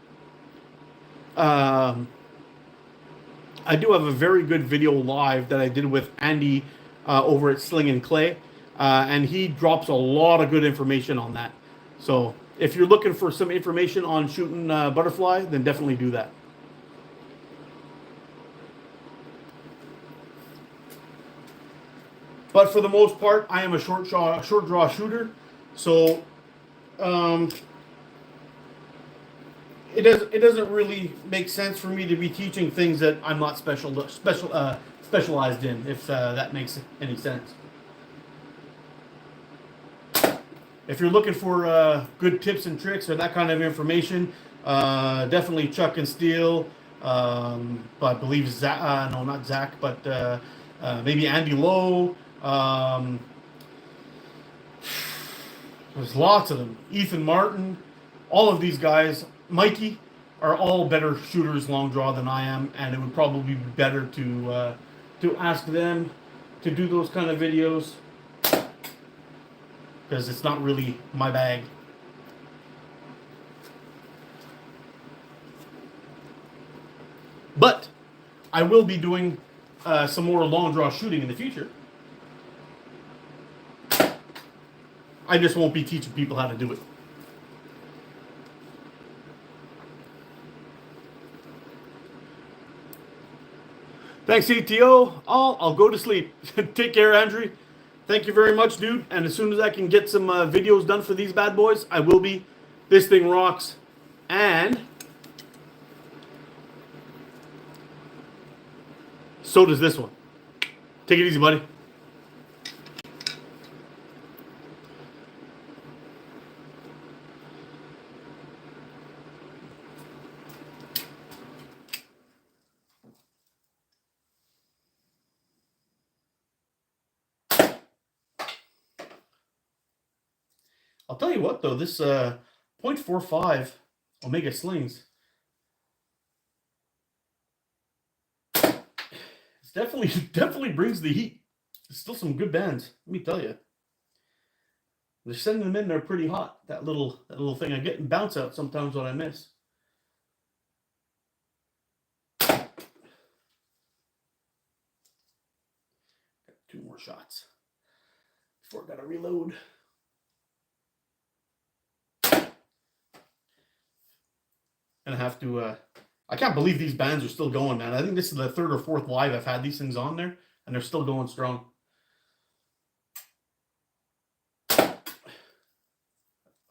video live that I did with Andy over at Sling and Clay. And he drops a lot of good information on that. So if you're looking for some information on shooting butterfly, then definitely do that. But for the most part, I am a short draw shooter. So it doesn't really make sense for me to be teaching things that I'm not specialized in, if that makes any sense. If you're looking for good tips and tricks or that kind of information, definitely Chuck and Steele. But I believe Zach, no, not Zach, but maybe Andy Lowe. There's lots of them. Ethan Martin, all of these guys. Mikey, are all better shooters long draw than I am, and it would probably be better to ask them to do those kind of videos, because it's not really my bag. But I will be doing some more long draw shooting in the future. I just won't be teaching people how to do it. Thanks, ATO. I'll go to sleep. Take care, Andrew. Thank you very much, dude. And as soon as I can get some videos done for these bad boys, I will be. This thing rocks. And so does this one. Take it easy, buddy. I'll tell you what, though, this 0.45 Omega slings, it's definitely brings the heat. There's still some good bands, let me tell you. They're sending them in there pretty hot. That little thing I get and bounce out sometimes when I miss. Got 2 more shots before I gotta reload. And I have to, I can't believe these bands are still going, man. I think this is the 3rd or 4th live I've had these things on there, and they're still going strong.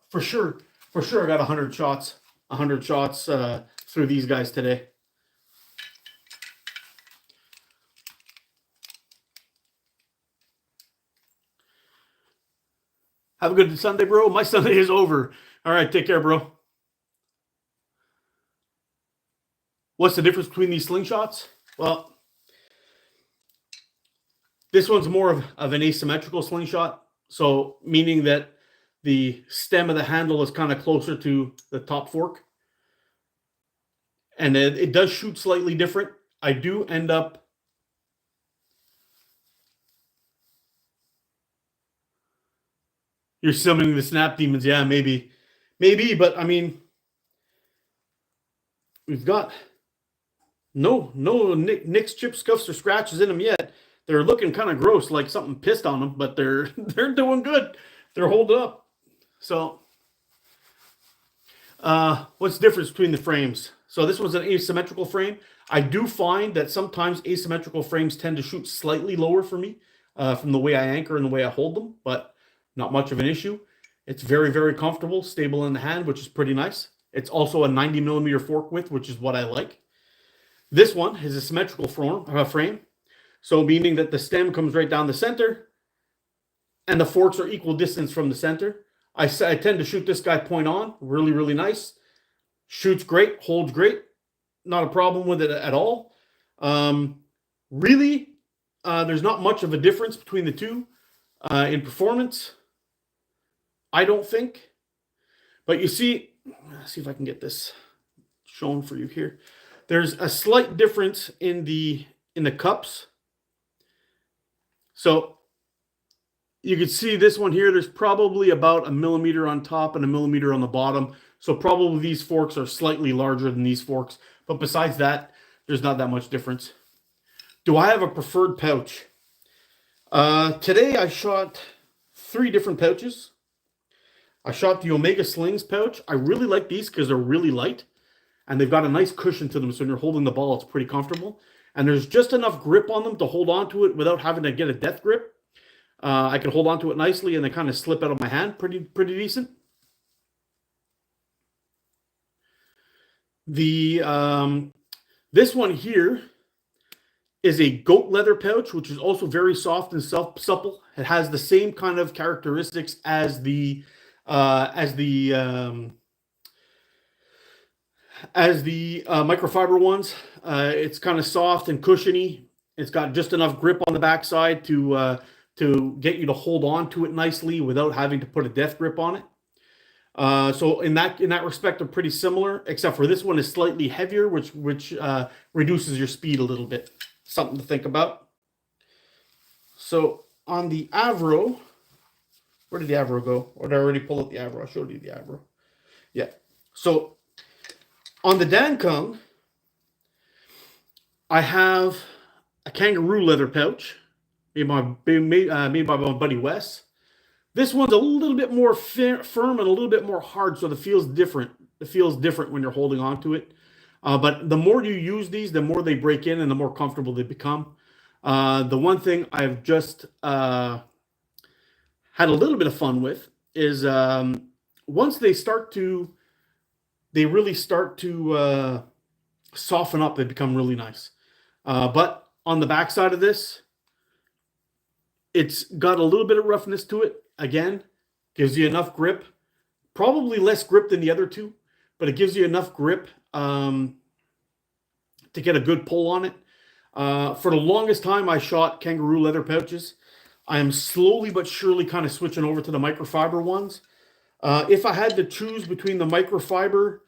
For sure, I got 100 shots through these guys today. Have a good Sunday, bro. My Sunday is over. All right, take care, bro. What's the difference between these slingshots? Well, this one's more of an asymmetrical slingshot. So meaning that the stem of the handle is kind of closer to the top fork. And it does shoot slightly different. I do end up... You're summoning the snap demons. Yeah, maybe. Maybe, but I mean... We've got... No nicks, chips, scuffs, or scratches in them yet. They're looking kind of gross, like something pissed on them, but they're doing good. They're holding up. So, what's the difference between the frames? So this was an asymmetrical frame. I do find that sometimes asymmetrical frames tend to shoot slightly lower for me from the way I anchor and the way I hold them, but not much of an issue. It's very, very comfortable, stable in the hand, which is pretty nice. It's also a 90 millimeter fork width, which is what I like. This one is a symmetrical frame, so meaning that the stem comes right down the center, and the forks are equal distance from the center. I tend to shoot this guy point on, really, really nice. Shoots great, holds great, not a problem with it at all. Really, there's not much of a difference between the two in performance, I don't think. But you see, let's see if I can get this shown for you here. There's a slight difference in the cups. So you can see this one here, there's probably about 1 millimeter on top and 1 millimeter on the bottom. So probably these forks are slightly larger than these forks. But besides that, there's not that much difference. Do I have a preferred pouch? Today I shot 3 different pouches. I shot the Omega Slings pouch. I really like these because they're really light. And they've got a nice cushion to them, so when you're holding the ball, it's pretty comfortable. And there's just enough grip on them to hold on to it without having to get a death grip. I can hold on to it nicely, and they kind of slip out of my hand pretty decent. This one here is a goat leather pouch, which is also very soft and supple. It has the same kind of characteristics as the microfiber ones. It's kind of soft and cushiony. It's got just enough grip on the backside to get you to hold on to it nicely without having to put a death grip on it. So in that respect, they're pretty similar, except for this one is slightly heavier, which reduces your speed a little bit. Something to think about. So on the Avro, where did the Avro go? Or did I already pull out the Avro? I showed you the Avro. Yeah. So on the Dankung, I have a kangaroo leather pouch made by my buddy Wes. This one's a little bit more firm and a little bit more hard, so it feels different. It feels different when you're holding on to it. But the more you use these, the more they break in and the more comfortable they become. The one thing I've just had a little bit of fun with is once they really start to soften up, they become really nice. But on the back side of this, it's got a little bit of roughness to it. Again, gives you enough grip. Probably less grip than the other two, but it gives you enough grip to get a good pull on it. For the longest time, I shot kangaroo leather pouches. I am slowly but surely kind of switching over to the microfiber ones. If I had to choose between the microfiber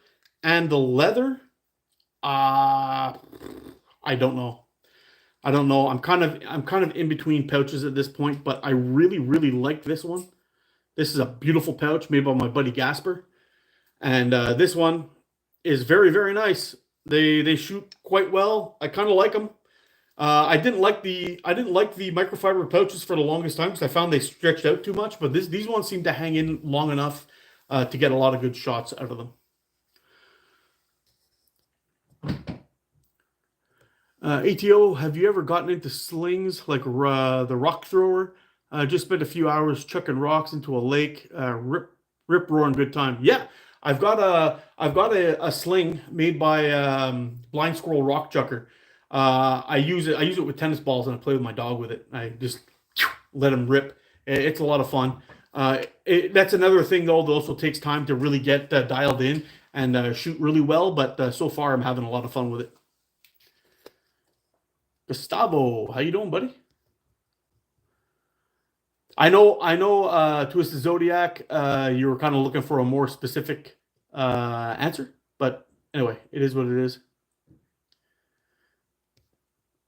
and the leather, I don't know. I'm kind of in between pouches at this point, but I really like this one. This is a beautiful pouch made by my buddy Gasper, and this one is very nice. They shoot quite well. I kind of like them. I didn't like the microfiber pouches for the longest time because I found they stretched out too much. But these ones seem to hang in long enough to get a lot of good shots out of them. ATO, have you ever gotten into slings like the rock thrower? Just spent a few hours chucking rocks into a lake. Rip roaring good time. Yeah, I've got a sling made by Blind Squirrel Rock Chucker. I use it with tennis balls and I play with my dog with it. I just let him rip. It's a lot of fun. That's another thing though that also takes time to really get dialed in and shoot really well. But so far I'm having a lot of fun with it. Gustavo, how you doing, buddy? I know, Twisted Zodiac, you were kind of looking for a more specific answer, but anyway, it is what it is.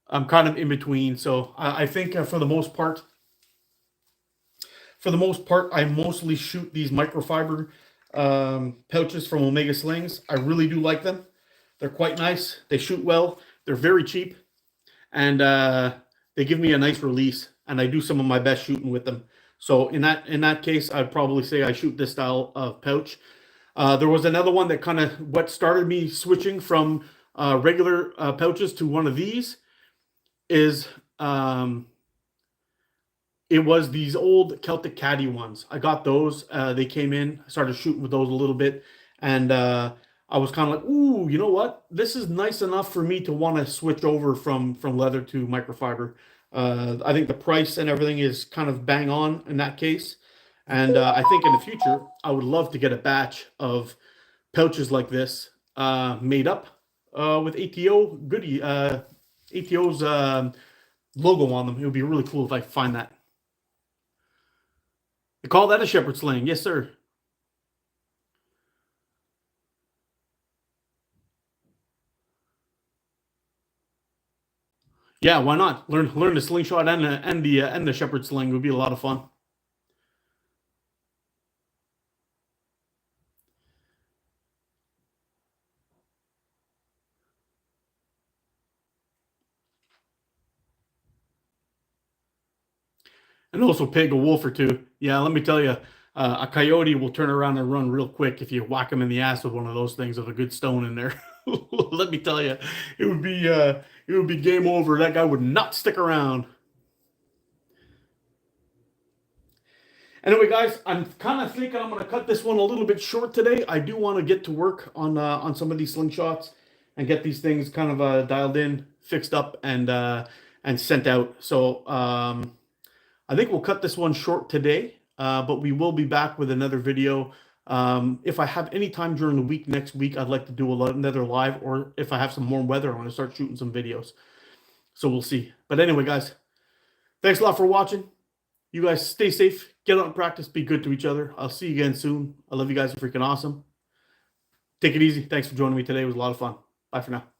I'm kind of in between, so I think for the most part, I mostly shoot these microfiber pouches from Omega Slings. I really do like them. They're quite nice. They shoot well. They're very cheap. And they give me a nice release, and I do some of my best shooting with them. So in that case, I'd probably say I shoot this style of pouch. There was another one that kind of what started me switching from regular pouches to one of these is it was these old Celtic Caddy ones. I got those. They came in. I started shooting with those a little bit, and I was kind of like, ooh, you know what? This is nice enough for me to want to switch over from leather to microfiber. I think the price and everything is kind of bang on in that case. And I think in the future, I would love to get a batch of pouches like this made up with ATO goodie, ATO's logo on them. It would be really cool if I find that. They call that a shepherd sling. Yes, sir. Yeah, why not? Learn the slingshot and the shepherd sling would be a lot of fun. And also pig a wolf or two. Yeah, let me tell you, a coyote will turn around and run real quick if you whack him in the ass with one of those things with a good stone in there. Let me tell you, it would be game over. That guy would not stick around. Anyway, guys, I'm kind of thinking I'm going to cut this one a little bit short today. I do want to get to work on some of these slingshots and get these things kind of dialed in, fixed up, and sent out. So I think we'll cut this one short today, but we will be back with another video. If I have any time during the week next week, I'd like to do another live, or if I have some warm weather, I want to start shooting some videos. So we'll see. But anyway, guys, thanks a lot for watching. You guys stay safe. Get out and practice. Be good to each other. I'll see you again soon. I love you guys. You're freaking awesome. Take it easy. Thanks for joining me today. It was a lot of fun. Bye for now.